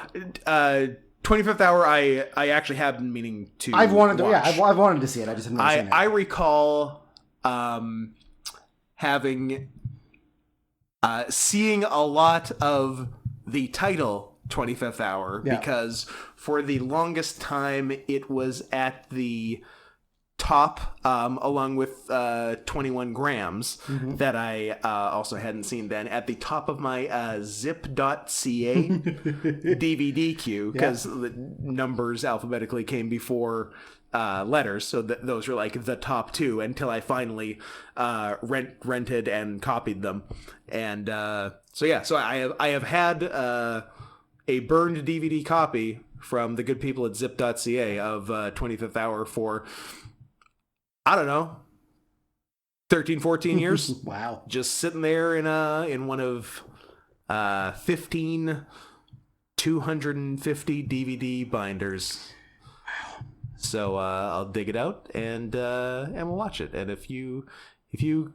25th hour. I actually have been meaning to. I've wanted to. watch. Yeah, I've wanted to see it. I just haven't seen it. I recall having. Seeing a lot of the title 25th hour because for the longest time it was at the top along with 21 grams that I also hadn't seen then at the top of my zip.ca DVD queue because the numbers alphabetically came before letters, so those were like the top 2 until I finally rented and copied them, and so I have had a burned DVD copy from the good people at zip.ca of 25th hour for I don't know 13-14 years. Wow. Just sitting there in one of 15 250 DVD binders. So I'll dig it out and we'll watch it. And if you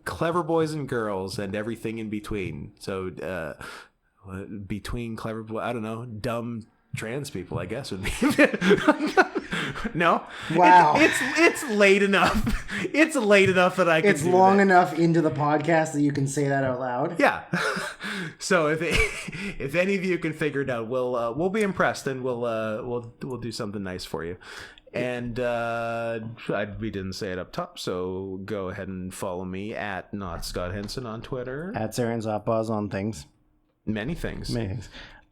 clever boys and girls and everything in between, so between clever boy, I don't know, dumb trans people, I guess would be. No. Wow. It's late enough. It's late enough that I can. It's long enough into the podcast that you can say that out loud. Yeah. So if any of you can figure it out, we'll be impressed and we'll do something nice for you. And we didn't say it up top, so go ahead and follow me at Not Scott Henson on Twitter. At Saren's Buzz on things. Many things.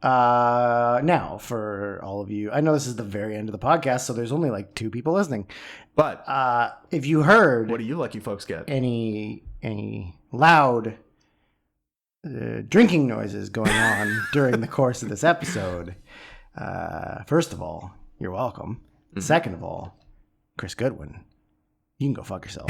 Now, for all of you, I know this is the very end of the podcast, so there's only like 2 people listening. But if you heard, what do you lucky folks get? Any loud drinking noises going on during the course of this episode, first of all, you're welcome. Mm-hmm. Second of all, Chris Goodwin, you can go fuck yourself.